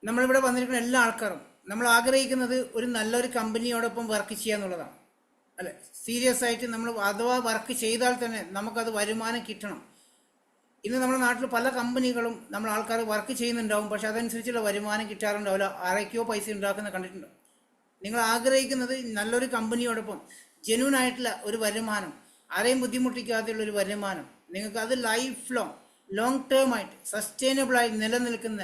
നമ്മളിവിടെ വന്നിരിക്കുന്ന എല്ലാ ആൾക്കാരും നമ്മൾ ആഗ്രഹിക്കുന്നത് ഒരു നല്ലൊരു കമ്പനിയോടൊപ്പം വർക്ക് ചെയ്യുക എന്നുള്ളതാണ്. അല്ലെ, സീരിയസ് ആയിട്ട് നമ്മൾ അഥവാ വർക്ക് ചെയ്താൽ തന്നെ നമുക്കത് വരുമാനം കിട്ടണം. ഇന്ന് നമ്മുടെ നാട്ടിൽ പല കമ്പനികളും നമ്മൾ ആൾക്കാർ വർക്ക് ചെയ്യുന്നുണ്ടാവും, പക്ഷെ അതനുസരിച്ചുള്ള വരുമാനം കിട്ടാറുണ്ടാവില്ല. ആരൊക്കെയോ പൈസ ഉണ്ടാക്കുന്ന കണ്ടിട്ടുണ്ടോ? നിങ്ങൾ ആഗ്രഹിക്കുന്നത് നല്ലൊരു കമ്പനിയോടൊപ്പം ജെന്യൂൻ ആയിട്ടുള്ള ഒരു വരുമാനം, ആരെയും ബുദ്ധിമുട്ടിക്കാതെയുള്ള ഒരു വരുമാനം, നിങ്ങൾക്ക് അത് ലൈഫ് ലോങ് ടേം ആയിട്ട് സസ്റ്റൈനബിളായി നിലനിൽക്കുന്ന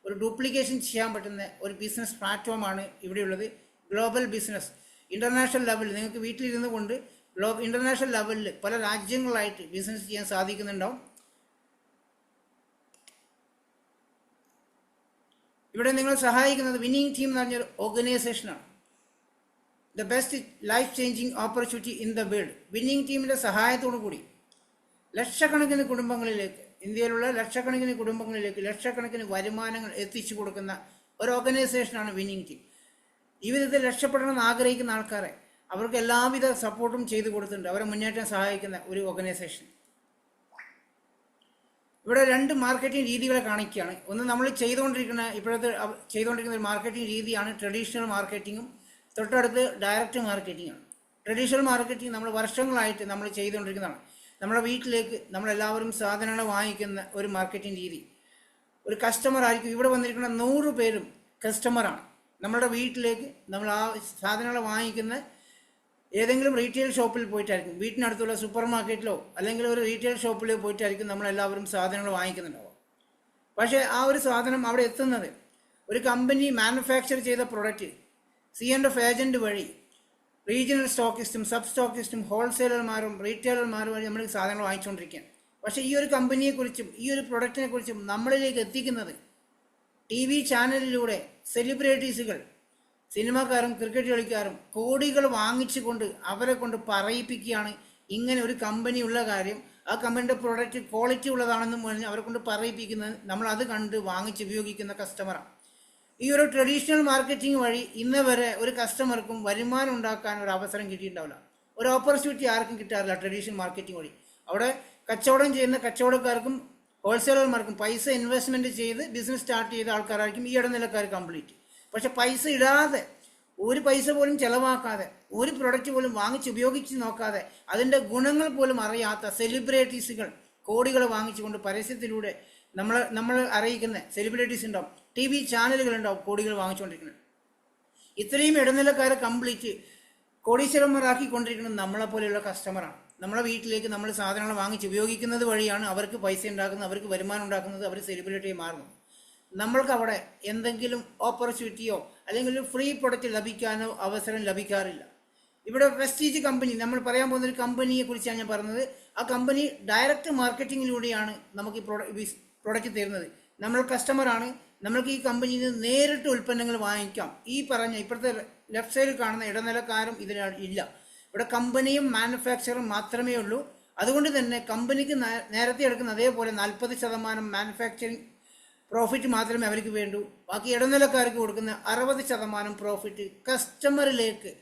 ഒരു ഡ്യൂപ്ലിക്കേഷൻ ചെയ്യാൻ പറ്റുന്ന ഒരു ബിസിനസ് പ്ലാറ്റ്ഫോമാണ് ഇവിടെയുള്ളത്. ഗ്ലോബൽ ബിസിനസ് ഇൻ്റർനാഷണൽ ലെവലിൽ നിങ്ങൾക്ക് വീട്ടിലിരുന്നു കൊണ്ട് ഇൻ്റർനാഷണൽ ലെവലിൽ പല രാജ്യങ്ങളായിട്ട് ബിസിനസ് ചെയ്യാൻ സാധിക്കുന്നുണ്ടാവും. ഇവിടെ നിങ്ങൾ സഹായിക്കുന്നത് വിന്നിംഗ് ടീം എന്ന് പറഞ്ഞൊരു ഓർഗനൈസേഷനാണ്. The best life changing opportunity in the world. Winning ടീമിൻ്റെ സഹായത്തോടു കൂടി ലക്ഷക്കണക്കിന് കുടുംബങ്ങളിലേക്ക്, ഇന്ത്യയിലുള്ള ലക്ഷക്കണക്കിന് കുടുംബങ്ങളിലേക്ക് ലക്ഷക്കണക്കിന് വരുമാനങ്ങൾ എത്തിച്ചു കൊടുക്കുന്ന ഒരു ഓർഗനൈസേഷനാണ് വിന്നിംഗ് ടീം. ജീവിതത്തിൽ രക്ഷപ്പെടണമെന്ന് ആഗ്രഹിക്കുന്ന ആൾക്കാരെ അവർക്ക് എല്ലാവിധ സപ്പോർട്ടും ചെയ്തു കൊടുത്തിട്ടുണ്ട്, അവരെ മുന്നേറ്റം സഹായിക്കുന്ന ഒരു ഓർഗനൈസേഷൻ. ഇവിടെ രണ്ട് മാർക്കറ്റിംഗ് രീതികളെ കാണിക്കുകയാണ്. ഒന്ന്, നമ്മൾ ഇപ്പോഴത്തെ ചെയ്തുകൊണ്ടിരിക്കുന്ന ഒരു മാർക്കറ്റിംഗ് രീതിയാണ് ട്രഡീഷണൽ മാർക്കറ്റിങ്ങും, തൊട്ടടുത്ത് ഡയറക്റ്റ് മാർക്കറ്റിംഗാണ്. ട്രഡീഷണൽ മാർക്കറ്റിംഗ് നമ്മൾ വർഷങ്ങളായിട്ട് നമ്മൾ ചെയ്തുകൊണ്ടിരിക്കുന്നതാണ്. നമ്മുടെ വീട്ടിലേക്ക് നമ്മളെല്ലാവരും സാധനങ്ങൾ വാങ്ങിക്കുന്ന ഒരു മാർക്കറ്റിംഗ് രീതി. ഒരു കസ്റ്റമർ ആയിരിക്കും, ഇവിടെ വന്നിരിക്കുന്ന 100 പേരും കസ്റ്റമറാണ്. നമ്മളുടെ വീട്ടിലേക്ക് നമ്മൾ ആ സാധനങ്ങൾ വാങ്ങിക്കുന്ന ഏതെങ്കിലും റീറ്റെയിൽ ഷോപ്പിൽ പോയിട്ടായിരിക്കും, വീട്ടിനടുത്തുള്ള സൂപ്പർ മാർക്കറ്റിലോ അല്ലെങ്കിൽ ഒരു റീറ്റെയിൽ ഷോപ്പിലോ പോയിട്ടായിരിക്കും നമ്മളെല്ലാവരും സാധനങ്ങൾ വാങ്ങിക്കുന്നുണ്ടാവുക. പക്ഷേ ആ ഒരു സാധനം അവിടെ എത്തുന്നത് ഒരു കമ്പനി മാനുഫാക്ചർ ചെയ്ത പ്രൊഡക്റ്റ് C&F ഏജൻറ്റ് വഴി റീജിയണൽ സ്റ്റോക്കിസ്റ്റും സബ് സ്റ്റോക്കിസ്റ്റും ഹോൾസെയിലർമാരും റീറ്റെയിലർമാരും വഴി നമ്മൾ സാധനങ്ങൾ വാങ്ങിച്ചുകൊണ്ടിരിക്കുകയാണ്. പക്ഷേ ഈ ഒരു കമ്പനിയെക്കുറിച്ചും ഈ ഒരു പ്രൊഡക്റ്റിനെ കുറിച്ചും നമ്മളിലേക്ക് എത്തിക്കുന്നത് TV ചാനലിലൂടെ സെലിബ്രിറ്റീസുകൾ, സിനിമാക്കാരും ക്രിക്കറ്റ് കളിക്കാരും കോടികൾ വാങ്ങിച്ചുകൊണ്ട് അവരെ കൊണ്ട് പറയിപ്പിക്കുകയാണ് ഇങ്ങനെ ഒരു കമ്പനി ഉള്ള കാര്യം, ആ കമ്പനിയുടെ പ്രൊഡക്റ്റ് ക്വാളിറ്റി ഉള്ളതാണെന്നും പറഞ്ഞ് അവരെ കൊണ്ട് പറയിപ്പിക്കുന്നത് നമ്മൾ അത് കണ്ട് വാങ്ങിച്ച് ഉപയോഗിക്കുന്ന കസ്റ്റമറാണ്. ഈ ഒരു ട്രഡീഷണൽ മാർക്കറ്റിംഗ് വഴി ഇന്ന് വരെ ഒരു കസ്റ്റമർക്കും വരുമാനം ഉണ്ടാക്കാൻ ഒരു അവസരം കിട്ടിയിട്ടുണ്ടാവില്ല, ഒരു ഓപ്പർച്യൂണിറ്റി ആർക്കും കിട്ടാറില്ല ട്രഡീഷണൽ മാർക്കറ്റിംഗ് വഴി. അവിടെ കച്ചവടം ചെയ്യുന്ന കച്ചവടക്കാർക്കും ഹോൾസെയിലർമാർക്കും പൈസ ഇൻവെസ്റ്റ്മെൻറ്റ് ചെയ്ത് ബിസിനസ് സ്റ്റാർട്ട് ചെയ്ത ആൾക്കാരായിരിക്കും ഈ ഇടനിലക്കാർ കംപ്ലീറ്റ്. പക്ഷെ പൈസ ഇടാതെ, ഒരു പൈസ പോലും ചിലവാക്കാതെ, ഒരു പ്രൊഡക്റ്റ് പോലും വാങ്ങിച്ച് ഉപയോഗിച്ച് നോക്കാതെ, അതിൻ്റെ പോലും അറിയാത്ത സെലിബ്രിറ്റീസുകൾ കോടികൾ വാങ്ങിച്ചുകൊണ്ട് പരസ്യത്തിലൂടെ നമ്മൾ അറിയിക്കുന്ന സെലിബ്രിറ്റീസ് ഉണ്ടാവും, TV ചാനലുകളുണ്ടാവും കോടികൾ വാങ്ങിച്ചുകൊണ്ടിരിക്കുന്നത്. ഇത്രയും ഇടനിലക്കാരെ കംപ്ലീറ്റ് കോടീശ്വരന്മാരാക്കിക്കൊണ്ടിരിക്കുന്നത് നമ്മളെപ്പോലെയുള്ള കസ്റ്റമറാണ്. നമ്മളെ വീട്ടിലേക്ക് നമ്മൾ സാധനങ്ങൾ വാങ്ങിച്ച് ഉപയോഗിക്കുന്നത് വഴിയാണ് അവർക്ക് പൈസ ഉണ്ടാക്കുന്നത്, അവർക്ക് വരുമാനം ഉണ്ടാക്കുന്നത്, അവർ സെലിബ്രിറ്റിയായി മാറുന്നത്. നമ്മൾക്ക് അവിടെ എന്തെങ്കിലും ഓപ്പർച്യൂണിറ്റിയോ അല്ലെങ്കിൽ ഒരു ഫ്രീ പ്രൊഡക്റ്റ് ലഭിക്കാനോ അവസരം ലഭിക്കാറില്ല. ഇവിടെ വെസ്റ്റീജ് കമ്പനി, നമ്മൾ പറയാൻ പോകുന്ന ഒരു കമ്പനിയെ കുറിച്ചാണ് ഞാൻ പറഞ്ഞത്. ആ കമ്പനി ഡയറക്റ്റ് മാർക്കറ്റിങ്ങിലൂടെയാണ് നമുക്ക് ഈ പ്രൊഡക്റ്റ് തരുന്നത്. നമ്മൾ കസ്റ്റമറാണ്, നമ്മൾക്ക് ഈ കമ്പനിയിൽ നിന്ന് നേരിട്ട് ഉൽപ്പന്നങ്ങൾ വാങ്ങിക്കാം. ഈ പറഞ്ഞ ഇപ്പോഴത്തെ ലെഫ്റ്റ് സൈഡിൽ കാണുന്ന ഇടനിലക്കാരും ഇതിന് ഇല്ല. ഇവിടെ കമ്പനിയും മാനുഫാക്ചറും മാത്രമേ ഉള്ളൂ. അതുകൊണ്ട് തന്നെ കമ്പനിക്ക് നേരത്തെ എടുക്കുന്ന അതേപോലെ 40% മാനുഫാക്ചറിങ് പ്രോഫിറ്റ് മാത്രമേ അവർക്ക് വേണ്ടൂ. ബാക്കി ഇടനിലക്കാർക്ക് കൊടുക്കുന്ന 60% പ്രോഫിറ്റ് കസ്റ്റമറിലേക്ക്,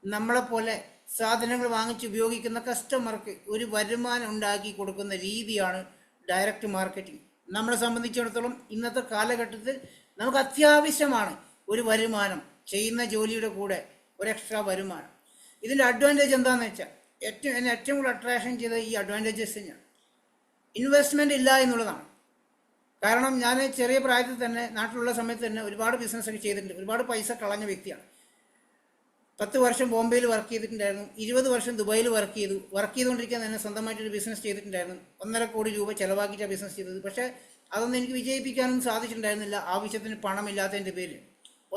നമ്മളെപ്പോലെ സാധനങ്ങൾ വാങ്ങിച്ച് ഉപയോഗിക്കുന്ന കസ്റ്റമർക്ക് ഒരു വരുമാനം ഉണ്ടാക്കി കൊടുക്കുന്ന രീതിയാണ് ഡയറക്റ്റ് മാർക്കറ്റിംഗ്. നമ്മളെ സംബന്ധിച്ചിടത്തോളം ഇന്നത്തെ കാലഘട്ടത്തിൽ നമുക്ക് അത്യാവശ്യമാണ് ഒരു വരുമാനം, ചെയ്യുന്ന ജോലിയുടെ കൂടെ ഒരു എക്സ്ട്രാ വരുമാനം. ഇതിൻ്റെ അഡ്വാൻറ്റേജ് എന്താണെന്ന് വെച്ചാൽ, എന്നെ ഏറ്റവും കൂടുതൽ അട്രാക്ഷൻ ചെയ്ത ഈ അഡ്വാൻറ്റേജസ് ഞാൻ ഇൻവെസ്റ്റ്മെൻറ്റ് ഇല്ല എന്നുള്ളതാണ്. കാരണം ഞാൻ ചെറിയ പ്രായത്തിൽ തന്നെ, നാട്ടിലുള്ള സമയത്ത് തന്നെ ഒരുപാട് ബിസിനസ്സൊക്കെ ചെയ്തിട്ടുണ്ട്, ഒരുപാട് പൈസ കളഞ്ഞ വ്യക്തിയാണ്. 10 വർഷം ബോംബെയിൽ വർക്ക് ചെയ്തിട്ടുണ്ടായിരുന്നു, 20 വർഷം ദുബായിൽ വർക്ക് ചെയ്തുകൊണ്ടിരിക്കാൻ തന്നെ സ്വന്തമായിട്ടൊരു ബിസിനസ് ചെയ്തിട്ടുണ്ടായിരുന്നു. 1.5 കോടി രൂപ ചിലവാക്കിയിട്ടാണ് ബിസിനസ് ചെയ്തത്. പക്ഷേ അതൊന്നും എനിക്ക് വിജയിപ്പിക്കാനൊന്നും സാധിച്ചിട്ടുണ്ടായിരുന്നില്ല, ആവശ്യത്തിന് പണമില്ലാത്തതിൻ്റെ പേരിൽ.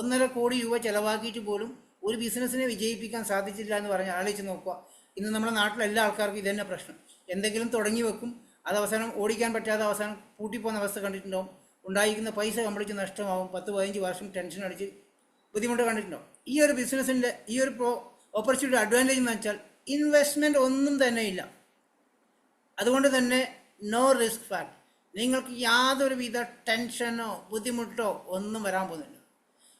1.5 കോടി രൂപ ചിലവാക്കിയിട്ട് പോലും ഒരു ബിസിനസ്സിനെ വിജയിപ്പിക്കാൻ സാധിച്ചില്ല എന്ന് പറഞ്ഞാൽ ആലോചിച്ച് നോക്കുക. ഇന്ന് നമ്മുടെ നാട്ടിലെ എല്ലാ ആൾക്കാർക്കും ഇതന്നെ പ്രശ്നം. എന്തെങ്കിലും തുടങ്ങി വെക്കും, അത് അവസാനം ഓടിക്കാൻ പറ്റാതെ അവസാനം പൂട്ടിപ്പോകുന്ന അവസ്ഥ കണ്ടിട്ടുണ്ടാവും. ഉണ്ടായിരിക്കുന്ന പൈസ കംപ്ലീറ്റ് നഷ്ടമാവും. 10-15 വർഷം ടെൻഷൻ അടിച്ച് ബുദ്ധിമുട്ട് കണ്ടിട്ടുണ്ടാവും. ഈ ഒരു ബിസിനസ്സിൻ്റെ ഈ ഒരു ഓപ്പർച്യൂണിറ്റി അഡ്വാൻറ്റേജ് എന്ന് വെച്ചാൽ ഇൻവെസ്റ്റ്മെൻറ്റ് ഒന്നും തന്നെ ഇല്ല. അതുകൊണ്ട് തന്നെ നോ റിസ്ക് ഫാക്ട്. നിങ്ങൾക്ക് യാതൊരുവിധ ടെൻഷനോ ബുദ്ധിമുട്ടോ ഒന്നും വരാൻ പോകുന്നില്ല.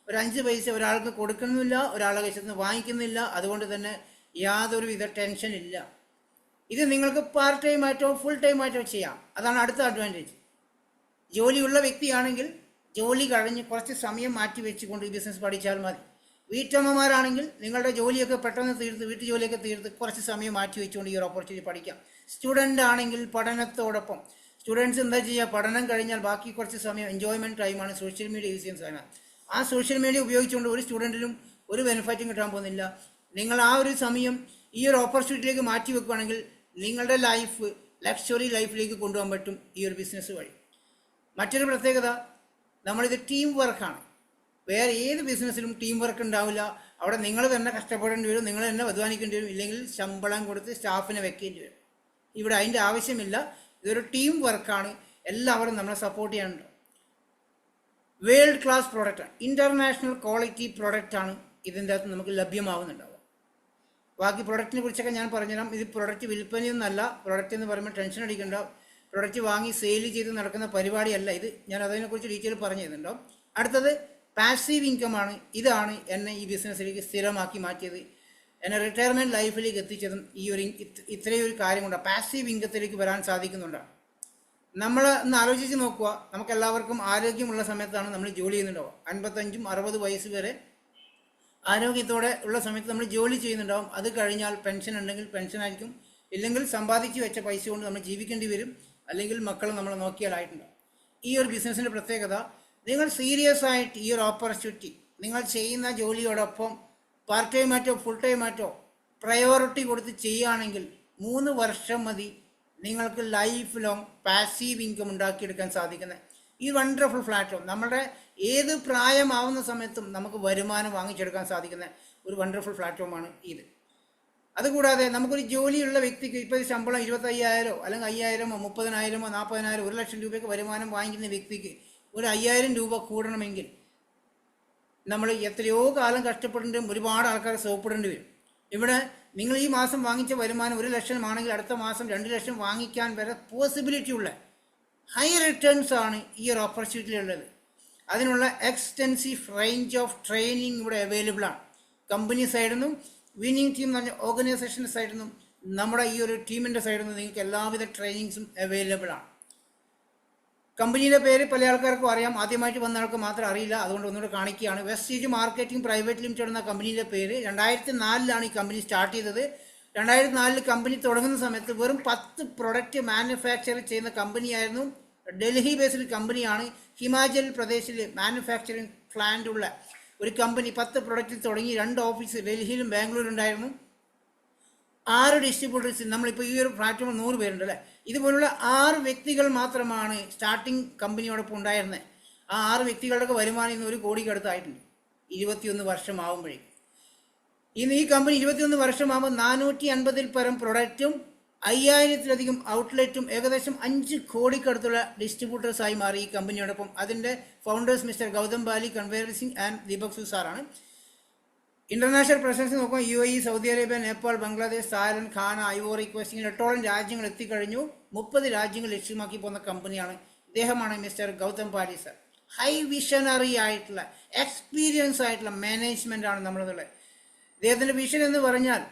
ഒരു 5 പൈസ ഒരാൾക്ക് കൊടുക്കുന്നില്ല, ഒരാളുടെ കയ്യിൽ നിന്ന് വാങ്ങിക്കുന്നില്ല. അതുകൊണ്ട് തന്നെ യാതൊരുവിധ ടെൻഷൻ ഇല്ല. ഇത് നിങ്ങൾക്ക് പാർട്ട് ടൈം ആയിട്ടോ ഫുൾ ടൈം ആയിട്ടോ ചെയ്യാം. അതാണ് അടുത്ത അഡ്വാൻറ്റേജ്. ജോലിയുള്ള വ്യക്തിയാണെങ്കിൽ ജോലി കഴിഞ്ഞ് കുറച്ച് സമയം മാറ്റി വെച്ചുകൊണ്ട് ഈ ബിസിനസ് പഠിച്ചാൽ മതി. വീട്ടമ്മമാരാണെങ്കിൽ നിങ്ങളുടെ ജോലിയൊക്കെ പെട്ടെന്ന് തീർത്ത്, വീട്ടു ജോലിയൊക്കെ തീർത്ത് കുറച്ച് സമയം മാറ്റി വെച്ചുകൊണ്ട് ഈ ഒരു ഓപ്പർച്യൂണിറ്റി പഠിക്കാം. സ്റ്റുഡൻ്റ് ആണെങ്കിൽ പഠനത്തോടൊപ്പം സ്റ്റുഡൻസ് എന്താ ചെയ്യുക, പഠനം കഴിഞ്ഞാൽ ബാക്കി കുറച്ച് സമയം എൻജോയ്മെൻറ്റ് ടൈമാണ് സോഷ്യൽ മീഡിയ യൂസ് ചെയ്യുന്ന സമയം. ആ സോഷ്യൽ മീഡിയ ഉപയോഗിച്ചുകൊണ്ട് ഒരു സ്റ്റുഡൻറ്റിനും ഒരു ബെനിഫിറ്റും കിട്ടാൻ പോകുന്നില്ല. നിങ്ങൾ ആ ഒരു സമയം ഈ ഒരു ഓപ്പർച്യൂണിറ്റിയിലേക്ക് മാറ്റി വെക്കുകയാണെങ്കിൽ നിങ്ങളുടെ ലൈഫ് ലക്ഷറി ലൈഫിലേക്ക് കൊണ്ടുപോകാൻ പറ്റും ഈ ഒരു ബിസിനസ് വഴി. മറ്റൊരു പ്രത്യേകത, നമ്മളിത് ടീം വർക്കാണ്. വേറെ ഏത് ബിസിനസ്സിലും ടീം വർക്ക് ഉണ്ടാവില്ല. അവിടെ നിങ്ങൾ തന്നെ കഷ്ടപ്പെടേണ്ടി വരും, നിങ്ങൾ തന്നെ അധ്വാനിക്കേണ്ടി വരും, ഇല്ലെങ്കിൽ ശമ്പളം കൊടുത്ത് സ്റ്റാഫിനെ വെക്കേണ്ടി വരും. ഇവിടെ അതിൻ്റെ ആവശ്യമില്ല. ഇതൊരു ടീം വർക്കാണ്. എല്ലാവരും നമ്മളെ സപ്പോർട്ട് ചെയ്യാനുണ്ട്. വേൾഡ് ക്ലാസ് പ്രോഡക്റ്റാണ്, ഇൻ്റർനാഷണൽ ക്വാളിറ്റി പ്രോഡക്റ്റാണ് ഇതിൻ്റെ അകത്ത് നമുക്ക് ലഭ്യമാവുന്നുണ്ടാവുക. ബാക്കി പ്രൊഡക്റ്റിനെ കുറിച്ചൊക്കെ ഞാൻ പറഞ്ഞുതരാം. ഇത് പ്രൊഡക്റ്റ് വിൽപ്പനയൊന്നല്ല. പ്രൊഡക്റ്റ് എന്ന് പറയുമ്പോൾ ടെൻഷൻ അടിക്കേണ്ട. പ്രൊഡക്റ്റ് വാങ്ങി സെയിൽ ചെയ്ത് നടക്കുന്ന പരിപാടിയല്ല ഇത്. ഞാൻ അതിനെക്കുറിച്ച് ഡീറ്റെയിൽ പറഞ്ഞു തരുന്നുണ്ടാവും. അടുത്തത് പാസീവ് ഇൻകമാണ്. ഇതാണ് എന്നെ ഈ ബിസിനസ്സിലേക്ക് സ്ഥിരമാക്കി മാറ്റിയത്, എന്നെ റിട്ടയർമെൻറ്റ് ലൈഫിലേക്ക് എത്തിച്ചതും ഈ ഒരു ഇത്രയും ഒരു കാര്യമുണ്ട്. പാസീവ് ഇൻകത്തിലേക്ക് വരാൻ സാധിക്കുന്നുണ്ടാണ്. നമ്മൾ ഒന്ന് ആലോചിച്ച് നോക്കുക. നമുക്കെല്ലാവർക്കും ആരോഗ്യമുള്ള സമയത്താണ് നമ്മൾ ജോലി ചെയ്യുന്നുണ്ടാവുക. 55-60 വയസ്സ് വരെ ആരോഗ്യത്തോടെ ഉള്ള സമയത്ത് നമ്മൾ ജോലി ചെയ്യുന്നുണ്ടാവും. അത് കഴിഞ്ഞാൽ പെൻഷൻ ഉണ്ടെങ്കിൽ പെൻഷനായിരിക്കും, ഇല്ലെങ്കിൽ സമ്പാദിച്ച് വെച്ച പൈസ കൊണ്ട് നമ്മൾ ജീവിക്കേണ്ടി വരും, അല്ലെങ്കിൽ മക്കൾ നമ്മളെ നോക്കിയാലായിട്ടുണ്ടാവും. ഈ ഒരു ബിസിനസ്സിൻ്റെ പ്രത്യേകത, നിങ്ങൾ സീരിയസ് ആയിട്ട് ഈ ഒരു ഓപ്പർച്യൂണിറ്റി നിങ്ങൾ ചെയ്യുന്ന ജോലിയോടൊപ്പം പാർട്ട് ടൈം ആയിട്ടോ ഫുൾ ടൈം ആയിട്ടോ പ്രയോറിറ്റി കൊടുത്ത് ചെയ്യുകയാണെങ്കിൽ 3 വർഷം മതി നിങ്ങൾക്ക് ലൈഫ് ലോങ് പാസീവ് ഇൻകം ഉണ്ടാക്കിയെടുക്കാൻ സാധിക്കുന്ന ഈ വണ്ടർഫുൾ പ്ലാറ്റ്ഫോം. നമ്മുടെ ഏത് പ്രായമാവുന്ന സമയത്തും നമുക്ക് വരുമാനം വാങ്ങിച്ചെടുക്കാൻ സാധിക്കുന്ന ഒരു വണ്ടർഫുൾ പ്ലാറ്റ്ഫോമാണ് ഇത്. അതുകൂടാതെ നമുക്കൊരു ജോലിയുള്ള വ്യക്തിക്ക് ഇപ്പോൾ ശമ്പളം 25,000 അല്ലെങ്കിൽ 5,000, 30,000, 40,000, 1 ലക്ഷം രൂപയൊക്കെ വരുമാനം വാങ്ങിക്കുന്ന വ്യക്തിക്ക് ഒരു 5,000 രൂപ കൂടണമെങ്കിൽ നമ്മൾ എത്രയോ കാലം കഷ്ടപ്പെടേണ്ടും ഒരുപാട് ആൾക്കാരെ സോപ്പിടേണ്ടി വരും. ഇവിടെ നിങ്ങൾ ഈ മാസം വാങ്ങിച്ച വരുമാനം 1 ലക്ഷം ആണെങ്കിൽ അടുത്ത മാസം 2 ലക്ഷം വാങ്ങിക്കാൻ വരെ പോസിബിലിറ്റി ഉള്ള ഹൈ റിട്ടേൺസ് ആണ് ഈ ഒരു ഓപ്പർച്യൂണിറ്റിയിലുള്ളത്. അതിനുള്ള എക്സ്റ്റെൻസീവ് റേഞ്ച് ഓഫ് ട്രെയിനിങ് ഇവിടെ അവൈലബിൾ ആണ്. കമ്പനി സൈഡിൽ നിന്നും വിന്നിങ് ടീം എന്ന് പറഞ്ഞ ഓർഗനൈസേഷൻ്റെ സൈഡിൽ നിന്നും നമ്മുടെ ഈ ഒരു ടീമിൻ്റെ സൈഡിൽ നിന്നും നിങ്ങൾക്ക് എല്ലാവിധ ട്രെയിനിങ്സും അവൈലബിൾ ആണ്. കമ്പനിയുടെ പേര് പല ആൾക്കാർക്കും അറിയാം, ആദ്യമായിട്ട് വന്ന ആൾക്ക് മാത്രം അറിയില്ല. അതുകൊണ്ട് ഒന്നുകൂടെ കാണിക്കുകയാണ്. വെസ്റ്റീജ് മാർക്കറ്റിംഗ് പ്രൈവറ്റ് ലിമിറ്റഡ് എന്ന കമ്പനിയുടെ പേര്. 2004 ഈ കമ്പനി സ്റ്റാർട്ട് ചെയ്തത്. 2004 കമ്പനി തുടങ്ങുന്ന സമയത്ത് വെറും 10 പ്രൊഡക്റ്റ് മാനുഫാക്ചർ ചെയ്യുന്ന കമ്പനിയായിരുന്നു. ഡൽഹി ബേസ്ഡ് കമ്പനിയാണ്. ഹിമാചൽ പ്രദേശിൽ മാനുഫാക്ചറിങ് പ്ലാന്റ് ഉള്ള ഒരു കമ്പനി. 10 പ്രൊഡക്റ്റിൽ തുടങ്ങി. 2 ഓഫീസ് ഡൽഹിയിലും ബാംഗ്ലൂരും ഉണ്ടായിരുന്നു. 6 ഡിസ്ട്രിബ്യൂട്ടേഴ്സ്. നമ്മളിപ്പോൾ ഈ ഒരു പ്ലാറ്റ്ഫോമിൽ 100 പേരുണ്ട് അല്ലേ. ഇതുപോലുള്ള 6 വ്യക്തികൾ മാത്രമാണ് സ്റ്റാർട്ടിങ് കമ്പനിയോടൊപ്പം ഉണ്ടായിരുന്നത്. ആ 6 വ്യക്തികളുടെ വരുമാനം ഇന്ന് 1 കോടിക്ക് അടുത്തായിട്ടുണ്ട് 21 വർഷമാകുമ്പോഴേക്കും. ഇന്ന് ഈ കമ്പനി 21 വർഷമാകുമ്പോൾ 450-ൽ പരം പ്രൊഡക്റ്റും 5000-ലധികം ഔട്ട്ലെറ്റും ഏകദേശം 5 കോടിക്കടുത്തുള്ള ഡിസ്ട്രിബ്യൂട്ടേഴ്സായി മാറി ഈ കമ്പനിയോടൊപ്പം. അതിൻ്റെ founders mister Gautam Bali, Kanveer Singh and Deepak സുസാറാണ്. ഇന്റർനാഷണൽ പ്രസൻസ് നോക്കുമ്പോൾ UAE, Saudi Arabia, Nepal, Bangladesh, Thailand, Ghana, Ivory Coast ഇങ്ങനെ 8ഓളം രാജ്യങ്ങൾ എത്തിക്കഴിഞ്ഞു. 30 രാജ്യങ്ങൾ ലക്ഷ്യമാക്കി പോകുന്ന കമ്പനിയാണ്. ഇദ്ദേഹമാണ് mister Gautam Bali sir. High visionary ആയിട്ടുള്ള എക്സ്പീരിയൻസ് ആയിട്ടുള്ള മാനേജ്മെന്റ് ആണ് നമ്മളുള്ളത്. ഇദ്ദേഹത്തിൻ്റെ വിഷൻ എന്ന് പറഞ്ഞാൽ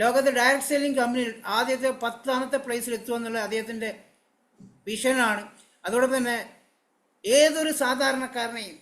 ലോകത്തെ ഡയറക്ട് സെല്ലിംഗ് കമ്പനിയിൽ ആദ്യത്തെ 10ാമത്തെ പ്ലേസിൽ എത്തുക എന്നുള്ള അദ്ദേഹത്തിൻ്റെ വിഷനാണ്. അതോടൊപ്പം തന്നെ ഏതൊരു സാധാരണക്കാരനെയും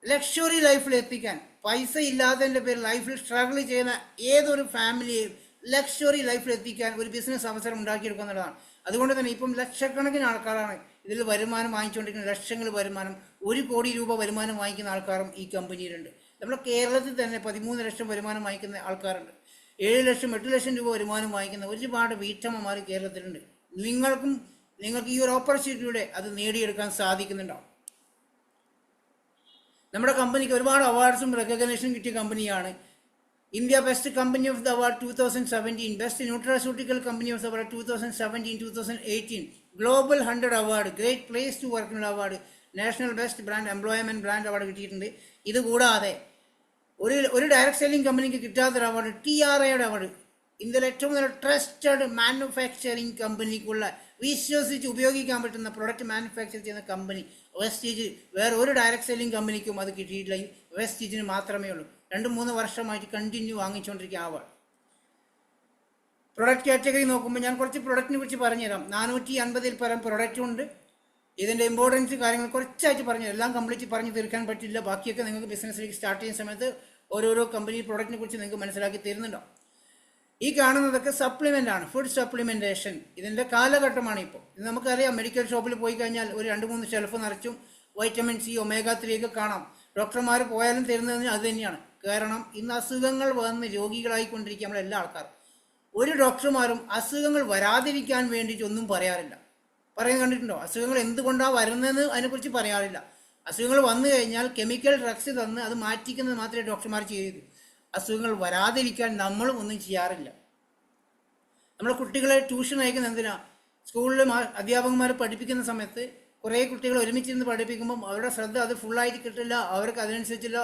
ലക്ഷറി ലൈഫിൽ എത്തിക്കാൻ, പൈസ ഇല്ലാത്തതിൻ്റെ പേരിൽ ലൈഫിൽ സ്ട്രഗിൾ ചെയ്യുന്ന ഏതൊരു ഫാമിലിയെയും ലക്ഷറി ലൈഫിൽ എത്തിക്കാൻ ഒരു ബിസിനസ് അവസരം ഉണ്ടാക്കിയെടുക്കുക എന്നുള്ളതാണ്. അതുകൊണ്ട് തന്നെ ഇപ്പം ലക്ഷക്കണക്കിന് ആൾക്കാരാണ് ഇതിൽ വരുമാനം വാങ്ങിച്ചുകൊണ്ടിരിക്കുന്നത്. ലക്ഷങ്ങൾ വരുമാനം, 1 കോടി രൂപ വരുമാനം വാങ്ങിക്കുന്ന ആൾക്കാരും ഈ കമ്പനിയിലുണ്ട്. നമ്മുടെ കേരളത്തിൽ തന്നെ 13 ലക്ഷം വരുമാനം വാങ്ങിക്കുന്ന ആൾക്കാരുണ്ട്. 7 ലക്ഷം 8 ലക്ഷം രൂപ വരുമാനം വാങ്ങിക്കുന്ന ഒരുപാട് വീട്ടമ്മമാർ കേരളത്തിലുണ്ട്. നിങ്ങൾക്ക് ഈ ഒരു ഓപ്പർച്യൂണിറ്റിയുടെ അത് നേടിയെടുക്കാൻ സാധിക്കുന്നുണ്ടാവും. നമ്മുടെ കമ്പനിക്ക് ഒരുപാട് അവാർഡ്സും റെക്കഗ്നേഷനും കിട്ടിയ കമ്പനിയാണ്. India best company of the award 2017, best nutraceutical company of the award 2017, 2018, global 100 award, great place to വർക്കിനുള്ള award, national best brand employment brand award കിട്ടിയിട്ടുണ്ട്. ഇതുകൂടാതെ ഒരു ഡയറക്ട് സെല്ലിംഗ് കമ്പനിക്ക് കിട്ടാത്തൊരു അവാർഡ് TRAയുടെ അവാർഡ്, ഇന്ത്യയിലെ ഏറ്റവും നല്ല ട്രസ്റ്റഡ് മാനുഫാക്ചറിങ് കമ്പനിക്കുള്ള വിശ്വസിച്ച് ഉപയോഗിക്കാൻ പറ്റുന്ന പ്രൊഡക്റ്റ് മാനുഫാക്ചർ ചെയ്യുന്ന കമ്പനി വെസ്റ്റീജ്. വേറെ ഒരു ഡയറക്ട് സെല്ലിംഗ് കമ്പനിക്കും അത് കിട്ടിയിട്ടില്ല, വെസ്റ്റീജിന് മാത്രമേ ഉള്ളൂ. 2-3 വർഷമായിട്ട് കണ്ടിന്യൂ വാങ്ങിച്ചുകൊണ്ടിരിക്കുക അവാർഡ്. പ്രൊഡക്റ്റ് കാറ്റഗറി നോക്കുമ്പോൾ ഞാൻ കുറച്ച് പ്രൊഡക്റ്റിനെ കുറിച്ച് പറഞ്ഞുതരാം. 450-ൽ പരം പ്രൊഡക്റ്റും ഉണ്ട്. ഇതിൻ്റെ ഇമ്പോർട്ടൻസ് കാര്യങ്ങൾ കുറച്ചായിട്ട് പറഞ്ഞു, എല്ലാം കംപ്ലീറ്റ് പറഞ്ഞു തീർക്കാൻ പറ്റില്ല. ബാക്കിയൊക്കെ നിങ്ങൾക്ക് ബിസിനസ്സിലേക്ക് സ്റ്റാർട്ട് ചെയ്യുന്ന സമയത്ത് ഓരോരോ കമ്പനി പ്രോഡക്റ്റിനെ കുറിച്ച് നിങ്ങൾക്ക് മനസ്സിലാക്കി തരുന്നുണ്ടോ. ഈ കാണുന്നതൊക്കെ സപ്ലിമെൻ്റ് ആണ്, ഫുഡ് സപ്ലിമെൻറ്റേഷൻ. ഇതിൻ്റെ കാലഘട്ടമാണ് ഇപ്പോൾ. ഇത് നമുക്കറിയാം, മെഡിക്കൽ ഷോപ്പിൽ പോയി കഴിഞ്ഞാൽ ഒരു 2-3 ഷെൽഫ് നിറച്ചും വൈറ്റമിൻ സി, ഒമേഗ 3 ഒക്കെ കാണാം. ഡോക്ടർമാർ പോയാലും തരുന്നതിന് അത് തന്നെയാണ്. കാരണം ഇന്ന് അസുഖങ്ങൾ വന്ന് രോഗികളായിക്കൊണ്ടിരിക്കുക നമ്മളെല്ലാ ആൾക്കാരും. ഒരു ഡോക്ടർമാരും അസുഖങ്ങൾ വരാതിരിക്കാൻ വേണ്ടിയിട്ട് ഒന്നും പറയാറില്ല. പറയുന്നത് കണ്ടിട്ടുണ്ടോ? അസുഖങ്ങൾ എന്തുകൊണ്ടാണ് വരുന്നതെന്ന് അതിനെക്കുറിച്ച് പറയാറില്ല. അസുഖങ്ങൾ വന്നു കഴിഞ്ഞാൽ കെമിക്കൽ ഡ്രഗ്സ് തന്ന് അത് മാറ്റിക്കുന്നത് മാത്രമേ ഡോക്ടർമാർ ചെയ്യൂ. അസുഖങ്ങൾ വരാതിരിക്കാൻ നമ്മളും ഒന്നും ചെയ്യാറില്ല. നമ്മൾ കുട്ടികളെ ട്യൂഷൻ അയക്കുന്ന എന്തിനാ? സ്കൂളിൽ അധ്യാപകന്മാർ പഠിപ്പിക്കുന്ന സമയത്ത് കുറേ കുട്ടികൾ ഒരുമിച്ചിരുന്ന് പഠിപ്പിക്കുമ്പം അവരുടെ ശ്രദ്ധ അത് ഫുള്ളായിട്ട് കിട്ടില്ല. അവർക്ക് അതിനനുസരിച്ചുള്ള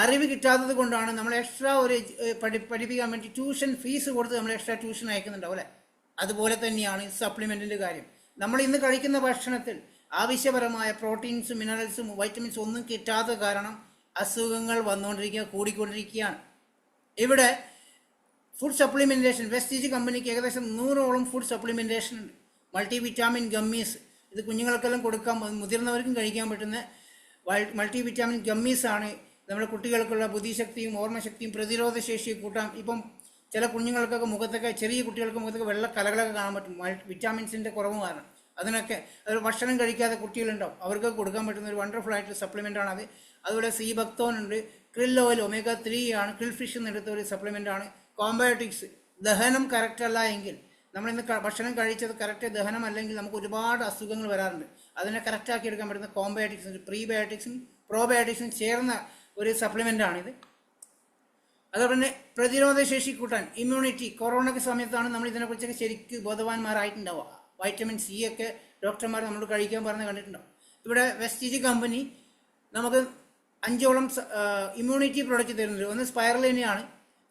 അറിവ് കിട്ടാത്തത് കൊണ്ടാണ് നമ്മൾ എക്സ്ട്രാ ഒരു പഠിപ്പിക്കാൻ വേണ്ടി ട്യൂഷൻ ഫീസ് കൊടുത്ത് നമ്മൾ എക്സ്ട്രാ ട്യൂഷൻ അയക്കുന്നുണ്ടാവും അല്ലേ? അതുപോലെ തന്നെയാണ് സപ്ലിമെൻറ്റിൻ്റെ കാര്യം. നമ്മൾ ഇന്ന് കഴിക്കുന്ന ഭക്ഷണത്തിൽ ആവശ്യപരമായ പ്രോട്ടീൻസും മിനറൽസും വൈറ്റമിൻസും ഒന്നും കിട്ടാത്ത കാരണം അസുഖങ്ങൾ വന്നുകൊണ്ടിരിക്കുക, കൂടിക്കൊണ്ടിരിക്കുകയാണ്. ഇവിടെ ഫുഡ് സപ്ലിമെൻറ്റേഷൻ, വെസ്റ്റീജ് കമ്പനിക്ക് ഏകദേശം 100ഓളം ഫുഡ് സപ്ലിമെൻറ്റേഷൻ ഉണ്ട്. മൾട്ടി വിറ്റാമിൻ ഗമ്മീസ്, ഇത് കുഞ്ഞുങ്ങൾക്കെല്ലാം കൊടുക്കാൻ, മുതിർന്നവർക്കും കഴിക്കാൻ പറ്റുന്ന മൾട്ടി വിറ്റാമിൻ ഗമ്മീസാണ്. നമ്മുടെ കുട്ടികൾക്കുള്ള ബുദ്ധിശക്തിയും ഓർമ്മശക്തിയും പ്രതിരോധ ശേഷിയും കൂട്ടാം. ഇപ്പം ചില കുഞ്ഞുങ്ങൾക്കൊക്കെ മുഖത്തൊക്കെ, ചെറിയ കുട്ടികൾക്ക് മുഖത്തൊക്കെ വെള്ള കലകളൊക്കെ കാണാൻ പറ്റും, വിറ്റാമിൻസിൻ്റെ കുറവ് കാരണം. അതിനൊക്കെ അത് ഭക്ഷണം കഴിക്കാതെ കുട്ടികളുണ്ടാവും, അവർക്ക് കൊടുക്കാൻ പറ്റുന്ന ഒരു വണ്ടർഫുൾ ആയിട്ടുള്ള സപ്ലിമെൻ്റ് ആണ് അത്. അതുപോലെ സീ ബക്തോൺ ഉണ്ട്, ക്രിൽ ഓയിൽ, ഒമേഗ 3 ആണ്, ക്രിൽ ഫിഷിൽ നിന്ന് എടുത്ത ഒരു സപ്ലിമെൻ്റ് ആണ്. കോംബയോട്ടിക്സ്, ദഹനം കറക്റ്റ് അല്ല എങ്കിൽ, നമ്മളിന്ന് ഭക്ഷണം കഴിച്ചത് കറക്റ്റ് ദഹനം അല്ലെങ്കിൽ നമുക്ക് ഒരുപാട് അസുഖങ്ങൾ വരാറുണ്ട്. അതിനെ കറക്റ്റാക്കി എടുക്കാൻ പറ്റുന്ന കോംബയോട്ടിക്സ്, പ്രീബയോട്ടിക്സും പ്രോബയോട്ടിക്സും ചേർന്ന ഒരു സപ്ലിമെൻ്റാണിത്. അതുപോലെ തന്നെ പ്രതിരോധ ശേഷി കൂട്ടാൻ, ഇമ്മ്യൂണിറ്റി. കൊറോണയ്ക്ക് സമയത്താണ് നമ്മൾ ഇതിനെക്കുറിച്ചൊക്കെ ശരിക്കും ബോധവാന്മാരായിട്ടുണ്ടാവുക. വൈറ്റമിൻ സി ഒക്കെ ഡോക്ടർമാർ നമ്മൾ കഴിക്കാൻ പറഞ്ഞ് കണ്ടിട്ടുണ്ടാവും. ഇവിടെ വെസ്റ്റീജ് കമ്പനി നമുക്ക് 5ഓളം ഇമ്മ്യൂണിറ്റി പ്രോഡക്റ്റ് തരുന്നുണ്ട്. ഒന്ന് സ്പൈറലിനെയാണ്.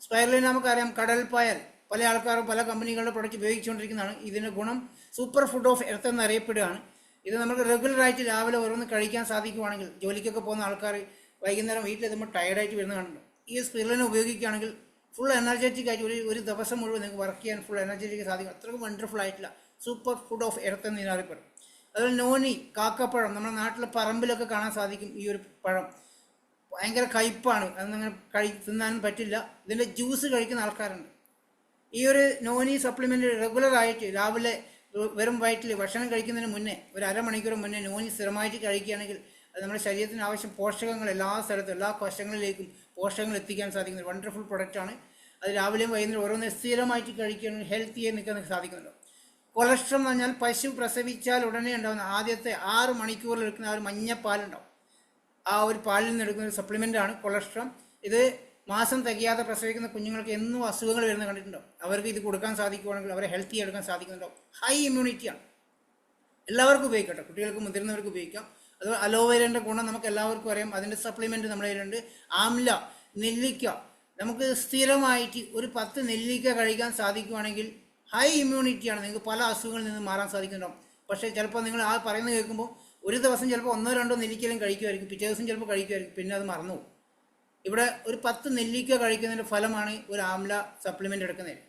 സ്പൈറലിൻ നമുക്കറിയാം, കടൽ പായൽ, പല ആൾക്കാരും പല കമ്പനികളുടെ പ്രോഡക്റ്റ് ഉപയോഗിച്ചുകൊണ്ടിരിക്കുന്നതാണ്. ഇതിൻ്റെ ഗുണം സൂപ്പർ ഫുഡ് ഓഫ് എർത്ത് എന്നറിയപ്പെടുകയാണ്. ഇത് നമുക്ക് റെഗുലറായിട്ട് രാവിലെ ഓരോന്ന് കഴിക്കാൻ സാധിക്കുവാണെങ്കിൽ, ജോലിക്കൊക്കെ പോകുന്ന ആൾക്കാർ വൈകുന്നേരം വീട്ടിലെത്തുമ്പോൾ ടയർഡായിട്ട് വരുന്ന കാണുന്നുണ്ട്. ഈ സ്പിരുലിന ഉപയോഗിക്കുകയാണെങ്കിൽ ഫുൾ എനർജറ്റിക് ആയിട്ട് ഒരു ദിവസം മുഴുവൻ നിങ്ങൾക്ക് വർക്ക് ചെയ്യാൻ ഫുൾ എനർജറ്റിക് സാധിക്കും. അത്രയ്ക്ക് വണ്ടർഫുൾ ആയിട്ടുള്ള സൂപ്പർ ഫുഡ് ഓഫ് എർത്ത് എന്ന് അറിയപ്പെടും. അതുപോലെ നോനി, കാക്കപ്പഴം, നമ്മുടെ നാട്ടിലെ പറമ്പിലൊക്കെ കാണാൻ സാധിക്കും. ഈ ഒരു പഴം ഭയങ്കര കയ്പ്പാണ്, അതൊന്നങ്ങനെ തിന്നാനും പറ്റില്ല. ഇതിൻ്റെ ജ്യൂസ് കഴിക്കുന്ന ആൾക്കാരുണ്ട്. ഈ ഒരു നോനി സപ്ലിമെൻ്റ് റെഗുലറായിട്ട് രാവിലെ വെറും വയറ്റിൽ ഭക്ഷണം കഴിക്കുന്നതിന് മുന്നേ ഒരു അരമണിക്കൂർ മുന്നേ നോനി സ്ഥിരമായിട്ട് കഴിക്കുകയാണെങ്കിൽ അത് നമ്മുടെ ശരീരത്തിന് ആവശ്യം പോഷകങ്ങൾ എല്ലാ സ്ഥലത്തും, എല്ലാ കോശങ്ങളിലേക്കും പോഷകങ്ങൾ എത്തിക്കാൻ സാധിക്കുന്ന ഒരു വണ്ടർഫുൾ പ്രൊഡക്റ്റാണ്. അത് രാവിലെയും വൈകുന്നേരം ഓരോന്ന് സ്ഥിരമായിട്ട് കഴിക്കുകയാണെങ്കിൽ ഹെൽത്തിയായി നിൽക്കാൻ സാധിക്കുന്നുണ്ടോ. കൊളസ്ട്രോൾ എന്ന് പറഞ്ഞാൽ പശു പ്രസവിച്ചാൽ ഉടനെ ഉണ്ടാകുന്ന ആദ്യത്തെ 6 മണിക്കൂറിൽ എടുക്കുന്ന ആ ഒരു മഞ്ഞപ്പാലുണ്ടാവും. ആ ഒരു പാലിൽ നിന്ന് എടുക്കുന്ന ഒരു സപ്ലിമെൻ്റാണ് കൊളസ്ട്രോൾ. ഇത് മാസം തികയാതെ പ്രസവിക്കുന്ന കുഞ്ഞുങ്ങൾക്ക് എന്നും അസുഖങ്ങൾ വരുന്നത് കണ്ടിട്ടുണ്ടോ. അവർക്ക് ഇത് കൊടുക്കാൻ സാധിക്കുകയാണെങ്കിൽ അവരെ ഹെൽത്തി എടുക്കാൻ സാധിക്കുന്നുണ്ടോ. ഹൈ ഇമ്മ്യൂണിറ്റിയാണ്, എല്ലാവർക്കും ഉപയോഗിക്കട്ടെ, കുട്ടികൾക്ക് മുതിർന്നവർക്ക് ഉപയോഗിക്കാം. അതുപോലെ അലോവേരൻ്റെ ഗുണം നമുക്ക് എല്ലാവർക്കും അറിയാം. അതിൻ്റെ സപ്ലിമെൻറ്റ് നമ്മുടെ കയ്യിലുണ്ട്. ആംല, നെല്ലിക്ക, നമുക്ക് സ്ഥിരമായിട്ട് ഒരു 10 നെല്ലിക്ക കഴിക്കാൻ സാധിക്കുകയാണെങ്കിൽ ഹൈ ഇമ്മ്യൂണിറ്റിയാണ്, നിങ്ങൾക്ക് പല അസുഖങ്ങളിൽ നിന്ന് മാറാൻ സാധിക്കുന്നുണ്ടാവും. പക്ഷേ ചിലപ്പോൾ നിങ്ങൾ ആ പറയുന്നത് കേൾക്കുമ്പോൾ ഒരു ദിവസം ചിലപ്പോൾ 1-2 നെല്ലിക്കലും കഴിക്കുമായിരിക്കും, പിറ്റേ ദിവസം ചിലപ്പോൾ കഴിക്കുമായിരിക്കും, പിന്നെ അത് മറന്നു പോകും. ഇവിടെ ഒരു 10 നെല്ലിക്ക കഴിക്കുന്നതിൻ്റെ ഫലമാണ് ഒരു ആംല സപ്ലിമെൻ്റ് എടുക്കുന്നതിന്.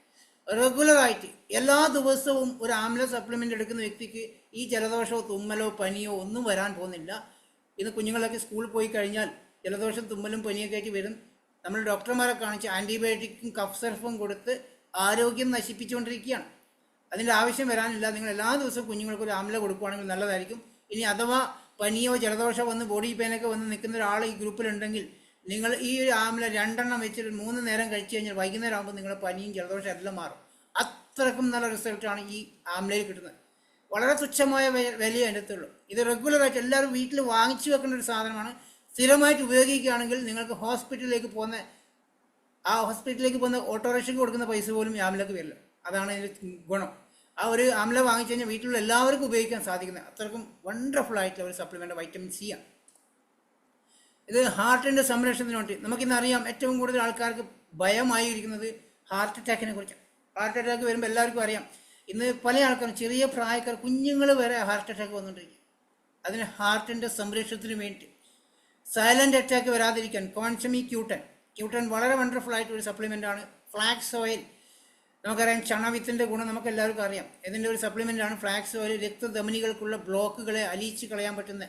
റെഗുലറായിട്ട് എല്ലാ ദിവസവും ഒരു ആംല സപ്ലിമെൻ്റ് എടുക്കുന്ന വ്യക്തിക്ക് ഈ ജലദോഷമോ തുമ്മലോ പനിയോ ഒന്നും വരാൻ പോകുന്നില്ല. ഇന്ന് കുഞ്ഞുങ്ങളൊക്കെ സ്കൂളിൽ പോയി കഴിഞ്ഞാൽ ജലദോഷം തുമ്മലും പനിയൊക്കെ ആയിട്ട് വരും. നമ്മൾ ഡോക്ടർമാരെ കാണിച്ച് ആൻറ്റിബയോട്ടിക്കും കഫ് സിറപ്പും കൊടുത്ത് ആരോഗ്യം നശിപ്പിച്ചുകൊണ്ടിരിക്കുകയാണ്. അതിൻ്റെ ആവശ്യം വരാനില്ല. നിങ്ങൾ എല്ലാ ദിവസവും കുഞ്ഞുങ്ങൾക്ക് ഒരു ആംല കൊടുക്കുകയാണെങ്കിൽ നല്ലതായിരിക്കും. ഇനി അഥവാ പനിയോ ജലദോഷമോ വന്ന് ബോഡി പെയിനൊക്കെ വന്ന് നിൽക്കുന്ന ഒരാൾ ഈ ഗ്രൂപ്പിലുണ്ടെങ്കിൽ നിങ്ങൾ ഈ ഒരു ആംല 2 എണ്ണം വെച്ചിട്ട് 3 നേരം കഴിച്ചു കഴിഞ്ഞാൽ വൈകുന്നേരം ആകുമ്പോൾ നിങ്ങളുടെ പനിയും ജലദോഷം എല്ലാം മാറും. അത്രക്കും നല്ല റിസൾട്ടാണ് ഈ ആംലയിൽ കിട്ടുന്നത്. വളരെ തുച്ഛമായ വിലയേ അതിൻ്റെ അടുത്തുള്ളൂ. ഇത് റെഗുലറായിട്ട് എല്ലാവരും വീട്ടിൽ വാങ്ങിച്ചു വെക്കേണ്ട ഒരു സാധനമാണ്. സ്ഥിരമായിട്ട് ഉപയോഗിക്കുകയാണെങ്കിൽ നിങ്ങൾക്ക് ഹോസ്പിറ്റലിലേക്ക് പോകുന്ന ഓട്ടോറിക്ഷയ്ക്ക് കൊടുക്കുന്ന പൈസ പോലും ഈ ആംലക്ക് വരില്ല. അതാണ് ഇതിൻ്റെ ഗുണം. ആ ഒരു ആംല വാങ്ങിച്ചു കഴിഞ്ഞാൽ വീട്ടിലുള്ള എല്ലാവർക്കും ഉപയോഗിക്കാൻ സാധിക്കുന്നത് അത്രക്കും വണ്ടർഫുൾ ആയിട്ടുള്ള ഒരു സപ്ലിമെൻ്റ് വൈറ്റമിൻ സി ആണ്. ഇത് ഹാർട്ടിൻ്റെ സംരക്ഷണത്തിന് വേണ്ടി നമുക്കിന്നറിയാം. ഏറ്റവും കൂടുതൽ ആൾക്കാർക്ക് ഭയമായിരിക്കുന്നത് ഹാർട്ട് അറ്റാക്കിനെ കുറിച്ചാണ്. ഹാർട്ട് അറ്റാക്ക് വരുമ്പോൾ എല്ലാവർക്കും അറിയാം, ഇന്ന് പല ആൾക്കാരും, ചെറിയ പ്രായക്കാർ, കുഞ്ഞുങ്ങൾ വരെ ഹാർട്ട് അറ്റാക്ക് വന്നുകൊണ്ടിരിക്കും. അതിന് ഹാർട്ടിൻ്റെ സംരക്ഷണത്തിന് വേണ്ടി സൈലൻ്റ് അറ്റാക്ക് വരാതിരിക്കാൻ ക്യൂട്ടൻ വളരെ വണ്ടർഫുൾ ആയിട്ട് ഒരു സപ്ലിമെൻ്റ് ആണ്. ഫ്ലാക്സ് ഓയിൽ നമുക്കറിയാം ചണവിത്തിൻ്റെ ഗുണം നമുക്ക് എല്ലാവർക്കും അറിയാം. ഇതിൻ്റെ ഒരു സപ്ലിമെൻ്റാണ് ഫ്ലാക്സ് ഓയിൽ. രക്തധമനികൾക്കുള്ള ബ്ലോക്കുകളെ അലിയിച്ച് കളയാൻ പറ്റുന്ന,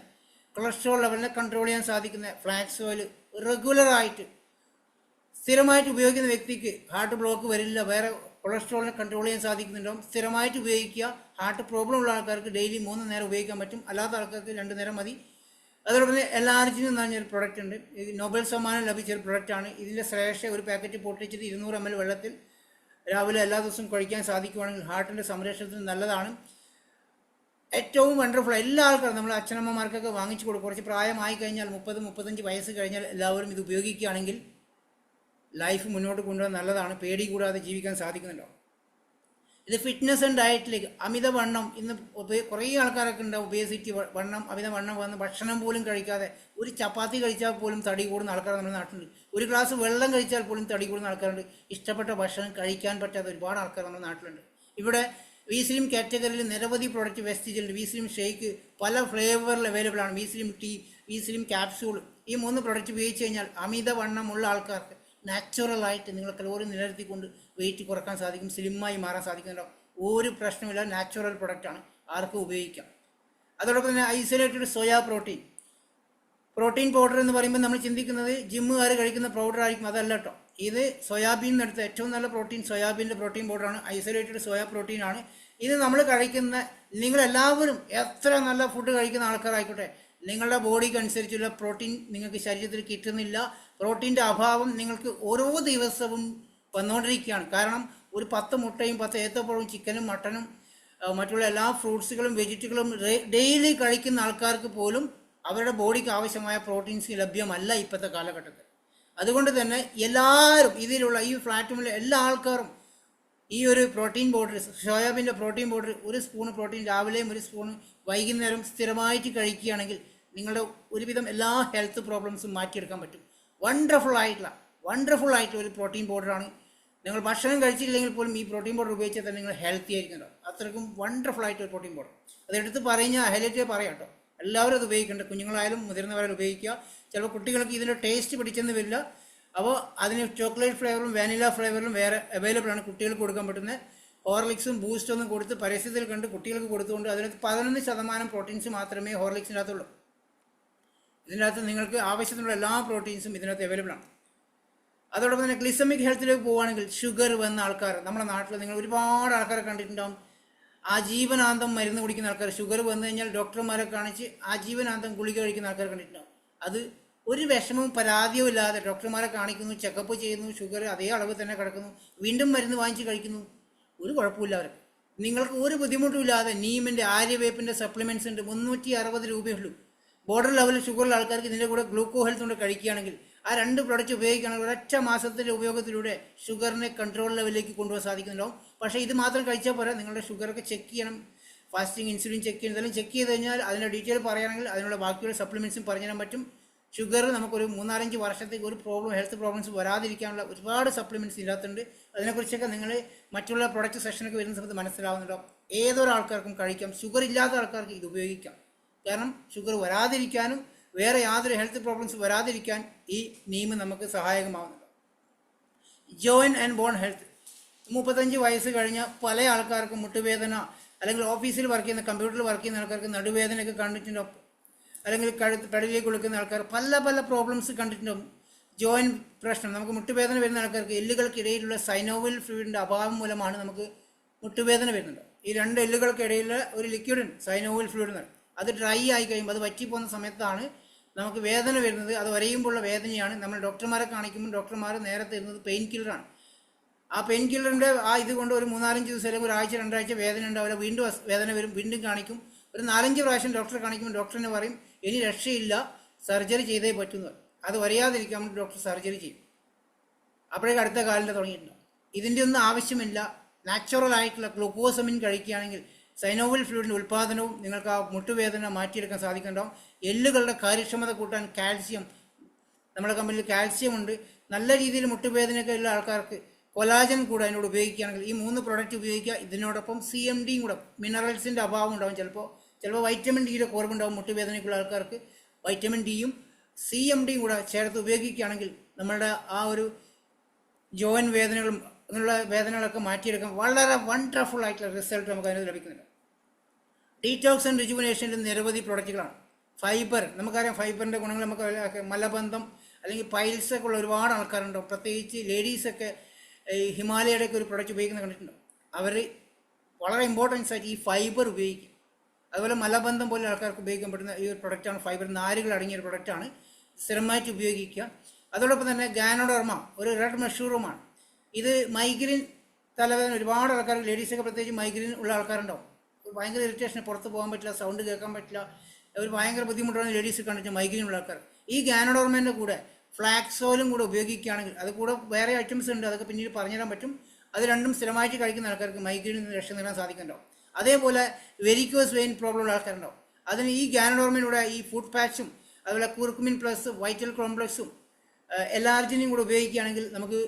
കൊളസ്ട്രോൾ ലെവലിനെ കൺട്രോൾ ചെയ്യാൻ സാധിക്കുന്ന ഫ്ലാക്സ് ഓയിൽ റെഗുലറായിട്ട് സ്ഥിരമായിട്ട് ഉപയോഗിക്കുന്ന വ്യക്തിക്ക് ഹാർട്ട് ബ്ലോക്ക് വരില്ല. വേറെ കൊളസ്ട്രോളിനെ കൺട്രോൾ ചെയ്യാൻ സാധിക്കുന്നുണ്ടാവും. സ്ഥിരമായിട്ട് ഉപയോഗിക്കുക. ഹാർട്ട് പ്രോബ്ലം ഉള്ള ആൾക്കാർക്ക് ഡെയിലി 3 നേരം ഉപയോഗിക്കാൻ പറ്റും. അല്ലാത്ത ആൾക്കാർക്ക് 2 നേരം മതി. അതോടൊപ്പം തന്നെ എല്ലാർജിനും എന്ന് പറഞ്ഞൊരു പ്രൊഡക്റ്റ് ഉണ്ട്. ഇത് നോബൽ സമ്മാനം ലഭിച്ചൊരു പ്രൊഡക്റ്റാണ്. ഇതിൻ്റെ ശ്രേഷ്ഠ ഒരു പാക്കറ്റ് പൊട്ടിച്ചിട്ട് 200 ml വെള്ളത്തിൽ രാവിലെ എല്ലാ ദിവസവും കഴിക്കാൻ സാധിക്കുവാണെങ്കിൽ ഹാർട്ടിൻ്റെ സംരക്ഷണത്തിന് നല്ലതാണ്. ഏറ്റവും വണ്ടർഫുൾ. എല്ലാ ആൾക്കാരും നമ്മൾ അച്ഛനമ്മമാർക്കൊക്കെ വാങ്ങിച്ചു കൊടുക്കും. കുറച്ച് പ്രായമായി കഴിഞ്ഞാൽ 30-35 വയസ്സ് കഴിഞ്ഞാൽ എല്ലാവരും ഇത് ഉപയോഗിക്കുകയാണെങ്കിൽ ലൈഫ് മുന്നോട്ട് കൊണ്ടുപോകാൻ നല്ലതാണ്. പേടി കൂടാതെ ജീവിക്കാൻ സാധിക്കുന്നുണ്ടോ. ഇത് ഫിറ്റ്നസ് ആൻഡ് ഡയറ്റിലേക്ക് അമിതവണ്ണം ഇന്ന് കുറേ ആൾക്കാരൊക്കെ ഉണ്ടാവും. ഒബേസിറ്റി, വണ്ണം, അമിതവണ്ണം വന്ന് ഭക്ഷണം പോലും കഴിക്കാതെ ഒരു ചപ്പാത്തി കഴിച്ചാൽ പോലും തടി കൂടുന്ന ആൾക്കാർ നമ്മുടെ നാട്ടിലുണ്ട്. ഒരു ഗ്ലാസ് വെള്ളം കഴിച്ചാൽ പോലും തടി കൂടുന്ന ആൾക്കാരുണ്ട്. ഇഷ്ടപ്പെട്ട ഭക്ഷണം കഴിക്കാൻ പറ്റാത്ത ഒരുപാട് ആൾക്കാർ നമ്മുടെ നാട്ടിലുണ്ട്. ഇവിടെ വി സ്ലിം കാറ്റഗറിയിൽ നിരവധി പ്രോഡക്റ്റ് വെസ്റ്റേജിലുണ്ട്. വി സ്ലിം ഷേക്ക് പല ഫ്ലേവറിൽ അവൈലബിൾ ആണ്. V slim tea, V slim capsule, ഈ 3 പ്രോഡക്റ്റ് ഉപയോഗിച്ച് കഴിഞ്ഞാൽ അമിതവണ്ണമുള്ള ആൾക്കാർക്ക് നാച്ചുറലായിട്ട് നിങ്ങൾ കലോറി നിലനിർത്തിക്കൊണ്ട് വെയിറ്റ് കുറക്കാൻ സാധിക്കും. സ്ലിമ്മായി മാറാൻ സാധിക്കുന്നുണ്ടോ. ഒരു പ്രശ്നമില്ല. നാച്ചുറൽ പ്രൊഡക്റ്റാണ്. ആർക്കും ഉപയോഗിക്കാം. അതോടൊപ്പം തന്നെ ഐസൊലേറ്റഡ് സോയാ പ്രോട്ടീൻ പൗഡർ എന്ന് പറയുമ്പോൾ നമ്മൾ ചിന്തിക്കുന്നത് ജിമ്മുകാർ കഴിക്കുന്ന പൗഡർ ആയിരിക്കും. അതല്ല കേട്ടോ. ഇത് സോയാബീൻ എടുത്ത ഏറ്റവും നല്ല പ്രോട്ടീൻ സോയാബീൻ്റെ പ്രോട്ടീൻ പൗഡറാണ്. ഐസൊലേറ്റഡ് സോയാ പ്രോട്ടീനാണ്. ഇത് നമ്മൾ കഴിക്കുന്ന, നിങ്ങളെല്ലാവരും എത്ര നല്ല ഫുഡ് കഴിക്കുന്ന ആൾക്കാരായിക്കോട്ടെ, നിങ്ങളുടെ ബോഡിക്ക് അനുസരിച്ചുള്ള പ്രോട്ടീൻ നിങ്ങൾക്ക് ശരീരത്തിൽ കിട്ടുന്നില്ല. പ്രോട്ടീൻ്റെ അഭാവം നിങ്ങൾക്ക് ഓരോ ദിവസവും വന്നുകൊണ്ടിരിക്കുകയാണ്. കാരണം ഒരു 10 മുട്ടയും 10 ഏത്തപ്പഴവും ചിക്കനും മട്ടനും മറ്റുള്ള എല്ലാ ഫ്രൂട്ട്സുകളും വെജിറ്റബിളും ഡെയിലി കഴിക്കുന്ന ആൾക്കാർക്ക് പോലും അവരുടെ ബോഡിക്ക് ആവശ്യമായ പ്രോട്ടീൻസ് ലഭ്യമല്ല ഇപ്പോഴത്തെ കാലഘട്ടത്തിൽ. അതുകൊണ്ട് തന്നെ എല്ലാവരും ഇതിലുള്ള ഈ പ്ലാറ്റ്ഫോമിലെ എല്ലാ ആൾക്കാരും ഈ ഒരു പ്രോട്ടീൻ പൗഡർ, സോയാബീൻ്റെ പ്രോട്ടീൻ പൗഡർ, ഒരു സ്പൂൺ പ്രോട്ടീൻ രാവിലെയും ഒരു സ്പൂൺ വൈകുന്നേരം സ്ഥിരമായിട്ട് കഴിക്കുകയാണെങ്കിൽ നിങ്ങളുടെ ഒരുവിധം എല്ലാ ഹെൽത്ത് പ്രോബ്ലംസും മാറ്റിയെടുക്കാൻ പറ്റും. വണ്ടർഫുൾ ആയിട്ടുള്ള ഒരു പ്രോട്ടീൻ പൗഡറാണ്. നിങ്ങൾ ഭക്ഷണം കഴിച്ചില്ലെങ്കിൽ പോലും ഈ പ്രോട്ടീൻ പൗഡർ ഉപയോഗിച്ചാൽ തന്നെ നിങ്ങൾ ഹെൽത്തി ആയിരിക്കുന്നുണ്ടോ. അത്രയ്ക്കും വണ്ടർഫുൾ ആയിട്ടൊരു പ്രോട്ടീൻ പൗഡർ. അതെടുത്ത് പറഞ്ഞാൽ ഹൈലൈറ്റ് പറയാം കേട്ടോ. എല്ലാവരും അത് ഉപയോഗിക്കേണ്ടത്. കുഞ്ഞുങ്ങളായാലും മുതിർന്നവരായാലും ഉപയോഗിക്കുക. ചിലപ്പോൾ കുട്ടികൾക്ക് ഇതിൻ്റെ ടേസ്റ്റ് പിടിച്ചെന്ന് വരില്ല. അപ്പോൾ അതിന് ചോക്ലേറ്റ് ഫ്ലേവറും വാനില ഫ്ലേവറിലും വേറെ അവൈലബിൾ ആണ്. കുട്ടികൾക്ക് കൊടുക്കാൻ പറ്റുന്ന ഹോർലിക്സും ബൂസ്റ്റൊന്നും കൊടുത്ത് പരസ്യത്തിൽ കണ്ട് കുട്ടികൾക്ക് കൊടുത്തുകൊണ്ട് അതിനകത്ത് 11% പ്രോട്ടീൻസ് മാത്രമേ ഹോർലിക്സിൻ്റെ അകത്തുള്ളൂ. ഇതിൻ്റെ അകത്ത് നിങ്ങൾക്ക് ആവശ്യത്തിനുള്ള എല്ലാ പ്രോട്ടീൻസും ഇതിനകത്ത് അവൈലബിൾ ആണ്. അതോടൊപ്പം തന്നെ ഗ്ലിസമിക് ഹെൽത്തിലേക്ക് പോവുകയാണെങ്കിൽ ഷുഗർ വന്ന ആൾക്കാർ നമ്മുടെ നാട്ടിൽ നിങ്ങൾ ഒരുപാട് ആൾക്കാരെ കണ്ടിട്ടുണ്ടാകും. ആജീവനാന്തം മരുന്ന് കുടിക്കുന്ന ആൾക്കാർ, ഷുഗർ വന്നു കഴിഞ്ഞാൽ ഡോക്ടർമാരെ കാണിച്ച് ആജീവനാന്തം ഗുളിക കഴിക്കുന്ന ആൾക്കാർ കണ്ടിട്ടുണ്ടാകും. അത് ഒരു വിഷമവും പരാതിയും ഇല്ലാതെ ഡോക്ടർമാരെ കാണിക്കുന്നു, ചെക്കപ്പ് ചെയ്യുന്നു, ഷുഗർ അതേ അളവ് തന്നെ കിടക്കുന്നു, വീണ്ടും മരുന്ന് വാങ്ങിച്ച് കഴിക്കുന്നു. ഒരു കുഴപ്പമില്ല അവർക്ക്. നിങ്ങൾക്ക് ഒരു ബുദ്ധിമുട്ടും ഇല്ലാതെ നീമിൻ്റെ ആര്യവേപ്പിൻ്റെ സപ്ലിമെൻറ്റ്സ് ഉണ്ട്. 360 രൂപയുള്ളൂ. ബോർഡർ ലെവലിൽ ഷുഗറുള്ള ആൾക്കാർക്ക് ഇതിൻ്റെ കൂടെ ഗ്ലൂക്കോ ഹെൽത്ത് കൊണ്ട് കഴിക്കുകയാണെങ്കിൽ ആ 2 പ്രൊഡക്റ്റ് ഉപയോഗിക്കുകയാണെങ്കിൽ ഒരൊറ്റ മാസത്തിൻ്റെ ഉപയോഗത്തിലൂടെ ഷുഗറിനെ കൺട്രോൾ ലെവലിലേക്ക് കൊണ്ടുപോകാൻ സാധിക്കുന്നുണ്ടാവും. പക്ഷേ ഇത് മാത്രം കഴിച്ചാൽ പോരാ, നിങ്ങളുടെ ഷുഗറൊക്കെ ചെക്ക് ചെയ്യണം. ഫാസ്റ്റിംഗ്, ഇൻസുലിൻ ചെക്ക് ചെയ്യണം. ഇതെല്ലാം ചെക്ക് ചെയ്ത് കഴിഞ്ഞാൽ അതിൻ്റെ ഡീറ്റെയിൽ പറയുകയാണെങ്കിൽ അതിനുള്ള ബാക്കിയുള്ള സപ്ലിമെൻറ്റ്സും പറഞ്ഞു തരാൻ പറ്റും. ഷുഗർ നമുക്കൊരു 3-4 വർഷത്തേക്ക് ഒരു ഹെൽത്ത് പ്രോബ്ലംസ് വരാതിരിക്കാനുള്ള ഒരുപാട് സപ്ലിമെൻറ്റ്സ് ഇതിനകത്തുണ്ട്. അതിനെക്കുറിച്ചൊക്കെ നിങ്ങൾ മറ്റുള്ള പ്രൊഡക്റ്റ് സെഷനൊക്കെ വരുന്ന സമയത്ത് മനസ്സിലാവുന്നുണ്ടോ. ഏതൊരാൾക്കാർക്കും കഴിക്കാം. ഷുഗർ ഇല്ലാത്ത ആൾക്കാർക്ക് ഇത് ഉപയോഗിക്കാം. കാരണം ഷുഗർ വരാതിരിക്കാനും വേറെ യാതൊരു ഹെൽത്ത് പ്രോബ്ലംസ് വരാതിരിക്കാൻ ഈ നീം നമുക്ക് സഹായകമാവുന്നുണ്ട്. Joint and bone health. 35 വയസ്സ് കഴിഞ്ഞ പല ആൾക്കാർക്കും മുട്ടുവേദന, അല്ലെങ്കിൽ ഓഫീസിൽ വർക്ക് ചെയ്യുന്ന, കമ്പ്യൂട്ടറിൽ വർക്ക് ചെയ്യുന്ന ആൾക്കാർക്ക് നടുവേദനയൊക്കെ കണ്ടിട്ടുണ്ടോ, അല്ലെങ്കിൽ കഴുത്തിലേക്ക് കൊടുക്കുന്ന ആൾക്കാർ പല പ്രോബ്ലംസ് കണ്ടിട്ടുണ്ടാവും. ജോയിൻറ്റ് പ്രശ്നം, നമുക്ക് മുട്ടുവേദന വരുന്ന ആൾക്കാർക്ക് എല്ലുകൾക്കിടയിലുള്ള സൈനോവിയൽ ഫ്ലൂയിഡിൻ്റെ അഭാവം മൂലമാണ് നമുക്ക് മുട്ടുവേദന വരുന്നുണ്ട്. ഈ 2 എല്ലുകൾക്കിടയിലുള്ള ഒരു ലിക്വിഡ് സൈനോവിയൽ ഫ്ലൂയിഡ് എന്ന് പറയും. അത് ഡ്രൈ ആയി കഴിയുമ്പോൾ, അത് വറ്റിപ്പോകുന്ന സമയത്താണ് നമുക്ക് വേദന വരുന്നത്. അത് വരെയുമ്പോഴുള്ള വേദനയാണ്. നമ്മൾ ഡോക്ടർമാരെ കാണിക്കുമ്പോൾ ഡോക്ടർമാർ നേരെ തരുന്നത് പെയിൻ കില്ലറാണ്. ആ പെയിൻ കില്ലറിൻ്റെ ഇതുകൊണ്ട് ഒരു 3-4 ദിവസം അല്ലെങ്കിൽ ഒരാഴ്ച 2 ആഴ്ച വേദന ഉണ്ടാവില്ല. വീണ്ടും വേദന വരും, വീണ്ടും കാണിക്കും. ഒരു 4-5 പ്രാവശ്യം ഡോക്ടറെ കാണിക്കുമ്പോൾ ഡോക്ടറിനെ പറയും ഇനി രക്ഷയില്ല, സർജറി ചെയ്തേ പറ്റുന്നു. അത് വരാതിരിക്കാൻ വേണ്ടി ഡോക്ടർ സർജറി ചെയ്യും. അപ്പോഴേക്കും അടുത്ത കാലിൻ്റെ തുടങ്ങിയിട്ടുണ്ടാവും. ഇതിൻ്റെ ഒന്നും ആവശ്യമില്ല. നാച്ചുറൽ ആയിട്ടുള്ള ഗ്ലൂക്കോസമിൻ കഴിക്കുകയാണെങ്കിൽ സൈനോവിയൽ ഫ്ലൂയിഡിൻ്റെ ഉൽപ്പാദനവും നിങ്ങൾക്ക് ആ മുട്ടുവേദന മാറ്റിയെടുക്കാൻ സാധിക്കുന്നുണ്ടാവും. എല്ലുകളുടെ കാര്യക്ഷമത കൂട്ടാൻ കാൽസ്യം, നമ്മുടെ കമ്പനിയിൽ കാൽസ്യം ഉണ്ട്. നല്ല രീതിയിൽ മുട്ടുവേദനയൊക്കെ ഉള്ള ആൾക്കാർക്ക് കൊലാജൻ കൂടെ അതിനോട് ഉപയോഗിക്കുകയാണെങ്കിൽ ഈ 3 പ്രോഡക്റ്റ് ഉപയോഗിക്കുക. ഇതിനോടൊപ്പം CMDയും കൂടെ, മിനറൽസിൻ്റെ അഭാവം ഉണ്ടാവും. ചിലപ്പോൾ വൈറ്റമിൻ ഡിയുടെ കുറവുണ്ടാവും. മുട്ടുവേദനയ്ക്കുള്ള ആൾക്കാർക്ക് വൈറ്റമിൻ ഡിയും CMDയും കൂടെ ചേർത്ത് ഉപയോഗിക്കുകയാണെങ്കിൽ നമ്മളുടെ ആ ഒരു ജോയിൻ വേദനകളും അങ്ങനെയുള്ള വേദനകളൊക്കെ മാറ്റിയെടുക്കാൻ വളരെ വണ്ടർഫുൾ ആയിട്ടുള്ള റിസൾട്ട് നമുക്ക് അതിന് ലഭിക്കുന്നുണ്ട്. ഡീറ്റോക്സ് ആൻഡ് റിജുവിനേഷനിൽ നിരവധി പ്രൊഡക്റ്റുകളാണ്. ഫൈബർ, നമുക്കറിയാം ഫൈബറിൻ്റെ ഗുണങ്ങൾ നമുക്ക് മലബന്ധം അല്ലെങ്കിൽ പൈൽസ് ഒക്കെ ഉള്ള ഒരുപാട് ആൾക്കാരുണ്ടോ, പ്രത്യേകിച്ച് ലേഡീസൊക്കെ ഈ ഹിമാലയയുടെ ഒക്കെ ഒരു പ്രൊഡക്റ്റ് ഉപയോഗിക്കുന്ന കണ്ടിട്ടുണ്ടോ. അവർ വളരെ ഇമ്പോർട്ടൻസ് ആയിട്ട് ഈ ഫൈബർ ഉപയോഗിക്കും. അതുപോലെ മലബന്ധം പോലെ ആൾക്കാർക്ക് ഉപയോഗിക്കാൻ പറ്റുന്ന ഈ ഒരു പ്രൊഡക്റ്റാണ് ഫൈബർ. നാരുകൾ അടങ്ങിയ ഒരു പ്രൊഡക്റ്റാണ്, സ്ഥിരമായിട്ട് ഉപയോഗിക്കുക. അതോടൊപ്പം തന്നെ ഗാനോഡർമ ഒരു റെഡ് മഷ്റൂമാണ്. ഇത് മൈഗ്രെയിൻ തലവേദന ഒരുപാട് ആൾക്കാർ, ലേഡീസൊക്കെ പ്രത്യേകിച്ച് മൈഗ്രെയിൻ ഉള്ള ആൾക്കാരുണ്ടാവും. ഭയങ്കര ഇറിറ്റേഷൻ, പുറത്ത് പോകാൻ പറ്റില്ല, സൗണ്ട് കേൾക്കാൻ പറ്റില്ല, ഒരു ഭയങ്കര ബുദ്ധിമുട്ടാണ് ലേഡീസ് കണ്ടിട്ട് മൈഗ്രെയിൻ ഉള്ള ആൾക്കാർ. ഈ ഗാനോഡർമേൻ്റെ കൂടെ ഫ്ലാക്സോലും കൂടെ ഉപയോഗിക്കുകയാണെങ്കിൽ, അത് കൂടെ വേറെ ഐറ്റംസ് ഉണ്ട്, അതൊക്കെ പിന്നീട് പറഞ്ഞുതരാൻ പറ്റും. അത് രണ്ടും സ്ഥിരമായിട്ട് കഴിക്കുന്ന ആൾക്കാർക്ക് മൈഗ്രെയിനിൽ നിന്ന് രക്ഷ നേടാൻ സാധിക്കുന്നുണ്ടാവും. അതേപോലെ വെരിക്കോസ് വെയിൻ പ്രോബ്ലം ഉള്ള ആൾക്കാരുണ്ടാവും. അതിന് ഈ ഗാനോഡർമിലൂടെ ഈ ഫുഡ് പാച്ചും അതുപോലെ കുർക്കുമിൻ പ്ലസ് വൈറ്റൽ കോംപ്ലക്സും എലാർജിനും കൂടെ ഉപയോഗിക്കുകയാണെങ്കിൽ നമുക്ക്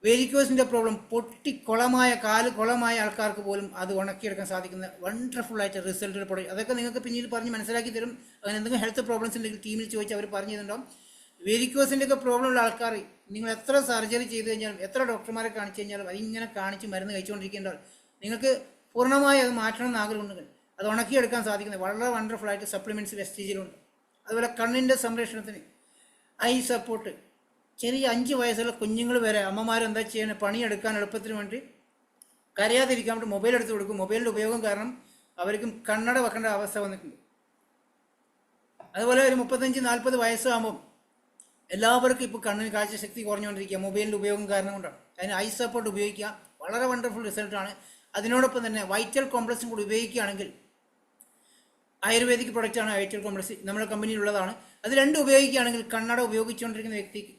വെരിക്കോസിൻ്റെ പ്രോബ്ലം പൊട്ടിക്കുളമായ കുളമായ ആൾക്കാർക്ക് പോലും അത് ഉണക്കിയെടുക്കാൻ സാധിക്കുന്ന വണ്ടർഫുൾ ആയിട്ട് റിസൾട്ട് പ്രൊഡക്റ്റ്. അതൊക്കെ നിങ്ങൾക്ക് പിന്നീട് പറഞ്ഞ് മനസ്സിലാക്കി തരും. അങ്ങനെ എന്തെങ്കിലും ഹെൽത്ത് പ്രോബ്ലംസ് ഉണ്ടെങ്കിൽ ടീമിൽ ചോദിച്ചാൽ അവർ പറഞ്ഞു തരുന്നുണ്ടാവും. വെരിക്കോസിൻ്റെ ഒക്കെ പ്രോബ്ലം ഉള്ള ആൾക്കാർ നിങ്ങൾ എത്ര സർജറി ചെയ്ത് കഴിഞ്ഞാലും എത്ര ഡോക്ടർമാരെ കാണിച്ചു കഴിഞ്ഞാലും അതിങ്ങനെ കാണിച്ച് മരുന്ന് കഴിച്ചുകൊണ്ടിരിക്കേണ്ടത് നിങ്ങൾക്ക് പൂർണ്ണമായി അത് മാറ്റണം എന്ന് ആഗ്രഹമുണ്ടെങ്കിൽ അത് ഉണക്കിയെടുക്കാൻ സാധിക്കുന്നത് വളരെ വണ്ടർഫുൾ ആയിട്ട് സപ്ലിമെൻറ്റ്സ് വെസ്റ്റീജിലുണ്ട്. അതുപോലെ കണ്ണിൻ്റെ സംരക്ഷണത്തിന് ഐ സപ്പോർട്ട്, ചെറിയ 5 വയസ്സുള്ള കുഞ്ഞുങ്ങൾ വരെ അമ്മമാരെന്താ ചെയ്യണേ, പണിയെടുക്കാൻ എളുപ്പത്തിന് വേണ്ടി കരയാതിരിക്കാൻ വേണ്ടി മൊബൈൽ എടുത്ത് കൊടുക്കും. മൊബൈലിൻ്റെ ഉപയോഗം കാരണം അവർക്കും കണ്ണട വെക്കേണ്ട അവസ്ഥ വന്നിട്ടുണ്ട്. അതുപോലെ ഒരു 35-40 വയസ്സാകുമ്പം എല്ലാവർക്കും ഇപ്പോൾ കണ്ണിന് കാഴ്ചശക്തി കുറഞ്ഞുകൊണ്ടിരിക്കുക മൊബൈലിൻ്റെ ഉപയോഗം കാരണം കൊണ്ടാണ്. അതിന് ഐ സപ്പോർട്ട് ഉപയോഗിക്കുക, വളരെ വണ്ടർഫുൾ റിസൾട്ടാണ്. അതിനോടൊപ്പം തന്നെ വൈറ്റൽ കോംപ്ലക്സും കൂടി ഉപയോഗിക്കുകയാണെങ്കിൽ, ആയുർവേദിക് പ്രൊഡക്റ്റാണ് വൈറ്റൽ കോംപ്ലക്സ്, നമ്മുടെ കമ്പനിയിലുള്ളതാണ്. അത് രണ്ടും ഉപയോഗിക്കുകയാണെങ്കിൽ കണ്ണട ഉപയോഗിച്ചുകൊണ്ടിരിക്കുന്ന വ്യക്തിക്ക്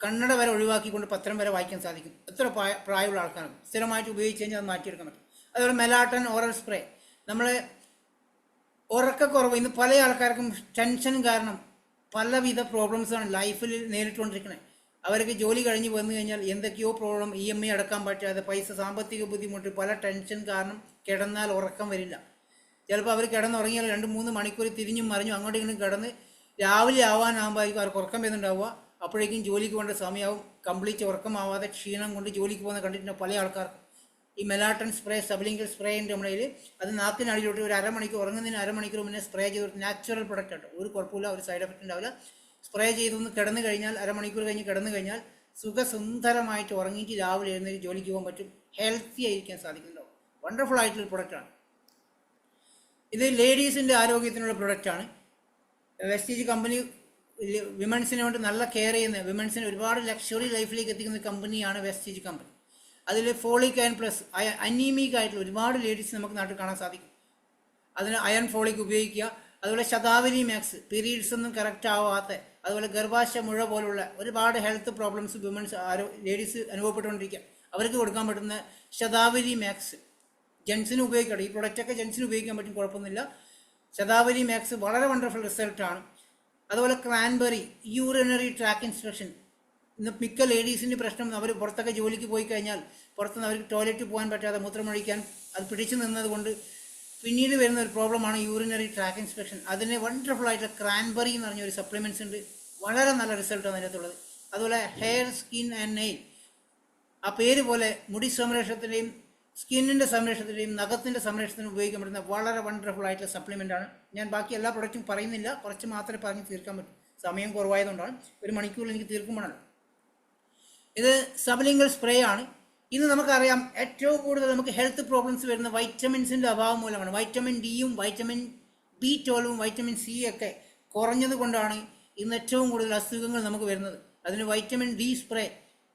കണ്ണട വരെ ഒഴിവാക്കിക്കൊണ്ട് പത്രം വരെ വായിക്കാൻ സാധിക്കും. എത്ര പ്രായമുള്ള ആൾക്കാരാണ് സ്ഥിരമായിട്ട് ഉപയോഗിച്ച് കഴിഞ്ഞാൽ അത് മാറ്റിയെടുക്കാൻ പറ്റും. അതുപോലെ മെലാട്ടൺ ഓറൽ സ്പ്രേ, നമ്മളെ ഉറക്കക്കുറവ്, ഇന്ന് പല ആൾക്കാർക്കും ടെൻഷൻ കാരണം പലവിധ പ്രോബ്ലംസാണ് ലൈഫിൽ നേരിട്ടുകൊണ്ടിരിക്കുന്നത്. അവർക്ക് ജോലി കഴിഞ്ഞ് വന്നു കഴിഞ്ഞാൽ എന്തൊക്കെയോ പ്രോബ്ലം, EMI അടക്കാൻ പറ്റാതെ, പൈസ, സാമ്പത്തിക ബുദ്ധിമുട്ട്, പല ടെൻഷൻ കാരണം കിടന്നാൽ ഉറക്കം വരില്ല. ചിലപ്പോൾ അവർ കിടന്നുറങ്ങിയാൽ 2-3 മണിക്കൂർ തിരിഞ്ഞും മറിഞ്ഞും അങ്ങോട്ടും ഇങ്ങോട്ടും കിടന്ന് രാവിലെ ആവാനാകുമ്പോഴേക്കും അവർക്ക് ഉറക്കം വരുന്നുണ്ടാവുക. അപ്പോഴേക്കും ജോലിക്ക് വേണ്ട സമയമാവും. കംപ്ലീറ്റ് ഉറക്കമാവാതെ ക്ഷീണം കൊണ്ട് ജോലിക്ക് പോകുന്ന കണ്ടിട്ടുണ്ട് പല ആൾക്കാർക്കും. ഈ മെലാട്ടൺ സ്പ്രേ, സബ്ലിംഗൽ സ്പ്രേ ഉണ്ട് നമ്മുടെ കയ്യിൽ. അത് നാക്കിനടിയിലോട്ട് ഒരു അരമണിക്കൂർ, ഉറങ്ങുന്നതിന് അരമണിക്കൂർ മുന്നേ സ്പ്രേ ചെയ്ത്, നാച്ചുറൽ പ്രൊഡക്റ്റ് ആട്ടോ, ഒരു കുഴപ്പമില്ല, ഒരു സൈഡ് എഫക്റ്റ് ഉണ്ടാവില്ല. സ്പ്രേ ചെയ്തൊന്ന് കിടന്നു കഴിഞ്ഞാൽ, അരമണിക്കൂർ കഴിഞ്ഞ് കിടന്നു കഴിഞ്ഞാൽ സുഖസുന്ദരമായിട്ട് ഉറങ്ങിയിട്ട് രാവിലെ എഴുന്നേറ്റ് ജോലിക്ക് പോകാൻ പറ്റും. ഹെൽത്തി ആയിരിക്കാൻ സാധിക്കുന്നുണ്ടോ. വണ്ടർഫുൾ ആയിട്ടുള്ള പ്രൊഡക്റ്റാണ് ഇത്. ലേഡീസിൻ്റെ ആരോഗ്യത്തിനുള്ള പ്രൊഡക്റ്റാണ്. വെസ്റ്റീജ് കമ്പനി വിമൻസിനെ കൊണ്ട് നല്ല കെയർ ചെയ്യുന്ന, വിമൻസിനെ ഒരുപാട് ലക്ഷറി ലൈഫിലേക്ക് എത്തിക്കുന്ന കമ്പനിയാണ് വെസ്റ്റീജ് കമ്പനി. അതിൽ ഫോളിക് അയൺ പ്ലസ്, അനീമിക് ആയിട്ടുള്ള ഒരുപാട് ലേഡീസ് നമുക്ക് നാട്ടിൽ കാണാൻ സാധിക്കും. അതിന് അയൺ ഫോളിക് ഉപയോഗിക്കുക. അതുപോലെ ശതാവരി മാക്സ്, പീരീഡ്സ് ഒന്നും കറക്റ്റ് ആവാത്ത, അതുപോലെ ഗർഭാശയ മുഴ പോലുള്ള ഒരുപാട് ഹെൽത്ത് പ്രോബ്ലംസ് വിമൻസ് ലേഡീസ് അനുഭവപ്പെട്ടുകൊണ്ടിരിക്കുക. അവർക്ക് കൊടുക്കാൻ പറ്റുന്ന ശതാവരി മാക്സ് ജെൻസിന് ഉപയോഗിക്കണം. ഈ പ്രൊഡക്റ്റൊക്കെ ജെൻസിന് ഉപയോഗിക്കാൻ പറ്റും, കുഴപ്പമൊന്നുമില്ല. ശതാവരി മാക്സ് വളരെ വണ്ടർഫുൾ റിസൾട്ടാണ്. അതുപോലെ ക്രാൻബെറി, യൂറിനറി ട്രാക്ക് ഇൻഫെക്ഷൻ. ഇന്ന് മിക്ക ലേഡീസിൻ്റെ പ്രശ്നം, അവർ പുറത്തൊക്കെ ജോലിക്ക് പോയി കഴിഞ്ഞാൽ പുറത്തുനിന്ന് അവർക്ക് ടോയ്ലറ്റിൽ പോകാൻ പറ്റാതെ മൂത്രമൊഴിക്കാൻ അത് പിടിച്ചു നിന്നത് കൊണ്ട് പിന്നീട് വരുന്ന ഒരു പ്രോബ്ലമാണ് യൂറിനറി ട്രാക്ക് ഇൻഫെക്ഷൻ. അതിന് വണ്ടർഫുൾ ആയിട്ടുള്ള ക്രാൻബെറി എന്ന് പറഞ്ഞ ഒരു സപ്ലിമെൻറ്റ്സ് ഉണ്ട്, വളരെ നല്ല റിസൾട്ടാണ് അതിനകത്തുള്ളത്. അതുപോലെ ഹെയർ, സ്കിൻ ആൻഡ് നെയിൽ, ആ പേര് പോലെ മുടി സംരക്ഷണത്തിൻ്റെയും സ്കിന്നിൻ്റെ സംരക്ഷണത്തിൻ്റെയും നഖത്തിൻ്റെ സംരക്ഷണത്തിനും ഉപയോഗിക്കാൻ പറ്റുന്ന വളരെ വണ്ടർഫുൾ ആയിട്ടുള്ള സപ്ലിമെൻ്റാണ്. ഞാൻ ബാക്കി എല്ലാ പ്രൊഡക്റ്റും പറയുന്നില്ല, കുറച്ച് മാത്രമേ പറഞ്ഞ് തീർക്കാൻ പറ്റൂ, സമയം കുറവായതുകൊണ്ടാണ്. 1 മണിക്കൂറിൽ എനിക്ക് തീർക്കുമ്പോഴാണ്. ഇത് സബ്ലിംഗൽ സ്പ്രേ ആണ്. ഇന്ന് നമുക്കറിയാം ഏറ്റവും കൂടുതൽ നമുക്ക് ഹെൽത്ത് പ്രോബ്ലംസ് വരുന്ന വൈറ്റമിൻസിൻ്റെ അഭാവം മൂലമാണ്. വൈറ്റമിൻ ഡിയും വൈറ്റമിൻ B12ഉം വൈറ്റമിൻ സി ഒക്കെ കുറഞ്ഞത് കൊണ്ടാണ് ഇന്ന് ഏറ്റവും കൂടുതൽ അസുഖങ്ങൾ നമുക്ക് വരുന്നത്. അതിന് വൈറ്റമിൻ ഡി സ്പ്രേ,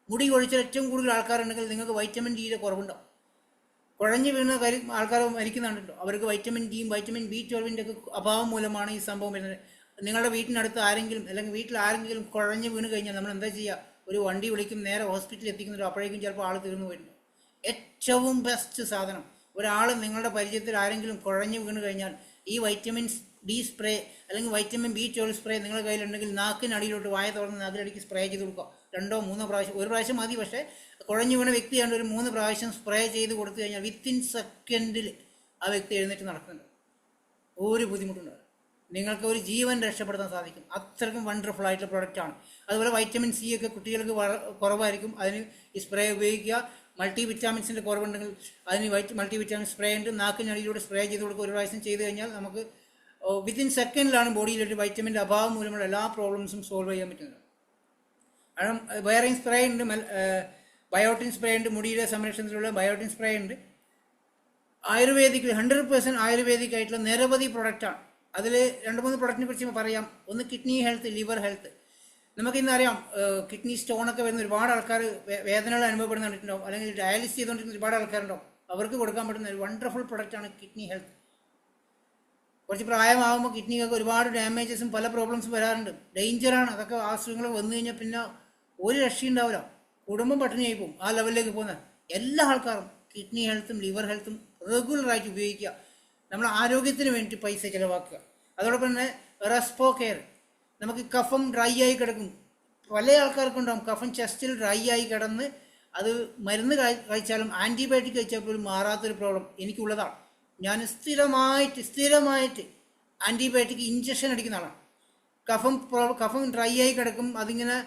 മുടി കൊഴിച്ചാൽ ഏറ്റവും കൂടുതൽ ആൾക്കാരുണ്ടെങ്കിൽ നിങ്ങൾക്ക് വൈറ്റമിൻ ഡിയുടെ കുറവുണ്ടാവും. കുഴഞ്ഞു വീണ ആൾക്കാർ മരിക്കുന്നുണ്ടല്ലോ, അവർക്ക് വൈറ്റമിൻ ഡിയും വൈറ്റമിൻ B12ൻ്റെ ഒക്കെ അഭാവം മൂലമാണ് ഈ സംഭവം വരുന്നത്. നിങ്ങളുടെ വീട്ടിനടുത്ത് ആരെങ്കിലും അല്ലെങ്കിൽ വീട്ടിൽ ആരെങ്കിലും കുഴഞ്ഞു വീണ് കഴിഞ്ഞാൽ നമ്മൾ എന്താ ചെയ്യുക? ഒരു വണ്ടി വിളിക്കും, നേരെ ഹോസ്പിറ്റലിൽ എത്തിക്കുന്നുണ്ടോ, അപ്പോഴേക്കും ചിലപ്പോൾ ആൾ തീർന്നു വരുന്നു. ഏറ്റവും ബെസ്റ്റ് സാധനം, ഒരാൾ നിങ്ങളുടെ പരിചയത്തിൽ ആരെങ്കിലും കുഴഞ്ഞു വീണ് കഴിഞ്ഞാൽ ഈ വൈറ്റമിൻ ഡി സ്പ്രേ അല്ലെങ്കിൽ വൈറ്റമിൻ B12 സ്പ്രേ നിങ്ങളുടെ കയ്യിലുണ്ടെങ്കിൽ നാക്കിനടിയിലോട്ട് വായ തുറന്ന് നാക്കിനടിക്ക് സ്പ്രേ ചെയ്ത് കൊടുക്കുക. 2-3 പ്രാവശ്യം, ഒരു പ്രാവശ്യം മതി. പക്ഷേ കുഴഞ്ഞു വീണ വ്യക്തിയാണ് ഒരു 3 പ്രാവശ്യം സ്പ്രേ ചെയ്ത് കൊടുത്തു കഴിഞ്ഞാൽ വിത്തിൻ സെക്കൻഡിൽ ആ വ്യക്തി എഴുന്നേറ്റ് നടക്കുന്നുണ്ട്, ഒരു ബുദ്ധിമുട്ടുണ്ടാകും. നിങ്ങൾക്ക് ഒരു ജീവൻ രക്ഷപ്പെടുത്താൻ സാധിക്കും. അത്രയ്ക്കും വണ്ടർഫുൾ ആയിട്ടുള്ള പ്രൊഡക്റ്റാണ്. അതുപോലെ വൈറ്റമിൻ സി ഒക്കെ കുട്ടികൾക്ക് കുറവായിരിക്കും, അതിന് ഈ സ്പ്രേ ഉപയോഗിക്കുക. മൾട്ടി വിറ്റാമിൻസിൻ്റെ കുറവുണ്ടെങ്കിൽ അതിന് മൾട്ടി വിറ്റാമിൻ സ്പ്രേ ഉണ്ട്. നാക്കിനടിയിലൂടെ സ്പ്രേ ചെയ്ത് കൊടുക്കുക. ഒരു പ്രാവശ്യം ചെയ്ത് കഴിഞ്ഞാൽ നമുക്ക് വിത്തിൻ സെക്കൻഡിലാണ് ബോഡിയിലൊരു വൈറ്റമിൻ്റെ അഭാവം മൂലമുള്ള എല്ലാ പ്രോബ്ലംസും സോൾവ് ചെയ്യാൻ പറ്റുന്നത്. കാരണം വേറെ സ്പ്രേ ഉണ്ട്, ബയോട്ടിൻ സ്പ്രേ ഉണ്ട്, മുടിയുടെ സംരക്ഷണത്തിലുള്ള ബയോട്ടിൻ സ്പ്രേ ഉണ്ട്. ആയുർവേദിക് 100% ആയുർവേദിക് ആയിട്ടുള്ള നിരവധി പ്രൊഡക്റ്റാണ്. അതിൽ 2-3 പ്രൊഡക്റ്റിനെ കുറിച്ച് പറയാം. ഒന്ന് കിഡ്നി ഹെൽത്ത്, ലിവർ ഹെൽത്ത്. നമുക്കിന്നറിയാം കിഡ്നി സ്റ്റോണൊക്കെ വരുന്ന ഒരുപാട് ആൾക്കാർ വേദനകൾ അനുഭവപ്പെടുന്ന കണ്ടിട്ടുണ്ടാവും, അല്ലെങ്കിൽ ഡയാലിസിസ് ചെയ്തുകൊണ്ടിരിക്കുന്ന ഒരുപാട് ആൾക്കാരുണ്ടാവും. അവർക്ക് കൊടുക്കാൻ പറ്റുന്ന ഒരു വണ്ടർഫുൾ പ്രൊഡക്റ്റാണ് കിഡ്നി ഹെൽത്ത്. കുറച്ച് പ്രായമാകുമ്പോൾ കിഡ്നിക്കൊക്കെ ഒരുപാട് ഡാമേജസും പല പ്രോബ്ലംസും വരാറുണ്ട്. ഡേഞ്ചറാണ്. അതൊക്കെ അസുഖങ്ങൾ വന്നു കഴിഞ്ഞാൽ പിന്നെ ഒരു രക്ഷയുണ്ടാവില്ല, കുടുംബം പട്ടിണിയായി പോകും. ആ ലെവലിലേക്ക് പോകുന്ന എല്ലാ ആൾക്കാരും കിഡ്നി ഹെൽത്തും ലിവർ ഹെൽത്തും റെഗുലറായിട്ട് ഉപയോഗിക്കുക. നമ്മൾ ആരോഗ്യത്തിന് വേണ്ടി പൈസ ചിലവാക്കുക. അതോടൊപ്പം തന്നെ റെസ്പോ കെയർ. നമുക്ക് കഫം ഡ്രൈ ആയി കിടക്കും, പല ആൾക്കാർക്കുണ്ടാകും കഫം ചെസ്റ്റിൽ ഡ്രൈ ആയി കിടന്ന് അത് മരുന്ന് കഴിച്ചാലും ആൻറ്റിബയോട്ടിക് കഴിച്ചാൽ പോലും മാറാത്തൊരു പ്രോബ്ലം എനിക്കുള്ളതാണ്. ഞാൻ സ്ഥിരമായിട്ട് ആൻറ്റിബയോട്ടിക് ഇഞ്ചക്ഷൻ അടിക്കുന്ന ആളാണ്. കഫം ഡ്രൈ ആയി കിടക്കും. അതിങ്ങനെ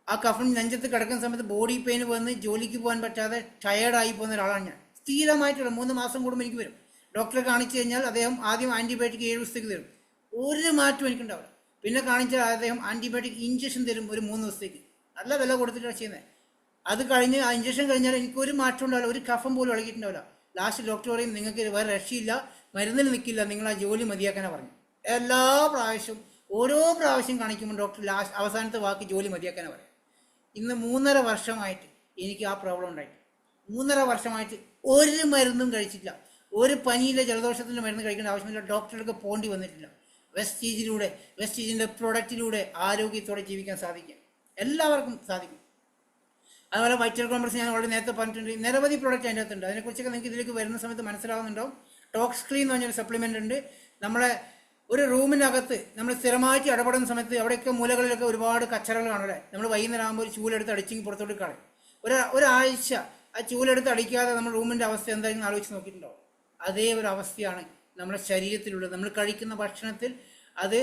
ആ കഫം നെഞ്ചത്ത് കിടക്കുന്ന സമയത്ത് ബോഡി പെയിൻ വന്ന് ജോലിക്ക് പോകാൻ പറ്റാതെ ടയേർഡായി പോകുന്ന ഒരാളാണ് ഞാൻ. സ്ഥിരമായിട്ടുള്ള 3 മാസം കൂടുമ്പോൾ എനിക്ക് വരും. ഡോക്ടറെ കാണിച്ചു കഴിഞ്ഞാൽ അദ്ദേഹം ആദ്യം ആൻറ്റിബയോട്ടിക് 7 ദിവസത്തേക്ക് തരും, ഒരു മാറ്റം എനിക്കുണ്ടാവില്ല. പിന്നെ കാണിച്ചാൽ അദ്ദേഹം ആൻറ്റിബയോട്ടിക് ഇഞ്ചക്ഷൻ തരും ഒരു 3 ദിവസത്തേക്ക്, നല്ല വില കൊടുത്തിട്ടാണ് ചെയ്യുന്നത്. അത് കഴിഞ്ഞ് ആ ഇഞ്ചക്ഷൻ കഴിഞ്ഞാൽ എനിക്കൊരു മാറ്റം ഉണ്ടാവില്ല, ഒരു കഫം പോലും ഇളകിയിട്ടുണ്ടാവില്ല. ലാസ്റ്റ് ഡോക്ടർ പറയും നിങ്ങൾക്ക് വേറെ രക്ഷയില്ല, മരുന്നിൽ നിൽക്കില്ല, നിങ്ങൾ ആ ജോലി മതിയാക്കാനാണ് പറഞ്ഞു. എല്ലാ പ്രാവശ്യവും ഓരോ പ്രാവശ്യം കാണിക്കുമ്പോൾ ഡോക്ടർ അവസാനത്തെ വാക്ക് ജോലി മതിയാക്കാനാണ് പറയും. ഇന്ന് 3.5 വർഷമായിട്ട് എനിക്ക് ആ പ്രോബ്ലം ഉണ്ടായിട്ട് 3.5 വർഷമായിട്ട് ഒരു മരുന്നും കഴിച്ചിട്ടില്ല. ഒരു പനിയിലെ ജലദോഷത്തിൻ്റെ മരുന്ന് കഴിക്കേണ്ട ആവശ്യമില്ല, ഡോക്ടർക്ക് പോകേണ്ടി വന്നിട്ടില്ല. വെസ്റ്റീജിൻ്റെ പ്രൊഡക്റ്റിലൂടെ ആരോഗ്യത്തോടെ ജീവിക്കാൻ സാധിക്കും, എല്ലാവർക്കും സാധിക്കും. അതുപോലെ വൈറ്റൽ കോംപ്ലക്സ് ഞാൻ വളരെ നേരത്തെ പറഞ്ഞിട്ടുണ്ട്. നിരവധി പ്രോഡക്റ്റ് അതിൻ്റെ അകത്തുണ്ട്. അതിനെക്കുറിച്ചൊക്കെ നിങ്ങൾക്ക് ഇതിലേക്ക് വരുന്ന സമയത്ത് മനസ്സിലാവുന്നുണ്ടാവും. ടോക്സ് ക്ലീൻ എന്ന് പറഞ്ഞൊരു സപ്ലിമെൻ്റ് ഉണ്ട്. നമ്മളെ ഒരു റൂമിനകത്ത് നമ്മൾ സ്ഥിരമായിട്ട് ഇടപെടുന്ന സമയത്ത് അവിടെയൊക്കെ മൂലകളിലൊക്കെ ഒരുപാട് കച്ചറകൾ കാണുമല്ലേ. നമ്മൾ വൈകുന്നേരം ആകുമ്പോൾ ഒരു ചൂലെടുത്ത് അടിച്ചെങ്കിൽ പുറത്തോട്ട് കളയും. ഒരാഴ്ച ആ ചൂലെടുത്ത് അടിക്കാതെ നമ്മൾ റൂമിൻ്റെ അവസ്ഥ എന്തായാലും ആലോചിച്ച് നോക്കിയിട്ടുണ്ടോ? അതേ ഒരു അവസ്ഥയാണ് നമ്മുടെ ശരീരത്തിലുള്ളത്. നമ്മൾ കഴിക്കുന്ന ഭക്ഷണത്തിൽ അത്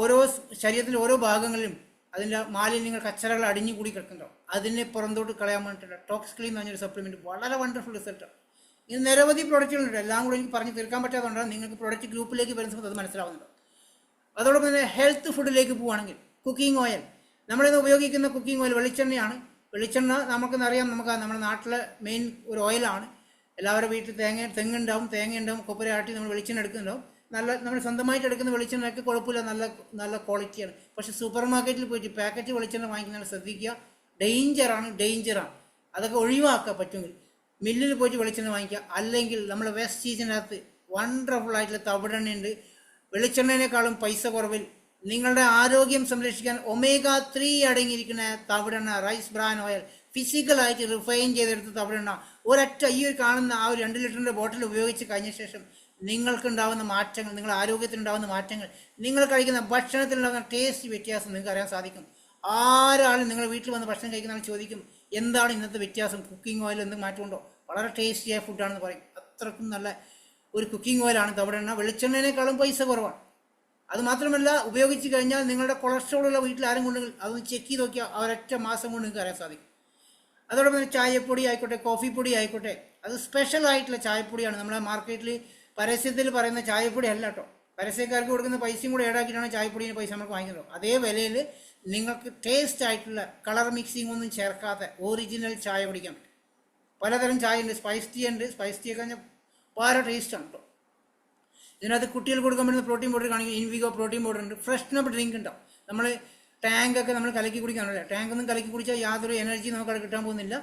ഓരോ ശരീരത്തിൻ്റെ ഓരോ ഭാഗങ്ങളിലും അതിൻ്റെ മാലിന്യങ്ങൾ കച്ചറകൾ അടിഞ്ഞു കൂടി കിടക്കുന്നുണ്ടോ, അതിനെ പുറന്തോട്ട് കളയാൻ വേണ്ടിയിട്ടുള്ള ടോക്സ് ക്ലീൻ എന്ന് പറഞ്ഞൊരു സപ്ലിമെൻറ്റ് വളരെ വണ്ടർഫുൾ റിസൾട്ടാണ്. ഇനി നിരവധി പ്രോഡക്റ്റുകളുണ്ട്, എല്ലാം കൂടെ എനിക്ക് പറഞ്ഞ് തീർക്കാൻ പറ്റാത്തതുകൊണ്ടാണ്. നിങ്ങൾക്ക് പ്രോഡക്റ്റ് ഗ്രൂപ്പിലേക്ക് വരുന്ന സമയത്ത് അത് മനസ്സിലാവുന്നുണ്ടോ. അതോടൊപ്പം തന്നെ ഹെൽത്ത് ഫുഡിലേക്ക് പോവുകയാണെങ്കിൽ കുക്കിംഗ് ഓയിൽ, നമ്മളിന്ന് ഉപയോഗിക്കുന്ന കുക്കിംഗ് ഓയിൽ വെളിച്ചെണ്ണയാണ്. വെളിച്ചെണ്ണ നമുക്കെന്നറിയാം, നമ്മുടെ നാട്ടിലെ മെയിൻ ഒരു ഓയിലാണ്. എല്ലാവരുടെ വീട്ടിൽ തെങ്ങുണ്ടാവും, തേങ്ങയുണ്ടാവും, കൊപ്പര ആട്ടി നമ്മൾ വെളിച്ചെണ്ണ എടുക്കുന്നുണ്ടാവും. നമ്മൾ സ്വന്തമായിട്ട് എടുക്കുന്ന വെളിച്ചെണ്ണയൊക്കെ കുഴപ്പമില്ല, നല്ല ക്വാളിറ്റിയാണ്. പക്ഷേ സൂപ്പർ മാർക്കറ്റിൽ പോയിട്ട് പാക്കറ്റ് വെളിച്ചെണ്ണ വാങ്ങിക്കുന്നത് ശ്രദ്ധിക്കുക, ഡേഞ്ചറാണ്. അതൊക്കെ ഒഴിവാക്കാൻ പറ്റുമെങ്കിൽ മില്ലിൽ പോയിട്ട് വെളിച്ചെണ്ണ വാങ്ങിക്കുക. അല്ലെങ്കിൽ നമ്മൾ വെസ്റ്റീജിനകത്ത് വണ്ടർഫുൾ ആയിട്ടുള്ള തവിടെണ്ണയുണ്ട്. വെളിച്ചെണ്ണേനേക്കാളും പൈസ കുറവിൽ നിങ്ങളുടെ ആരോഗ്യം സംരക്ഷിക്കാൻ omega-3 അടങ്ങിയിരിക്കുന്ന തവിടെണ്ണ, റൈസ് ബ്രാൻ ഓയിൽ, ഫിസിക്കലായിട്ട് റിഫൈൻ ചെയ്തെടുത്ത തവിടെണ്ണ, ഒരൊറ്റ ഈ കാണുന്ന ആ ഒരു 2 ലിറ്ററിൻ്റെ ബോട്ടിൽ ഉപയോഗിച്ച് കഴിഞ്ഞ ശേഷം നിങ്ങൾക്കുണ്ടാകുന്ന മാറ്റങ്ങൾ, നിങ്ങളുടെ ആരോഗ്യത്തിനുണ്ടാകുന്ന മാറ്റങ്ങൾ, നിങ്ങൾ കഴിക്കുന്ന ഭക്ഷണത്തിലുണ്ടാകുന്ന ടേസ്റ്റ് വ്യത്യാസം നിങ്ങൾക്ക് അറിയാൻ സാധിക്കും. ആരാളും നിങ്ങളുടെ വീട്ടിൽ വന്ന് ഭക്ഷണം കഴിക്കുന്ന ആൾ ചോദിക്കും എന്താണ് ഇന്നത്തെ വ്യത്യാസം, കുക്കിംഗ് ഓയിൽ എന്ത് മാറ്റമുണ്ടോ? വളരെ ടേസ്റ്റിയായ ഫുഡാണെന്ന് പറയും. അത്രക്കും നല്ല ഒരു കുക്കിംഗ് ഓയിലാണ് തവിടെണ്ണ. വെളിച്ചെണ്ണേനേക്കാളും പൈസ കുറവാണ്. അത് മാത്രമല്ല, ഉപയോഗിച്ച് കഴിഞ്ഞാൽ നിങ്ങളുടെ കൊളസ്ട്രോളുള്ള വീട്ടിൽ ആരും കൊണ്ടെങ്കിൽ അതൊന്ന് ചെക്ക് ചെയ്ത് നോക്കിയാൽ ഒരൊറ്റ മാസം കൊണ്ട് നിങ്ങൾക്ക് അറിയാൻ സാധിക്കും. അതോടൊപ്പം തന്നെ ചായപ്പൊടി ആയിക്കോട്ടെ, കോഫി പൊടി ആയിക്കോട്ടെ, അത് സ്പെഷ്യൽ ആയിട്ടുള്ള ചായപ്പൊടിയാണ്. നമ്മുടെ മാർക്കറ്റിൽ പരസ്യത്തിൽ പറയുന്ന ചായപ്പൊടി അല്ല കേട്ടോ. പരസ്യക്കാർക്ക് കൊടുക്കുന്ന പൈസയും കൂടെ ഏടാക്കിയിട്ടാണ് ചായപ്പൊടിയുടെ പൈസ നമുക്ക് വാങ്ങിക്കുന്നത്. അതേ വിലയിൽ നിങ്ങൾക്ക് ടേസ്റ്റ് ആയിട്ടുള്ള കളർ മിക്സിംഗ് ഒന്നും ചേർക്കാത്ത ഒറിജിനൽ ചായ കുടിക്കാൻ പറ്റും. പലതരം ചായ ഉണ്ട്, സ്പൈസ് ടീ ഉണ്ട്. സ്പൈസ് ടീ ഒക്കെ കഴിഞ്ഞാൽ വളരെ ടേസ്റ്റാണ് കേട്ടോ. ഇതിനകത്ത് കുട്ടികൾക്ക് കൊടുക്കാൻ പറ്റുന്ന പ്രോട്ടീൻ പൗഡർ കാണിക്കും. ഇൻവിഗോ പ്രോട്ടീൻ പൗഡർ ഉണ്ട്. ഫ്രഷ്നപ്പ് ഡ്രിങ്ക് ഉണ്ടാവും. നമ്മൾ ടാങ്കൊക്കെ നമ്മൾ കലക്കി കുടിക്കാനല്ലേ, ടാങ്കൊന്നും കലക്കി കുടിച്ചാൽ യാതൊരു എനർജി നമുക്കവിടെ കിട്ടാൻ പോകുന്നില്ല.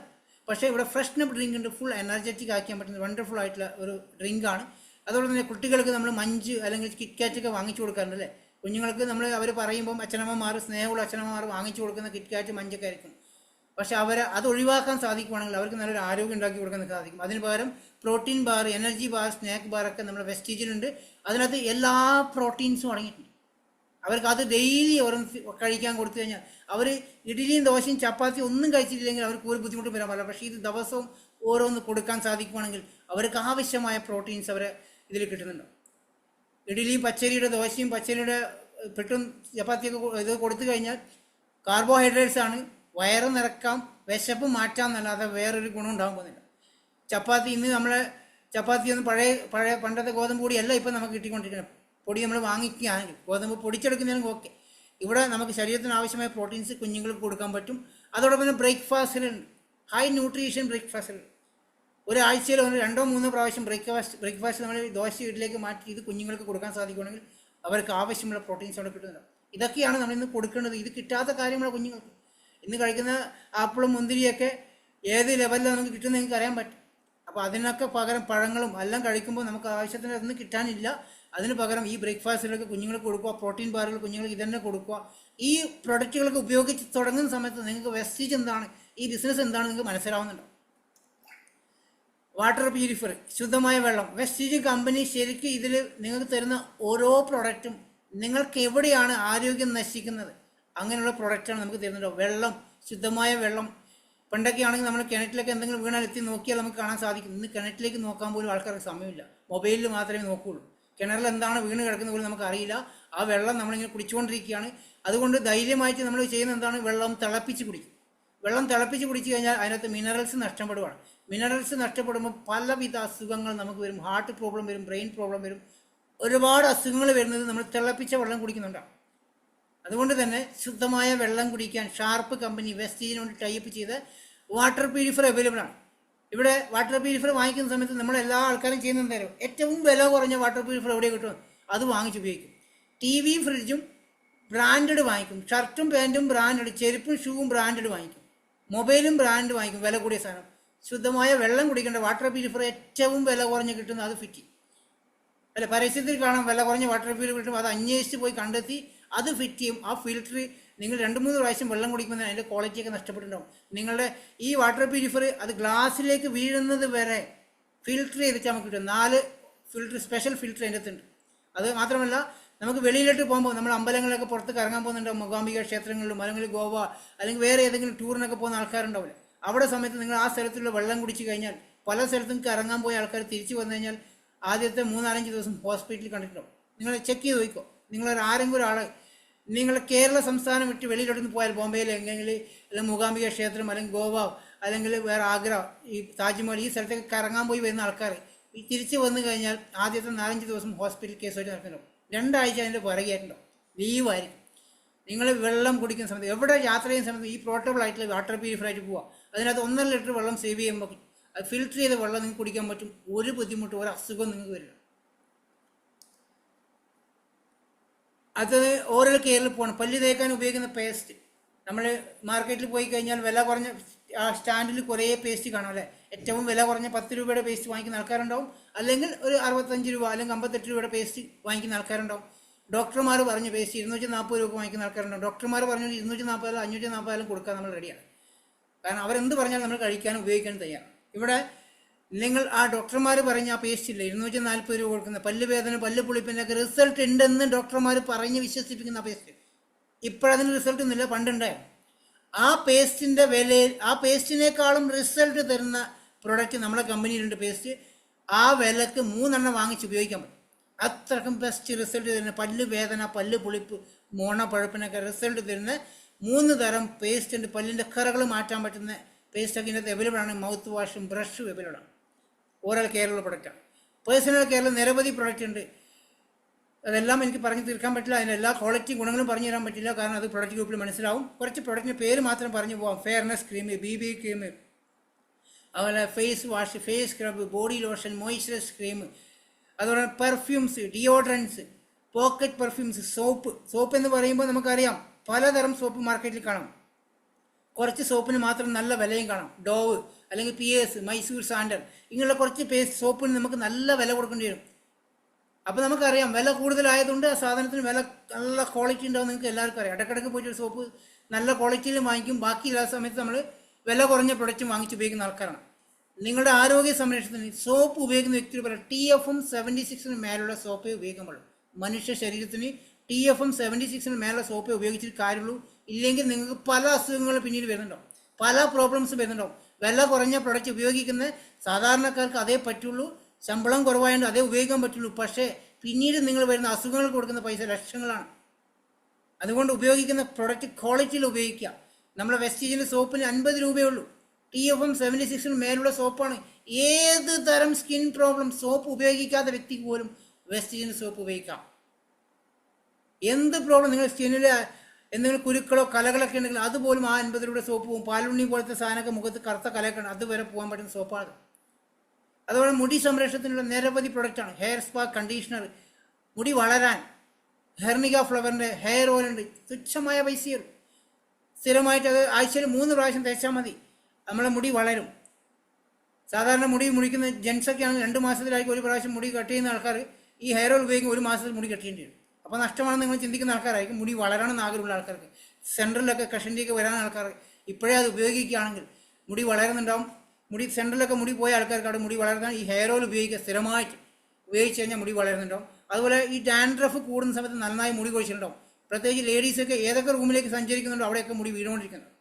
പക്ഷേ ഇവിടെ ഫ്രഷ്നപ്പ് ഡ്രിങ്ക് ഉണ്ട്. ഫുൾ എനർജറ്റിക് ആക്കാൻ പറ്റുന്ന വണ്ടർഫുൾ ആയിട്ടുള്ള ഒരു ഡ്രിങ്കാണ്. അതുപോലെ തന്നെ കുട്ടികൾക്ക് നമ്മൾ മഞ്ച് അല്ലെങ്കിൽ കിറ്റ്കാറ്റൊക്കെ വാങ്ങിച്ചു കൊടുക്കാറുണ്ടല്ലേ. കുഞ്ഞുങ്ങൾക്ക് അവർ പറയുമ്പം സ്നേഹമുള്ള അച്ഛനമ്മമാർ വാങ്ങിച്ചു കൊടുക്കുന്ന കിറ്റ്കാറ്റ് മഞ്ചൊക്കെ ആയിരിക്കും. പക്ഷെ അത് ഒഴിവാക്കാൻ സാധിക്കുവാണെങ്കിൽ അവർക്ക് നല്ലൊരു ആരോഗ്യം ഉണ്ടാക്കി കൊടുക്കാൻ സാധിക്കും. അതിന് പകരം protein bar, energy bar, snack ബാറൊക്കെ നമ്മുടെ വെസ്റ്റീജിലുണ്ട്. അതിനകത്ത് എല്ലാ പ്രോട്ടീൻസും അടങ്ങിയിട്ടുണ്ട്. അവർക്ക് അത് ഡെയിലി ഓരോന്ന് കഴിക്കാൻ കൊടുത്തു കഴിഞ്ഞാൽ അവർ ഇഡ്ഡലിയും ദോശയും ചപ്പാത്തിയും ഒന്നും കഴിച്ചിട്ടില്ലെങ്കിൽ അവർക്ക് ഒരു ബുദ്ധിമുട്ടും വരാൻ പാടില്ല. പക്ഷേ ഇത് ദിവസവും ഓരോന്ന് കൊടുക്കാൻ സാധിക്കുവാണെങ്കിൽ അവർക്ക് ആവശ്യമായ പ്രോട്ടീൻസ് അവരെ ഇതിൽ കിട്ടുന്നുണ്ട്. ഇഡ്ഡലിയും പച്ചരിയുടെ ദോശയും പച്ചരിയുടെ പെട്ടും ചപ്പാത്തിയൊക്കെ ഇത് കൊടുത്തു കഴിഞ്ഞാൽ കാർബോഹൈഡ്രേറ്റ്സ് ആണ്, വയറ് നിറക്കാം, വിശപ്പ് മാറ്റാം എന്നല്ലാതെ വേറൊരു ഗുണം ഉണ്ടാകാൻ പോകുന്നില്ല. ചപ്പാത്തി ഇന്ന് നമ്മളെ ചപ്പാത്തി ഒന്നും പഴയ പണ്ടത്തെ ഗോതമ്പ് പൊടിയല്ല ഇപ്പം നമുക്ക് കിട്ടിക്കൊണ്ടിരിക്കുന്നത്. പൊടി നമ്മൾ വാങ്ങിക്കുകയാണെങ്കിൽ ഗോതമ്പ് പൊടിച്ചെടുക്കുന്നതിനും ഓക്കെ. ഇവിടെ നമുക്ക് ശരീരത്തിന് ആവശ്യമായ പ്രോട്ടീൻസ് കുഞ്ഞുങ്ങൾക്ക് കൊടുക്കാൻ പറ്റും. അതോടൊപ്പം തന്നെ ബ്രേക്ക്ഫാസ്റ്റിലുണ്ട്, ഹൈ ന്യൂട്രീഷൻ ബ്രേക്ക്ഫാസ്റ്റിലുണ്ട്. ഒരാഴ്ചയിൽ 2-3 പ്രാവശ്യം ബ്രേക്ക്ഫാസ്റ്റ് നമ്മൾ ദോശ വീട്ടിലേക്ക് മാറ്റി ഇത് കുഞ്ഞുങ്ങൾക്ക് കൊടുക്കാൻ സാധിക്കുകയാണെങ്കിൽ അവർക്ക് ആവശ്യമുള്ള പ്രോട്ടീൻസ് അവിടെ കിട്ടുന്നുണ്ട്. ഇതൊക്കെയാണ് നമ്മളിന്ന് കൊടുക്കേണ്ടത്. ഇത് കിട്ടാത്ത കാര്യമുള്ള കുഞ്ഞുങ്ങൾക്ക് ഇന്ന് കഴിക്കുന്ന ആപ്പിളും മുന്തിരിയൊക്കെ ഏത് ലെവലിൽ നമുക്ക് കിട്ടുമെന്ന് നിങ്ങൾക്ക് അറിയാൻ പറ്റും. അപ്പോൾ അതിനൊക്കെ പകരം പഴങ്ങളും എല്ലാം കഴിക്കുമ്പോൾ നമുക്ക് ആവശ്യത്തിന് അതൊന്നും കിട്ടാനില്ല. അതിന് പകരം ഈ ബ്രേക്ക്ഫാസ്റ്റിലൊക്കെ കുഞ്ഞുങ്ങൾക്ക് കൊടുക്കുക, പ്രോട്ടീൻ ബാറുകൾ കുഞ്ഞുങ്ങൾക്ക് ഇതന്നെ കൊടുക്കുക. ഈ പ്രൊഡക്റ്റുകളൊക്കെ ഉപയോഗിച്ച് തുടങ്ങുന്ന സമയത്ത് നിങ്ങൾക്ക് വെസ്റ്റേജ് എന്താണ്, ഈ ബിസിനസ് എന്താണ് നിങ്ങൾക്ക് മനസ്സിലാവുന്നുണ്ടോ? വാട്ടർ പ്യൂരിഫയർ, ശുദ്ധമായ വെള്ളം. വെസ്റ്റേജ് കമ്പനി ശരിക്കും ഇതിൽ നിങ്ങൾക്ക് തരുന്ന ഓരോ പ്രൊഡക്റ്റും നിങ്ങൾക്ക് എവിടെയാണ് ആരോഗ്യം നശിക്കുന്നത് അങ്ങനെയുള്ള പ്രൊഡക്റ്റാണ് നമുക്ക് തരുന്നുണ്ടോ. വെള്ളം, ശുദ്ധമായ വെള്ളം. പണ്ടൊക്കെ ആണെങ്കിൽ നമ്മൾ കിണറ്റിലേക്ക് എന്തെങ്കിലും വീണാൽ എത്തി നോക്കിയാൽ നമുക്ക് കാണാൻ സാധിക്കും. ഇന്ന് കിണറ്റിലേക്ക് നോക്കാൻ പോലും ആൾക്കാർക്ക് സമയമില്ല, മൊബൈലിൽ മാത്രമേ നോക്കുകയുള്ളൂ. കിണറിൽ എന്താണ് വീണ് കിടക്കുന്ന പോലും നമുക്കറിയില്ല. ആ വെള്ളം നമ്മളിങ്ങനെ കുടിച്ചുകൊണ്ടിരിക്കുകയാണ്. അതുകൊണ്ട് ധൈര്യമായിട്ട് നമ്മൾ ചെയ്യുന്ന എന്താണ്, വെള്ളം തിളപ്പിച്ച് കുടിക്കും. വെള്ളം തിളപ്പിച്ച് കുടിച്ചു കഴിഞ്ഞാൽ അതിനകത്ത് മിനറൽസ് നഷ്ടപ്പെടുകയാണ്. മിനറൽസ് നഷ്ടപ്പെടുമ്പോൾ പലവിധ അസുഖങ്ങൾ നമുക്ക് വരും. ഹാർട്ട് പ്രോബ്ലം വരും, ബ്രെയിൻ പ്രോബ്ലം വരും, ഒരുപാട് അസുഖങ്ങൾ വരുന്നത് നമ്മൾ തിളപ്പിച്ച വെള്ളം കുടിക്കുന്നുണ്ടാവും. അതുകൊണ്ട് തന്നെ ശുദ്ധമായ വെള്ളം കുടിക്കാൻ ഷാർപ്പ് കമ്പനി വെസ്റ്റേജിനോട് ടൈപ്പ് ചെയ്ത് വാട്ടർ പ്യൂരിഫയർ അവൈലബിൾ ആണ്. ഇവിടെ വാട്ടർ പ്യൂരിഫയർ വാങ്ങിക്കുന്ന സമയത്ത് നമ്മൾ എല്ലാ ആൾക്കാരും ചെയ്യുന്നത് തരും, ഏറ്റവും വില കുറഞ്ഞ വാട്ടർ പ്യൂരിഫയർ എവിടെ കിട്ടും അത് വാങ്ങിച്ചുപയോഗിക്കും. ടിവിയും ഫ്രിഡ്ജും ബ്രാൻഡഡ് വാങ്ങിക്കും, ഷർട്ടും പാൻറ്റും ബ്രാൻഡഡ്, ചെരുപ്പും ഷൂവും ബ്രാൻഡഡ് വാങ്ങിക്കും, മൊബൈലും ബ്രാൻഡ് വാങ്ങിക്കും, വില കൂടിയ സാധനം. ശുദ്ധമായ വെള്ളം കുടിക്കേണ്ട വാട്ടർ പ്യൂരിഫയർ ഏറ്റവും വില കുറഞ്ഞ് കിട്ടുന്ന അത് ഫിറ്റ് അല്ല, പരസ്യത്തിൽ കാണാം വില കുറഞ്ഞ വാട്ടർ പ്യൂരിഫയർ കിട്ടും. അത് അന്വേഷിച്ച് പോയി കണ്ടെത്തി അത് ഫിറ്റ് ചെയ്യും. ആ ഫിൽറ്റർ നിങ്ങൾ 2-3 പ്രാവശ്യം വെള്ളം കുടിക്കുമ്പോൾ അതിൻ്റെ ക്വാളിറ്റിയൊക്കെ നഷ്ടപ്പെട്ടിട്ടുണ്ടാവും. നിങ്ങളുടെ ഈ വാട്ടർ പ്യൂരിഫയർ അത് ഗ്ലാസ്സിലേക്ക് വീഴുന്നത് വരെ ഫിൽറ്റർ ചെയ്തിട്ട് നമുക്ക് കിട്ടും. 4 ഫിൽറ്റർ, സ്പെഷ്യൽ ഫിൽറ്റർ അതിൻ്റെ അകത്തുണ്ട്. അത് മാത്രമല്ല നമുക്ക് വെളിയിലോട്ട് പോകുമ്പോൾ നമ്മൾ അമ്പലങ്ങളിലൊക്കെ പുറത്ത് കറങ്ങാൻ പോകുന്നുണ്ടാവും, മൂകാംബിക ക്ഷേത്രങ്ങളിലും അല്ലെങ്കിൽ ഗോവ അല്ലെങ്കിൽ വേറെ ഏതെങ്കിലും ടൂറിനൊക്കെ പോകുന്ന ആൾക്കാരുണ്ടാവില്ല. അവിടെ സമയത്ത് നിങ്ങൾ ആ സ്ഥലത്തുള്ള വെള്ളം കുടിച്ച് കഴിഞ്ഞാൽ പല സ്ഥലത്തും കറങ്ങാൻ പോയ ആൾക്കാർ തിരിച്ചു വന്നു കഴിഞ്ഞാൽ ആദ്യത്തെ 3-4 ദിവസം ഹോസ്പിറ്റലിൽ കണ്ടിട്ടുണ്ടാവും. നിങ്ങൾ ചെക്ക് ചെയ്ത് നോക്കിക്കോ. നിങ്ങളൊരു ആരെങ്കിലും ഒരാൾ നിങ്ങൾ കേരള സംസ്ഥാനം വിട്ട് വെളിയിലോട്ട് പോയാൽ ബോംബെയിൽ എങ്കിൽ അല്ലെങ്കിൽ മൂകാംബിക ക്ഷേത്രം അല്ലെങ്കിൽ ഗോവ അല്ലെങ്കിൽ വേറെ ആഗ്ര, ഈ താജ്മഹൽ, ഈ സ്ഥലത്തേക്ക് കറങ്ങാൻ പോയി വരുന്ന ആൾക്കാർ ഈ തിരിച്ച് വന്നു കഴിഞ്ഞാൽ ആദ്യത്തെ 4-5 ദിവസം ഹോസ്പിറ്റൽ കേസുമായിട്ട് നടക്കുന്നുണ്ടാവും. 2 ആഴ്ച അതിൻ്റെ പുറകെയായിട്ടുണ്ടാവും, ലീവായിരിക്കും. നിങ്ങൾ വെള്ളം കുടിക്കുന്ന സമയത്ത് എവിടെ യാത്ര ചെയ്യുന്ന സമയത്ത് ഈ പോർട്ടബിൾ ആയിട്ടുള്ള വാട്ടർ പ്യൂരിഫയർ ആയിട്ട് പോവുക. അതിനകത്ത് 1.5 ലിറ്റർ വെള്ളം സേവ് ചെയ്യുമ്പോൾ അത് ഫിൽറ്റർ ചെയ്ത വെള്ളം നിങ്ങൾക്ക് കുടിക്കാൻ പറ്റും. ഒരു ബുദ്ധിമുട്ടും ഒരു അസുഖം നിങ്ങൾക്ക് വരില്ല. അത് ഓരോ കെയറിൽ പോകണം. പല്ല് തേക്കാൻ ഉപയോഗിക്കുന്ന പേസ്റ്റ് നമ്മൾ മാർക്കറ്റിൽ പോയി കഴിഞ്ഞാൽ വില കുറഞ്ഞ ആ സ്റ്റാൻഡിൽ കുറേ പേസ്റ്റ് കാണും അല്ലേ. ഏറ്റവും വില കുറഞ്ഞ 10 രൂപയുടെ പേസ്റ്റ് വാങ്ങിക്കുന്ന ആൾക്കാരുണ്ടാവും, അല്ലെങ്കിൽ ഒരു 65 രൂപ അല്ലെങ്കിൽ 58 രൂപയുടെ പേസ്റ്റ് വാങ്ങിക്കുന്ന ആൾക്കാരുണ്ടാവും. ഡോക്ടർമാർ പറഞ്ഞ പേസ്റ്റ് 240 രൂപ വാങ്ങിക്കുന്ന ആൾക്കാരുണ്ടാവും. ഡോക്ടർമാർ പറഞ്ഞു 240 540 കൊടുക്കാൻ നമ്മൾ റെഡിയാണ്. കാരണം അവരെന്ത് പറഞ്ഞാലും നമ്മൾ കഴിക്കാനും ഉപയോഗിക്കാനും തയ്യാറാണ്. ഇവിടെ നിങ്ങൾ ആ ഡോക്ടർമാർ പറഞ്ഞ ആ പേസ്റ്റ് ഇല്ല 240 രൂപ കൊടുക്കുന്ന പല്ല് വേദന, പല്ല് പുളിപ്പിനൊക്കെ റിസൾട്ട് ഉണ്ടെന്ന് ഡോക്ടർമാർ പറഞ്ഞ് വിശ്വസിപ്പിക്കുന്ന ആ പേസ്റ്റ് ഇപ്പോഴതിന് റിസൾട്ട് ഒന്നുമില്ല, പണ്ടുണ്ടായിരുന്നു. ആ പേസ്റ്റിൻ്റെ വിലയിൽ ആ പേസ്റ്റിനേക്കാളും റിസൾട്ട് തരുന്ന പ്രൊഡക്റ്റ് നമ്മളെ കമ്പനിയിലുണ്ട് പേസ്റ്റ്. ആ വിലക്ക് 3 എണ്ണം വാങ്ങിച്ച് ഉപയോഗിക്കാൻ പറ്റും. അത്രക്കും ബെസ്റ്റ് റിസൾട്ട് തരുന്ന പല്ല് വേദന, പല്ല് പുളിപ്പ്, മോണ പഴുപ്പിനൊക്കെ റിസൾട്ട് തരുന്ന 3 തരം പേസ്റ്റ് ഉണ്ട്. പല്ലിൻ്റെ കറകൾ മാറ്റാൻ പറ്റുന്ന പേസ്റ്റൊക്കെ ഇതിനകത്ത് അവൈലബിൾ ആണ്. മൗത്ത് വാഷും ബ്രഷും അവൈലബിൾ ആണ്. ഓരോ കെയറുള്ള പ്രൊഡക്റ്റാണ്. പേഴ്സണൽ കെയറിൽ നിരവധി പ്രൊഡക്റ്റ് ഉണ്ട്. അതെല്ലാം എനിക്ക് പറഞ്ഞു തീർക്കാൻ പറ്റില്ല, അതിൻ്റെ എല്ലാ ക്വാളിറ്റി ഗുണങ്ങളും പറഞ്ഞു തരാൻ പറ്റില്ല, കാരണം അത് പ്രൊഡക്റ്റ് ഗ്രൂപ്പിൽ മനസ്സിലാവും. കുറച്ച് പ്രൊഡക്റ്റിൻ്റെ പേര് മാത്രം പറഞ്ഞു പോകാം. ഫെയർനെസ് ക്രീം, BB ക്രീം, അതുപോലെ face wash, face scrub, body lotion, moisturise cream, അതുപോലെ perfumes, deodorants, pocket perfumes, soap എന്ന് പറയുമ്പോൾ നമുക്കറിയാം പലതരം സോപ്പ് മാർക്കറ്റിൽ കാണാം. കുറച്ച് സോപ്പിന് മാത്രം നല്ല വിലയും കാണാം. ഡോവ് അല്ലെങ്കിൽ PS, മൈസൂർ സാൻഡൽ, ഇങ്ങനെയുള്ള കുറച്ച് പേസ്റ്റ് സോപ്പിന് നമുക്ക് നല്ല വില കൊടുക്കേണ്ടി വരും. അപ്പോൾ നമുക്കറിയാം വില കൂടുതലായതുകൊണ്ട് ആ സാധനത്തിന് വില നല്ല ക്വാളിറ്റി ഉണ്ടാവും. നിങ്ങൾക്ക് എല്ലാവർക്കും അറിയാം. ഇടയ്ക്കിടയ്ക്ക് പോയിട്ട് ഒരു സോപ്പ് നല്ല ക്വാളിറ്റിയിൽ വാങ്ങിക്കും, ബാക്കി എല്ലാ സമയത്ത് നമ്മൾ വില കുറഞ്ഞ പ്രൊഡക്റ്റ് വാങ്ങിച്ച് ഉപയോഗിക്കുന്ന ആൾക്കാരാണ്. നിങ്ങളുടെ ആരോഗ്യ സംരക്ഷണത്തിന് സോപ്പ് ഉപയോഗിക്കുന്ന വ്യക്തി പറയാം TFM 76 മേലുള്ള സോപ്പേ ഉപയോഗിക്കാൻ പാടുള്ളൂ. മനുഷ്യ ശരീരത്തിന് TFM 76 മേലുള്ള സോപ്പേ ഉപയോഗിച്ചിട്ട് കാര്യമുള്ളൂ. ഇല്ലെങ്കിൽ നിങ്ങൾക്ക് പല അസുഖങ്ങളും പിന്നീട് വരുന്നുണ്ടാവും, പല പ്രോബ്ലംസ് വരുന്നുണ്ടാവും. വില കുറഞ്ഞ പ്രൊഡക്റ്റ് ഉപയോഗിക്കുന്ന സാധാരണക്കാർക്ക് അതേ പറ്റുള്ളൂ, ശമ്പളം കുറവായതുകൊണ്ട് അതേ ഉപയോഗിക്കാൻ പറ്റുള്ളൂ. പക്ഷേ പിന്നീട് നിങ്ങൾ വരുന്ന അസുഖങ്ങൾക്ക് കൊടുക്കുന്ന പൈസ ലക്ഷങ്ങളാണ്. അതുകൊണ്ട് ഉപയോഗിക്കുന്ന പ്രൊഡക്റ്റ് ക്വാളിറ്റിയിൽ ഉപയോഗിക്കുക. നമ്മുടെ വെസ്റ്റീജിൻ്റെ സോപ്പിന് 50 രൂപയേ ഉള്ളൂ. TFM 76 മേലുള്ള സോപ്പാണ്. ഏത് തരം സ്കിൻ പ്രോബ്ലം സോപ്പ് ഉപയോഗിക്കാത്ത വ്യക്തിക്ക് പോലും വെസ്റ്റീജിൻ്റെ സോപ്പ് ഉപയോഗിക്കാം. എന്ത് പ്രോബ്ലം നിങ്ങൾ സ്കിന്നിൽ എന്തെങ്കിലും കുരുക്കളോ കലകളൊക്കെ ഉണ്ടെങ്കിൽ അതുപോലും ആ 50 രൂപയുടെ സോപ്പ് പോകും. പാലുണ്ണി പോലത്തെ സാധനമൊക്കെ മുഖത്ത് കറുത്ത കലയൊക്കെയാണ്, അതുവരെ പോകാൻ പറ്റുന്ന സോപ്പാണ്. അതുപോലെ മുടി സംരക്ഷണത്തിനുള്ള നിരവധി പ്രൊഡക്റ്റാണ്. ഹെയർ സ്പാ കണ്ടീഷണർ, മുടി വളരാൻ ഹെർണിക ഫ്ലവറിൻ്റെ ഹെയർ ഓയിൽ ഉണ്ട്. തുച്ഛമായ പൈസയുള്ളൂ. സ്ഥിരമായിട്ട് അത് ആഴ്ചയിൽ 3 പ്രാവശ്യം തേച്ചാൽ മതി, നമ്മളെ മുടി വളരും. സാധാരണ മുടി മുടിക്കുന്ന ജെൻസൊക്കെ ആണെങ്കിൽ 2 മാസത്തിലായിരിക്കും ഒരു പ്രാവശ്യം മുടി കട്ട് ചെയ്യുന്ന ആൾക്കാർ ഈ ഹെയർ ഓയിൽ ഉപയോഗിക്കും 1 മാസത്തിൽ മുടി കട്ട് ചെയ്യേണ്ടി വരും. അപ്പോൾ നഷ്ടമാണെന്ന് നിങ്ങൾ ചിന്തിക്കുന്ന ആൾക്കാരായിരിക്കും. മുടി വളരണമെന്ന് ആഗ്രഹമുള്ള ആൾക്കാർക്ക്, സെൻട്രലൊക്കെ കഷണ്ടിയൊക്കെ വരാൻ ആൾക്കാർ ഇപ്പോഴേ അത് ഉപയോഗിക്കുകയാണെങ്കിൽ മുടി വളരുന്നുണ്ടാവും. മുടി സെൻട്രലൊക്കെ മുടി പോയ ആൾക്കാർക്ക് അവിടെ മുടി വളർത്താൻ ഈ ഹെയർ ഓയിൽ ഉപയോഗിക്കുക. സ്ഥിരമായിട്ട് ഉപയോഗിച്ച് കഴിഞ്ഞാൽ മുടി വളരുന്നുണ്ടാവും. അതുപോലെ ഈ ഡാൻഡ്രഫ് കൂടുന്ന സമയത്ത് നന്നായി മുടി കൊഴിച്ചിട്ടുണ്ടാവും. പ്രത്യേകിച്ച് ലേഡീസൊക്കെ ഏതൊക്കെ റൂമിലേക്ക് സഞ്ചരിക്കുന്നുണ്ടോ അവിടെയൊക്കെ മുടി വീണുകൊണ്ടിരിക്കുന്നത്.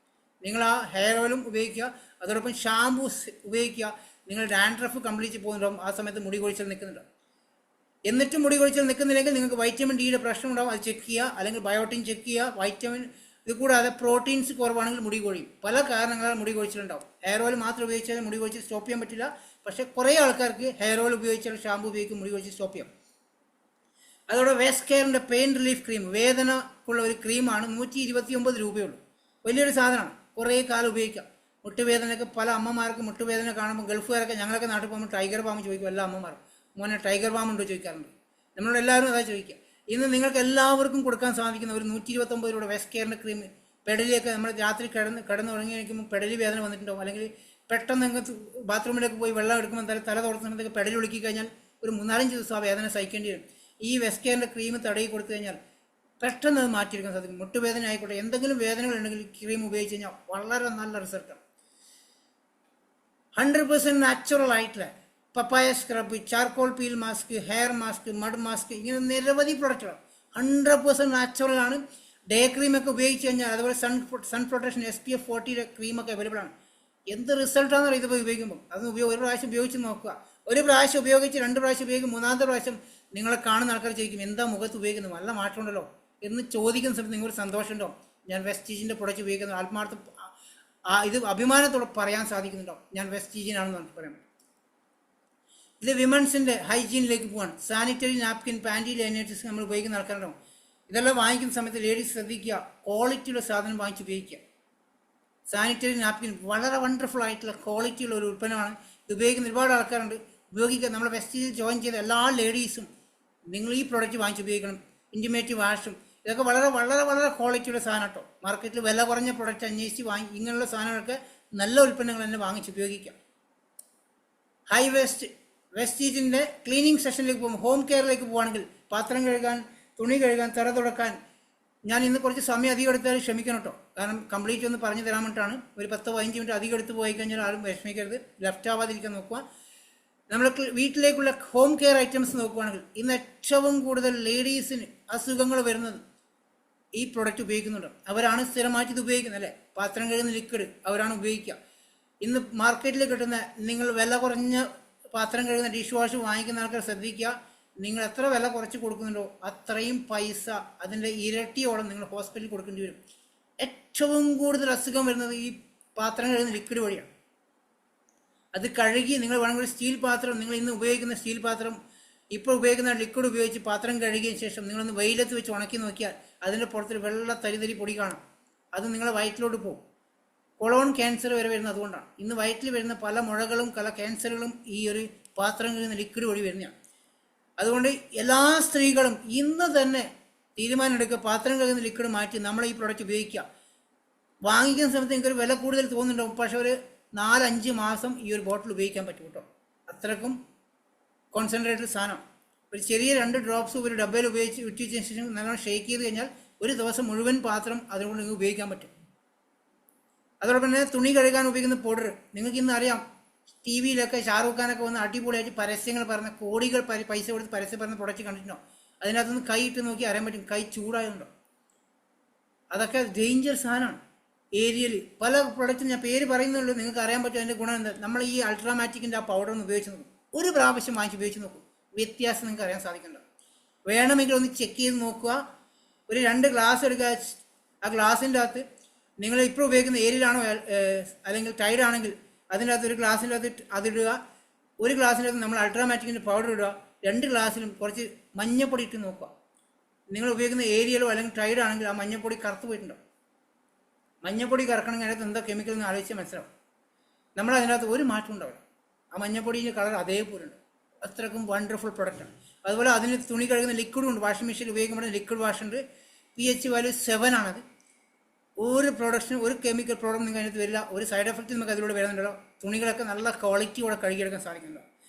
നിങ്ങൾ ആ ഹെയർ ഓയിലും ഉപയോഗിക്കുക, അതോടൊപ്പം ഷാമ്പൂ ഉപയോഗിക്കുക. നിങ്ങൾ ഡാൻഡ്രഫ് കംപ്ലീറ്റ് പോകുന്നുണ്ടാവും, ആ സമയത്ത് മുടി കൊഴിച്ചൽ നിൽക്കുന്നുണ്ടാവും. എന്നിട്ടും മുടി കൊഴിച്ചൽ നിൽക്കുന്നില്ലെങ്കിൽ നിങ്ങൾക്ക് വൈറ്റമിൻ ഡിയുടെ പ്രശ്നം ഉണ്ടാവും, അത് ചെക്ക് ചെയ്യുക. അല്ലെങ്കിൽ ബയോട്ടിൻ ചെക്ക് ചെയ്യുക. വൈറ്റമിൻ ഇത് കൂടാതെ പ്രോട്ടീൻസ് കുറവാണെങ്കിൽ മുടി കൊഴിയും. പല കാരണങ്ങളാൽ മുടി കൊഴിച്ചിലുണ്ടാവും. ഹെയർ ഓയിൽ മാത്രം ഉപയോഗിച്ചാൽ മുടി കൊഴിച്ചിൽ സ്റ്റോപ്പ് ചെയ്യാൻ പറ്റില്ല. പക്ഷേ കുറേ ആൾക്കാർക്ക് ഹെയർ ഓയിൽ ഉപയോഗിച്ചാൽ ഷാമ്പൂ ഉപയോഗിക്കും മുടി കൊഴിച്ചിൽ സ്റ്റോപ്പ് ചെയ്യാം. അതോടെ വേസ്റ്റ് കെയറിൻ്റെ പെയിൻ റിലീഫ് ക്രീം, വേദനക്കുള്ള ഒരു ക്രീമാണ്. 129 രൂപയുള്ളൂ. വലിയൊരു സാധനമാണ്, കുറേ കാലം ഉപയോഗിക്കാം. മുട്ടുവേദനയൊക്കെ പല അമ്മമാർക്ക് മുട്ടുവേദന കാണുമ്പോൾ ഗൾഫുകാരൊക്കെ ഞങ്ങളൊക്കെ നാട്ടിൽ പോകുമ്പോൾ ടൈഗർ ബാം ചോദിക്കും. എല്ലാ അമ്മമാരും മോനെ ടൈഗർ ബാം ഉണ്ടോ ചോദിക്കാറുണ്ട്. നമ്മളോട് എല്ലാവരും അതാ ചോദിക്കുക. ഇന്ന് നിങ്ങൾക്ക് എല്ലാവർക്കും കൊടുക്കാൻ സാധിക്കുന്ന ഒരു 129 രൂപയുടെ വേസ്റ്റ് കെയറിൻ്റെ ക്രീം. പെടലിയൊക്കെ നമ്മൾ രാത്രി കിടന്നുറങ്ങി കഴിക്കുമ്പോൾ പെടലി വേദന വന്നിട്ടുണ്ടാവും. അല്ലെങ്കിൽ പെട്ടെന്ന് നിങ്ങൾക്ക് ബാത്റൂമിലേക്ക് പോയി വെള്ളം എടുക്കുമ്പോൾ തല തുറന്ന സമയത്തൊക്കെ പെടലി ഒളുക്കി കഴിഞ്ഞാൽ ഒരു 3-4 ദിവസം ആ വേദന സഹിക്കേണ്ടി വരും. ഈ വെസ്റ്റ് കെയറിൻ്റെ ക്രീം തടയി കൊടുത്തു കഴിഞ്ഞാൽ പെട്ടെന്ന് അത് മാറ്റിയെടുക്കാൻ സാധിക്കും. മുട്ടുവേദന ആയിക്കോട്ടെ, എന്തെങ്കിലും വേദനകൾ ഉണ്ടെങ്കിൽ ക്രീം ഉപയോഗിച്ച് കഴിഞ്ഞാൽ വളരെ നല്ല റിസൾട്ടാണ്. 100% നാച്ചുറൽ ആയിട്ടുള്ള papaya scrub, charcoal peel mask, hair mask, mud mask, ഇങ്ങനെ നിരവധി പ്രൊഡക്റ്റുകൾ 100% നാച്ചുറൽ ആണ്. ഡേ ക്രീമൊക്കെ ഉപയോഗിച്ച് കഴിഞ്ഞാൽ അതുപോലെ സൺ പ്രൊട്ടക്ഷൻ SPF 40 ക്രീമൊക്കെ അവൈലബിൾ ആണ്. എന്ത് റിസൾട്ടാണെന്ന് ഇതിപ്പോൾ ഉപയോഗിക്കുമ്പോൾ അത് ഒരു പ്രാവശ്യം ഉപയോഗിച്ച് നോക്കുക. ഒരു പ്രാവശ്യം ഉപയോഗിച്ച് 2 പ്രാവശ്യം ഉപയോഗിക്കും. 3-ാമത്തെ പ്രാവശ്യം നിങ്ങളെ കാണുന്ന ആൾക്കാർ ചോദിക്കും എന്താ മുഖത്ത് ഉപയോഗിക്കുന്നത്, നല്ല മാറ്റമുണ്ടല്ലോ എന്ന് ചോദിക്കുന്ന സമയത്ത് നിങ്ങൾക്ക് സന്തോഷമുണ്ടോ? ഞാൻ വെസ്റ്റീജിൻ്റെ പ്രൊഡക്റ്റ് ഉപയോഗിക്കുന്നത് ആത്മാർത്ഥം ഇത് അഭിമാനത്തോടെ പറയാൻ സാധിക്കുന്നുണ്ടോ ഞാൻ വെസ്റ്റീജിനാണെന്ന് നമുക്ക് പറയാം. ഇത് വിമൻസിൻ്റെ ഹൈജീനിലേക്ക് പോകാൻ സാനിറ്ററി നാപ്കിൻ, പാൻറ്റി ലൈനേഴ്സ് നമ്മൾ ഉപയോഗിക്കുന്ന ആൾക്കാരുണ്ടാവും. ഇതെല്ലാം വാങ്ങിക്കുന്ന സമയത്ത് ലേഡീസ് ശ്രദ്ധിക്കുക, ക്വാളിറ്റിയുള്ള സാധനം വാങ്ങിച്ച് ഉപയോഗിക്കുക. സാനിറ്ററി നാപ്കിൻ വളരെ വണ്ടർഫുൾ ആയിട്ടുള്ള ക്വാളിറ്റിയുള്ള ഒരു ഉൽപ്പന്നമാണ്. ഇത് ഉപയോഗിക്കുന്ന ഒരുപാട് ആൾക്കാരുണ്ട്. ഉപയോഗിക്കുക. നമ്മുടെ വെസ്റ്റീജിൽ ജോയിൻ ചെയ്ത എല്ലാ ലേഡീസും നിങ്ങൾ ഈ പ്രോഡക്റ്റ് വാങ്ങിച്ച് ഉപയോഗിക്കണം. ഇൻറ്റിമേറ്റ് വാഷും ഇതൊക്കെ വളരെ വളരെ വളരെ ക്വാളിറ്റിയുള്ള സാധനം കേട്ടോ. മാർക്കറ്റിൽ വില കുറഞ്ഞ പ്രോഡക്റ്റ് അന്വേഷിച്ച് ഇങ്ങനെയുള്ള സാധനങ്ങൾക്ക് നല്ല ഉൽപ്പന്നങ്ങൾ തന്നെ വാങ്ങിച്ച് ഉപയോഗിക്കാം. ഹൈ വെസ്റ്റീജിൻ്റെ ക്ലീനിങ് സെഷനിലേക്ക് പോകുമ്പോൾ, ഹോം കെയറിലേക്ക് പോകുകയാണെങ്കിൽ പാത്രം കഴുകാൻ, തുണി കഴുകാൻ, തറ തുടക്കാൻ ഞാൻ ഇന്ന് കുറച്ച് സമയം അധികം എടുത്താൽ ക്ഷമിക്കണം കേട്ടോ. കാരണം കംപ്ലീറ്റ് ഒന്ന് പറഞ്ഞു തരാൻ വേണ്ടിയിട്ടാണ്. ഒരു 10-15 മിനിറ്റ് അധികം എടുത്ത് പോയി കഴിഞ്ഞാൽ ആരും വിഷമിക്കരുത്, ലെഫ്റ്റ് ആവാതിരിക്കാൻ നോക്കുക. നമ്മൾ വീട്ടിലേക്കുള്ള ഹോം കെയർ ഐറ്റംസ് നോക്കുകയാണെങ്കിൽ ഇന്ന് ഏറ്റവും കൂടുതൽ ലേഡീസിന് അസുഖങ്ങൾ വരുന്നത് ഈ പ്രൊഡക്റ്റ് ഉപയോഗിക്കുന്നുണ്ട്. അവരാണ് സ്ഥിരമായിട്ട് ഇത് ഉപയോഗിക്കുന്നത് അല്ലേ. പാത്രം കഴുകുന്ന ലിക്വിഡ് അവരാണ് ഉപയോഗിക്കുക. ഇന്ന് മാർക്കറ്റിൽ കിട്ടുന്ന നിങ്ങൾ വില കുറഞ്ഞ പാത്രം കഴുകുന്ന ഡിഷ് വാഷ് വാങ്ങിക്കുന്ന ആൾക്കാർ ശ്രദ്ധിക്കുക. നിങ്ങൾ എത്ര വില കുറച്ച് കൊടുക്കുന്നുണ്ടോ അത്രയും പൈസ അതിൻ്റെ ഇരട്ടിയോളം നിങ്ങൾ ഹോസ്പിറ്റലിൽ കൊടുക്കേണ്ടി വരും. ഏറ്റവും കൂടുതൽ അസുഖം വരുന്നത് ഈ പാത്രം കഴുകുന്ന ലിക്വിഡ് വഴിയാണ്. അത് കഴുകി നിങ്ങൾ വേണമെങ്കിൽ സ്റ്റീൽ പാത്രം, നിങ്ങൾ ഇന്ന് ഉപയോഗിക്കുന്ന സ്റ്റീൽ പാത്രം ഇപ്പോൾ ഉപയോഗിക്കുന്ന ലിക്വിഡ് ഉപയോഗിച്ച് പാത്രം കഴുകിയതിന് ശേഷം നിങ്ങളൊന്ന് വെയിലത്ത് വെച്ച് ഉണക്കി നോക്കിയാൽ അതിൻ്റെ പുറത്തൊരു വെള്ള തരി പൊടി കാണും. അത് നിങ്ങളെ വയറ്റിലോട്ട് പോകും. കൊളോൺ ക്യാൻസർ വരെ വരുന്നത് അതുകൊണ്ടാണ്. ഇന്ന് വയറ്റിൽ വരുന്ന പല മുഴകളും പല ക്യാൻസറുകളും ഈ ഒരു പാത്രം കഴുകുന്ന ലിക്വിഡ് വഴി വരുന്നതാണ്. അതുകൊണ്ട് എല്ലാ സ്ത്രീകളും ഇന്ന് തന്നെ തീരുമാനമെടുക്കുക, പാത്രം കഴുകുന്ന ലിക്വിഡ് മാറ്റി നമ്മൾ ഈ പ്രോഡക്റ്റ് ഉപയോഗിക്കുക. വാങ്ങിക്കുന്ന സമയത്ത് എനിക്കൊരു വില കൂടുതൽ തോന്നുന്നുണ്ടാവും, പക്ഷേ ഒരു 4-5 മാസം ഈ ഒരു ബോട്ടിൽ ഉപയോഗിക്കാൻ പറ്റും കേട്ടോ. അത്രക്കും കോൺസെൻട്രേറ്റഡ് സാധനം. ഒരു ചെറിയ 2 ഡ്രോപ്സ് ഒരു ഡബ്ബയിൽ ഉപയോഗിച്ച് ഇട്ടിച്ചതിന് ശേഷം നല്ലോണം ഷേക്ക് ചെയ്ത് കഴിഞ്ഞാൽ ഒരു ദിവസം മുഴുവൻ പാത്രം അതുകൊണ്ട് നിങ്ങൾക്ക് ഉപയോഗിക്കാൻ പറ്റും. അതോടൊപ്പം തന്നെ തുണി കഴുകാൻ ഉപയോഗിക്കുന്ന പൗഡർ നിങ്ങൾക്ക് ഇന്ന് അറിയാം. ടി വിയിലൊക്കെ ഷാറൂഖ് ഖാനൊക്കെ വന്ന് അടിപൊളിയായിട്ട് പരസ്യങ്ങൾ പറഞ്ഞ കോടികൾ പൈസ കൊടുത്ത് പരസ്യം പറഞ്ഞ പ്രൊഡക്റ്റ് കണ്ടിട്ടുണ്ടോ? അതിനകത്തുനിന്ന് കൈ ഇട്ട് നോക്കി അറിയാൻ പറ്റും കൈ ചൂടായതുണ്ടോ. അതൊക്കെ ഡേഞ്ചർ സാധനമാണ്. ഏരിയയിൽ പല പ്രൊഡക്റ്റും ഞാൻ പേര് പറയുന്നുള്ളൂ, നിങ്ങൾക്ക് അറിയാൻ പറ്റും അതിൻ്റെ ഗുണം എന്താ. നമ്മൾ ഈ അൾട്രാമാറ്റിക്കിൻ്റെ ആ പൗഡർ ഒന്ന് ഉപയോഗിച്ച് നോക്കും, ഒരു പ്രാവശ്യം വാങ്ങിച്ച് ഉപയോഗിച്ച് നോക്കും, വ്യത്യാസം നിങ്ങൾക്ക് അറിയാൻ സാധിക്കുന്നുണ്ട്. വേണമെങ്കിൽ ഒന്ന് ചെക്ക് ചെയ്ത് നോക്കുക. ഒരു 2 ഗ്ലാസ് എടുക്കുക. ആ ഗ്ലാസിൻ്റെ അകത്ത് നിങ്ങൾ ഇപ്പോൾ ഉപയോഗിക്കുന്ന ഏരിയയിലാണോ അല്ലെങ്കിൽ ടൈഡ് ആണെങ്കിൽ അതിൻ്റെ അകത്ത് ഒരു ഗ്ലാസിൻ്റെ അകത്ത് അതിടുക. ഒരു ഗ്ലാസിൻ്റെ അകത്ത് നമ്മൾ അൾട്രാമാറ്റിക്കിൻ്റെ പൗഡർ ഇടുക. 2 ഗ്ലാസ്സിലും കുറച്ച് മഞ്ഞപ്പൊടി ഇട്ട് നോക്കുക. നിങ്ങൾ ഉപയോഗിക്കുന്ന ഏരിയയിലോ അല്ലെങ്കിൽ ടൈഡ് ആണെങ്കിൽ ആ മഞ്ഞപ്പൊടി കറുത്ത് പോയിട്ടുണ്ടാവും. മഞ്ഞപ്പൊടി കറക്കണമെങ്കിൽ അതിനകത്ത് എന്താ കെമിക്കൽ എന്ന് ആലോചിച്ച് മനസ്സിലാവും. നമ്മൾ അതിനകത്ത് ഒരു മാറ്റം ഉണ്ടാവില്ല. ആ മഞ്ഞപ്പൊടിൻ്റെ കളർ അതേപോലെ ഉണ്ട്. അത്രക്കും വണ്ടർഫുൾ പ്രൊഡക്റ്റാണ്. അതുപോലെ അതിന് തുണി കഴുകുന്ന ലിക്വിഡും ഉണ്ട്. വാഷിംഗ് മെഷീനിൽ ഉപയോഗിക്കുമ്പോൾ ലിക്വിഡ് വാഷ് ഉണ്ട്. pH വാല്യൂ 7 ആണത്. ഒരു പ്രൊഡക്ഷൻ ഒരു കെമിക്കൽ പ്രോഡക്റ്റ് നിങ്ങൾക്ക് അതിനകത്ത് വരില്ല. ഒരു സൈഡ് എഫക്റ്റ് നമുക്ക് അതിലൂടെ വരുന്നുണ്ടല്ലോ. തുണികളൊക്കെ നല്ല ക്വാളിറ്റിയോടെ കഴുകിയെടുക്കാൻ സാധിക്കുന്നുണ്ടോ.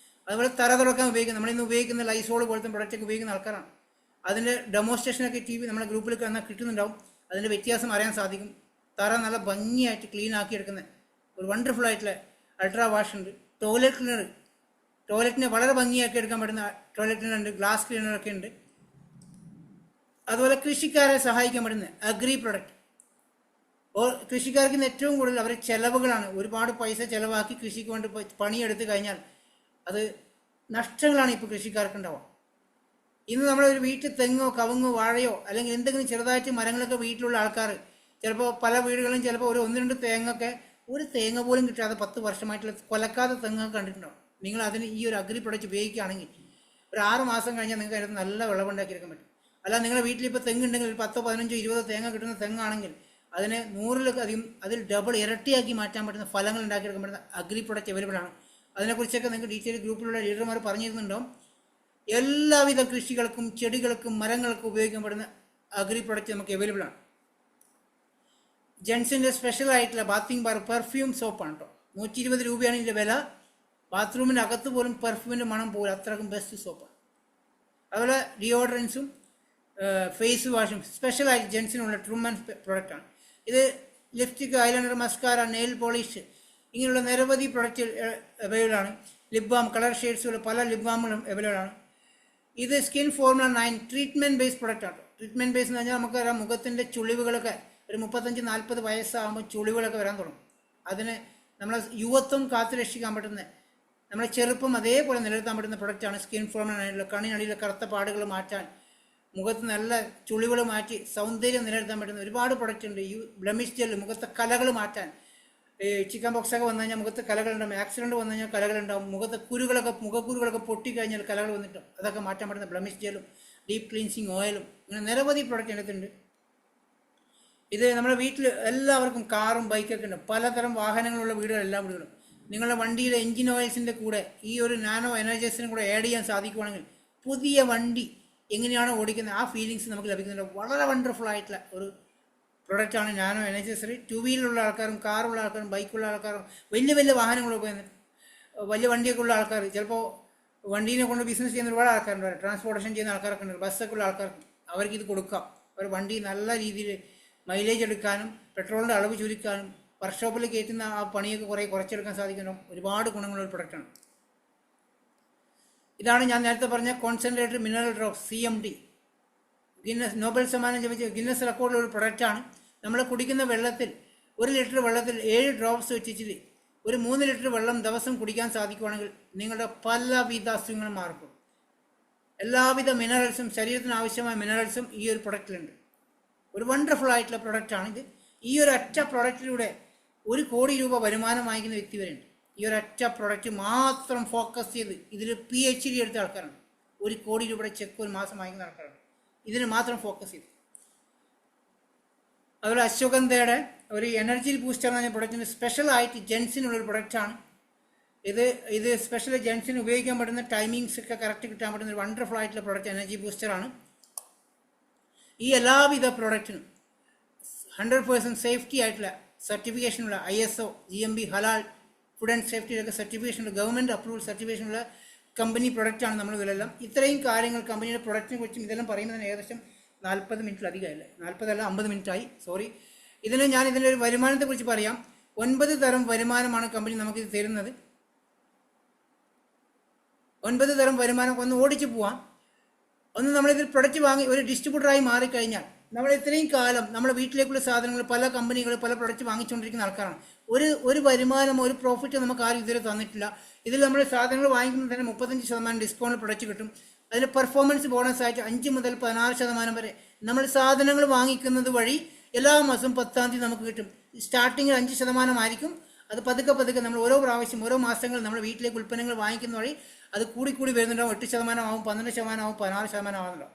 അതുപോലെ തറ തുറക്കാൻ ഉപയോഗിക്കുന്നത് നമ്മളിന്ന് ഉപയോഗിക്കുന്ന ലൈസോൾ പോലത്തെ പ്രൊഡക്റ്റൊക്കെ ഉപയോഗിക്കുന്ന ആൾക്കാരാണ്. അതിൻ്റെ ഡെമോൺസ്ട്രേഷനൊക്കെ TV നമ്മുടെ ഗ്രൂപ്പിലൊക്കെ എന്നാൽ കിട്ടുന്നുണ്ടാവും. അതിൻ്റെ വ്യത്യാസം അറിയാൻ സാധിക്കും. തറ നല്ല ഭംഗിയായിട്ട് ക്ലീൻ ആക്കി എടുക്കുന്ന ഒരു വണ്ടർഫുൾ ആയിട്ടുള്ള അൾട്രാ വാഷ് ഉണ്ട്. ടോയ്ലറ്റ് ക്ലീനർ, ടോയ്ലറ്റിനെ വളരെ ഭംഗിയാക്കി എടുക്കാൻ പറ്റുന്ന ടോയ്ലറ്റ് ക്ലീനർ ഉണ്ട്. ഗ്ലാസ് ക്ലീനറൊക്കെ ഉണ്ട്. അതുപോലെ കൃഷിക്കാരെ സഹായിക്കാൻ പറ്റുന്ന അഗ്രി പ്രൊഡക്റ്റ്. കൃഷിക്കാർക്ക് ഏറ്റവും കൂടുതൽ അവരുടെ ചിലവുകളാണ്. ഒരുപാട് പൈസ ചിലവാക്കി കൃഷിക്ക് വേണ്ടി പണിയെടുത്ത് കഴിഞ്ഞാൽ അത് നഷ്ടങ്ങളാണ് ഇപ്പോൾ കൃഷിക്കാർക്ക് ഉണ്ടാവുക. ഇന്ന് നമ്മളൊരു വീട്ടിൽ തെങ്ങോ കവുങ്ങോ വാഴയോ അല്ലെങ്കിൽ എന്തെങ്കിലും ചെറുതായിട്ട് മരങ്ങളൊക്കെ വീട്ടിലുള്ള ആൾക്കാർ ചിലപ്പോൾ പല വീടുകളിലും ചിലപ്പോൾ ഒരു 1-2 തേങ്ങൊക്കെ ഒരു തേങ്ങ പോലും കിട്ടാതെ 10 വർഷമായിട്ടുള്ള കൊലക്കാതെ തെങ്ങൊക്കെ കണ്ടിട്ടുണ്ടാവും. നിങ്ങൾ അതിന് ഈ ഒരു അഗ്രി പ്രൊഡക്റ്റ് ഉപയോഗിക്കുകയാണെങ്കിൽ ഒരു 6 മാസം കഴിഞ്ഞാൽ നിങ്ങൾക്ക് അതിനകത്ത് നല്ല വിളവുണ്ടാക്കിയെടുക്കാൻ പറ്റും. അല്ല നിങ്ങളുടെ വീട്ടിലിപ്പോൾ തെങ്ങുണ്ടെങ്കിൽ 10, 15, 20 തേങ്ങ കിട്ടുന്ന തെങ്ങാണെങ്കിൽ അതിനെ 100-ലധികം അതിൽ ഡബിൾ ഇരട്ടിയാക്കി മാറ്റാൻ പറ്റുന്ന ഫലങ്ങൾ ഉണ്ടാക്കിയെടുക്കാൻ പറ്റുന്ന അഗ്രി പ്രൊഡക്റ്റ് അവൈലബിൾ ആണ്. അതിനെക്കുറിച്ചൊക്കെ നിങ്ങൾക്ക് ഡീറ്റെയിൽ ഗ്രൂപ്പിലുള്ള ലീഡർമാർ പറഞ്ഞിരുന്നുണ്ടാവും. എല്ലാവിധ കൃഷികൾക്കും ചെടികൾക്കും മരങ്ങൾക്കും ഉപയോഗിക്കാൻ പറ്റുന്ന അഗ്രി പ്രൊഡക്റ്റ് നമുക്ക് അവൈലബിൾ ആണ്. ജെൻസിൻ്റെ സ്പെഷ്യൽ ആയിട്ടുള്ള ബാത്തിങ് ബാർ പെർഫ്യൂം സോപ്പാണ് കേട്ടോ. 120 രൂപയാണ് ഇതിൻ്റെ വില. ബാത്റൂമിൻ്റെ അകത്ത് പോലും പെർഫ്യൂമിൻ്റെ മണം പോലും അത്രക്കും ബെസ്റ്റ് സോപ്പാണ്. അതുപോലെ ഡിയോഡറൻസും ഫേസ് വാഷും സ്പെഷ്യലായിട്ട് ജെൻസിനുള്ള ട്രൂമൻ പ്രൊഡക്റ്റാണ്. ഇത് lipstick, eyeliner, mascara, nail polish ഇങ്ങനെയുള്ള നിരവധി പ്രൊഡക്റ്റ് അവൈലബിൾ ആണ്. ലിപ് ബാം, കളർ ഷെയ്ഡ്സുള്ള പല ലിപ് ബാമുകളും അവൈലബിൾ ആണ്. ഇത് സ്കിൻ ഫോർമുല 9 ട്രീറ്റ്മെൻറ്റ് ബേസ്ഡ് പ്രൊഡക്റ്റാണ്. ട്രീറ്റ്മെൻറ്റ് ബേസ് എന്ന് പറഞ്ഞാൽ നമുക്കറിയാം മുഖത്തിൻ്റെ ചുളിവുകളൊക്കെ ഒരു 35-40 വയസ്സാകുമ്പോൾ ചുളിവുകളൊക്കെ വരാൻ തുടങ്ങും. അതിന് നമ്മളെ യുവത്വം കാത്തു രക്ഷിക്കാൻ പറ്റുന്ന നമ്മളെ ചെറുപ്പം അതേപോലെ നിലനിർത്താൻ പറ്റുന്ന പ്രൊഡക്റ്റാണ് സ്കിൻ ഫോർമുല 9. കണ്ണിനടിയിലെ കറുത്ത പാടുകൾ മാറ്റാൻ, മുഖത്ത് നല്ല ചുളിവുകൾ മാറ്റി സൗന്ദര്യം നിലനിർത്താൻ പറ്റുന്ന ഒരുപാട് പ്രൊഡക്റ്റ് ഉണ്ട്. ഈ ബ്ലമിഷ് ജെല്ല് മുഖത്തെ കലകൾ മാറ്റാൻ. ചിക്കൻ ബോക്സൊക്കെ വന്നു കഴിഞ്ഞാൽ മുഖത്ത് കലകളുണ്ടാവും. ആക്സിഡൻറ്റ് വന്നു കഴിഞ്ഞാൽ കലകളുണ്ടാവും. മുഖക്കുരുകളൊക്കെ പൊട്ടിക്കഴിഞ്ഞാൽ കലകൾ വന്നിട്ടും അതൊക്കെ മാറ്റാൻ പറ്റുന്ന ബ്ലമിഷ് ജെല്ലും ഡീപ്പ് ക്ലീൻസിങ് ഓയിലും ഇങ്ങനെ നിരവധി പ്രൊഡക്റ്റ് അതിനകത്തുണ്ട്. ഇത് നമ്മുടെ വീട്ടിൽ എല്ലാവർക്കും കാറും ബൈക്കൊക്കെ ഉണ്ട്. പലതരം വാഹനങ്ങളുള്ള വീടുകൾ, എല്ലാ വീടുകളും നിങ്ങളുടെ വണ്ടിയിലെ എൻജിൻ ഓയിൽസിൻ്റെ കൂടെ ഈ ഒരു നാനോ എനർജൈസിനും കൂടെ ആഡ് ചെയ്യാൻ സാധിക്കുവാണെങ്കിൽ പുതിയ വണ്ടി എങ്ങനെയാണോ ഓടിക്കുന്നത് ആ ഫീലിങ്സ് നമുക്ക് ലഭിക്കുന്നുണ്ട്. വളരെ വണ്ടർഫുൾ ആയിട്ടുള്ള ഒരു പ്രൊഡക്റ്റാണ് നാനോ എനർജൈസർ. 2 വീലുള്ള ആൾക്കാരും കാറുള്ള ആൾക്കാരും ബൈക്കുള്ള ആൾക്കാരും വലിയ വലിയ വാഹനങ്ങളൊക്കെ വലിയ വണ്ടിയൊക്കെ ഉള്ള ആൾക്കാർ, ചിലപ്പോൾ വണ്ടീനെ കൊണ്ട് ബിസിനസ് ചെയ്യുന്ന ഒരുപാട് ആൾക്കാരുണ്ട്. ട്രാൻസ്പോർട്ടേഷൻ ചെയ്യുന്ന ആൾക്കാരൊക്കെ ഉണ്ട്. ബസ്സൊക്കെ ഉള്ള ആൾക്കാർക്ക് അവർക്ക് ഇത് കൊടുക്കാം. ഒരു വണ്ടി നല്ല രീതിയിൽ മൈലേജ് എടുക്കാനും പെട്രോളിൻ്റെ അളവ് ചുരുക്കാനും വർക്ക്ഷോപ്പിൽ കയറ്റുന്ന ആ പണിയൊക്കെ കുറച്ചെടുക്കാൻ സാധിക്കണം. ഒരുപാട് ഗുണങ്ങളുള്ള പ്രൊഡക്റ്റാണ്. ഇതാണ് ഞാൻ നേരത്തെ പറഞ്ഞ concentrated mineral drops CMD. Nobel സമ്മാനം ലഭിച്ച ഗിന്നസ് റെക്കോർഡിലുള്ള ഒരു പ്രൊഡക്റ്റാണ്. നമ്മൾ കുടിക്കുന്ന വെള്ളത്തിൽ 1 ലിറ്റർ വെള്ളത്തിൽ 7 ഡ്രോപ്സ് വെച്ചിട്ട് ഒരു 3 ലിറ്റർ വെള്ളം ദിവസം കുടിക്കാൻ സാധിക്കുവാണെങ്കിൽ നിങ്ങളുടെ പലവിധ അസുഖങ്ങളും മാറും. എല്ലാവിധ മിനറൽസും ശരീരത്തിന് ആവശ്യമായ മിനറൽസും ഈ ഒരു പ്രൊഡക്റ്റിലുണ്ട്. ഒരു വണ്ടർഫുൾ ആയിട്ടുള്ള പ്രൊഡക്റ്റാണ് ഇത്. ഈ ഒരു ഒറ്റ പ്രൊഡക്റ്റിലൂടെ 1 കോടി രൂപ വരുമാനം വാങ്ങിക്കുന്ന വ്യക്തി വരെയുണ്ട്. ഈ ഒരു ഒറ്റ പ്രൊഡക്റ്റ് മാത്രം ഫോക്കസ് ചെയ്ത് ഇതിൽ PhD എടുത്ത ആൾക്കാരാണ്. 1 കോടി രൂപയുടെ ചെക്ക് ഒരു മാസം വാങ്ങിക്കുന്ന ആൾക്കാരാണ് ഇതിന് മാത്രം ഫോക്കസ് ചെയ്ത്. അതുപോലെ അശ്വഗന്ധയുടെ ഒരു എനർജി ബൂസ്റ്റർ എന്ന് പറഞ്ഞ പ്രൊഡക്റ്റിന് സ്പെഷ്യലായിട്ട് ജെൻസിനുള്ളൊരു പ്രൊഡക്റ്റാണ് ഇത് സ്പെഷ്യൽ ജെൻസിന് ഉപയോഗിക്കാൻ പറ്റുന്ന ടൈമിങ്സ് ഒക്കെ കറക്റ്റ് കിട്ടാൻ പറ്റുന്ന ഒരു വണ്ടർഫുൾ ആയിട്ടുള്ള പ്രൊഡക്റ്റ് എനർജി ബൂസ്റ്ററാണ്. ഈ എല്ലാവിധ പ്രൊഡക്റ്റിനും 100% സേഫ്റ്റി ആയിട്ടുള്ള സർട്ടിഫിക്കേഷനുള്ള ISO, GMB, ഹലാൽ ഫുഡ് ആൻഡ് സേഫ്റ്റിയിലൊക്കെ സർട്ടിഫിക്കേഷനുള്ള ഗവൺമെൻറ് അപ്രൂവൽ സർട്ടിഫിക്കേഷനുള്ള കമ്പനി പ്രൊഡക്റ്റാണ് നമ്മൾ ഇതിലെല്ലാം. ഇത്രയും കാര്യങ്ങൾ കമ്പനിയുടെ പ്രൊഡക്റ്റിനെ കുറിച്ചും ഇതെല്ലാം പറയുന്നതിന് ഏകദേശം 40 മിനിറ്റിലധികമല്ലേ, 40 അല്ല 50 മിനിറ്റായി, സോറി. ഞാൻ ഇതിൻ്റെ ഒരു വരുമാനത്തെക്കുറിച്ച് പറയാം. 9 തരം വരുമാനമാണ് കമ്പനി നമുക്കിത് തരുന്നത്. 9 തരം വരുമാനം ഒന്ന് ഓടിച്ചു പോവാം. ഒന്ന് നമ്മളിതിൽ പ്രൊഡക്റ്റ് വാങ്ങി ഒരു ഡിസ്ട്രിബ്യൂട്ടറായി മാറിക്കഴിഞ്ഞാൽ നമ്മൾ ഇത്രയും കാലം നമ്മുടെ വീട്ടിലേക്കുള്ള സാധനങ്ങൾ പല കമ്പനികൾ പല പ്രൊഡക്റ്റ് വാങ്ങിച്ചുകൊണ്ടിരിക്കുന്ന ആൾക്കാരാണ്. ഒരു വരുമാനമോ ഒരു പ്രോഫിറ്റ് നമുക്ക് ആരും ഇതുവരെ തന്നിട്ടില്ല. ഇതിൽ നമ്മൾ സാധനങ്ങൾ വാങ്ങിക്കുമ്പോൾ തന്നെ 35% ഡിസ്കൗണ്ട് പ്രൊഡക്റ്റ് കിട്ടും. അതിൽ പെർഫോമൻസ് ബോണസായിട്ട് 5 മുതൽ 16% വരെ നമ്മൾ സാധനങ്ങൾ വാങ്ങിക്കുന്നത് വഴി എല്ലാ മാസവും 10-ാം തീയതി നമുക്ക് കിട്ടും. സ്റ്റാർട്ടിങ്ങിൽ 5% ആയിരിക്കും. അത് പതുക്കെ പതുക്കെ നമ്മൾ ഓരോ പ്രാവശ്യം ഓരോ മാസങ്ങൾ നമ്മൾ വീട്ടിലേക്ക് ഉൽപ്പന്നങ്ങൾ വാങ്ങിക്കുന്ന വഴി അത് കൂടി വരുന്നുണ്ടാവും. 8% ആവും, 12% ആവും, 16% ആവുന്നുണ്ടാവും.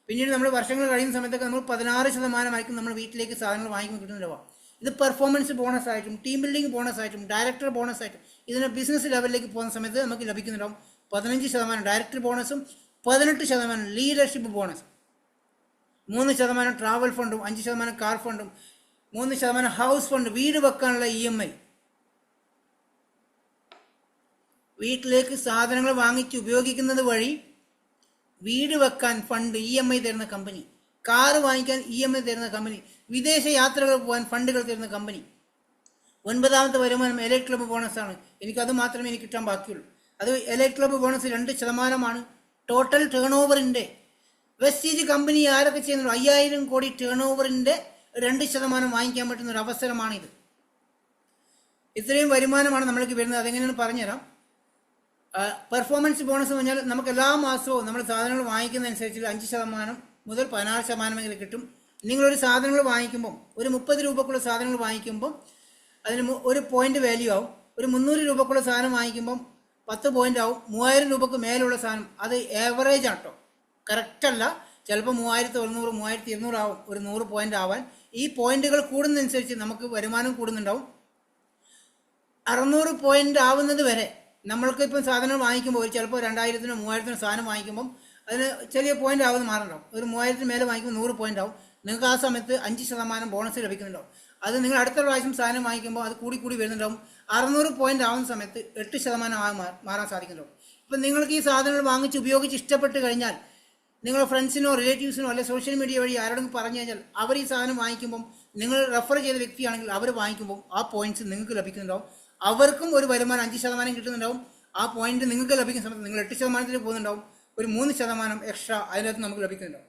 പിന്നീട് നമ്മൾ വർഷങ്ങൾ കഴിയുന്ന സമയത്തൊക്കെ നമ്മൾ 16% ആയിരിക്കും നമ്മൾ വീട്ടിലേക്ക് സാധനങ്ങൾ വാങ്ങിക്കുമ്പോൾ കിട്ടുന്നുണ്ടാവുക. ഇത് പെർഫോമൻസ് ബോണസ് ആയിട്ടും ടീം ബിൽഡിംഗ് ബോണസ് ആയിട്ടും ഡയറക്ടർ ബോണസ് ആയിട്ടും ഇതിനെ ബിസിനസ് ലെവലിലേക്ക് പോകുന്ന സമയത്ത് നമുക്ക് ലഭിക്കുന്നുണ്ടാവും 15% ഡയറക്ടർ ബോണസും 18% ലീഡർഷിപ്പ് ബോണസും, 3% ട്രാവൽ ഫണ്ടും, 5% കാർ ഫണ്ടും, 3% ഹൗസ് ഫണ്ട്, വീട് വെക്കാനുള്ള EMI. വീട്ടിലേക്ക് സാധനങ്ങൾ വാങ്ങിച്ച് ഉപയോഗിക്കുന്നത് വഴി വീട് വെക്കാൻ ഫണ്ട് EMI തരുന്ന കമ്പനി, കാറ് വാങ്ങിക്കാൻ EMI തരുന്ന കമ്പനി, വിദേശ യാത്രകൾ പോകാൻ ഫണ്ടുകൾ തരുന്ന കമ്പനി. 9ാമത്തെ വരുമാനം എലൈറ്റ് ക്ലബ്ബ് ബോണസാണ്. എനിക്കത് മാത്രമേ എനിക്ക് കിട്ടാൻ ബാക്കിയുള്ളൂ. അത് എലൈറ്റ് ക്ലബ്ബ് ബോണസ് 2% ടോട്ടൽ ടേൺ ഓവറിൻ്റെ. വെസ്റ്റീജ് കമ്പനി ആരൊക്കെ ചെയ്യുന്നുള്ളൂ 5000 കോടി ടേൺ ഓവറിൻ്റെ 2% വാങ്ങിക്കാൻ പറ്റുന്ന ഒരു അവസരമാണിത്. ഇത്രയും വരുമാനമാണ് നമ്മൾക്ക് വരുന്നത്. അതെങ്ങനെയാണ് പറഞ്ഞുതരാം. പെർഫോമൻസ് ബോണസ് എന്ന് പറഞ്ഞാൽ നമുക്ക് എല്ലാ മാസവും നമ്മൾ സാധനങ്ങൾ വാങ്ങിക്കുന്നതനുസരിച്ച് 5% മുതൽ 16% കിട്ടും. നിങ്ങളൊരു സാധനങ്ങൾ വാങ്ങിക്കുമ്പം ഒരു 30 രൂപക്കുള്ള സാധനങ്ങൾ വാങ്ങിക്കുമ്പം അതിന് ഒരു പോയിന്റ് വാല്യൂ ആവും. ഒരു 300 രൂപക്കുള്ള സാധനം വാങ്ങിക്കുമ്പം 10 പോയിന്റ് ആവും. 3000 രൂപക്ക് മേലുള്ള സാധനം അത് ഏവറേജ് ആണ് കേട്ടോ, കറക്റ്റ് അല്ല. ചിലപ്പോൾ 3100, 3200 ആവും ഒരു 100 പോയിന്റ് ആവാൻ. ഈ പോയിന്റുകൾ കൂടുന്നതനുസരിച്ച് നമുക്ക് വരുമാനം കൂടുന്നുണ്ടാവും. 600 പോയിന്റ് ആവുന്നത് വരെ നമ്മൾക്ക് ഇപ്പം സാധനം വാങ്ങിക്കുമ്പോൾ ചിലപ്പോൾ 2000-നോ 3000-നോ സാധനം വാങ്ങിക്കുമ്പം അതിന് ചെറിയ പോയിന്റ് ആവുന്ന മാറുന്നുണ്ടാവും. ഒരു 3000-ന് മേലെ വാങ്ങിക്കുമ്പോൾ 100 പോയിന്റ് ആവും. നിങ്ങൾക്ക് ആ സമയത്ത് 5% ബോണസ് ലഭിക്കുന്നുണ്ടാവും. അത് നിങ്ങൾ അടുത്ത പ്രാവശ്യം സാധനം വാങ്ങിക്കുമ്പോൾ അത് കൂടി വരുന്നുണ്ടാവും. 600 പോയിന്റ് ആവുന്ന സമയത്ത് 8% മാറാൻ സാധിക്കുന്നുണ്ടാവും. ഇപ്പം നിങ്ങൾക്ക് ഈ സാധനങ്ങൾ വാങ്ങിച്ച് ഉപയോഗിച്ച് ഇഷ്ടപ്പെട്ട് കഴിഞ്ഞാൽ നിങ്ങളുടെ ഫ്രണ്ട്സിനോ റിലേറ്റീവ്സിനോ അല്ലെങ്കിൽ സോഷ്യൽ മീഡിയ വഴി ആരോടും പറഞ്ഞു കഴിഞ്ഞാൽ അവർ ഈ സാധനം വാങ്ങിക്കുമ്പം നിങ്ങൾ റെഫർ ചെയ്ത വ്യക്തിയാണെങ്കിൽ അവർ വാങ്ങിക്കുമ്പോൾ ആ പോയിന്റ്സ് നിങ്ങൾക്ക് ലഭിക്കുന്നുണ്ടാവും. അവർക്കും ഒരു വരുമാനം 5% കിട്ടുന്നുണ്ടാവും. ആ പോയിന്റ് നിങ്ങൾക്ക് ലഭിക്കുന്ന സമയത്ത് നിങ്ങൾ 8% പോകുന്നുണ്ടാവും. ഒരു 3% എക്സ്ട്രാ അതിനകത്ത് നമുക്ക് ലഭിക്കുന്നുണ്ടാവും.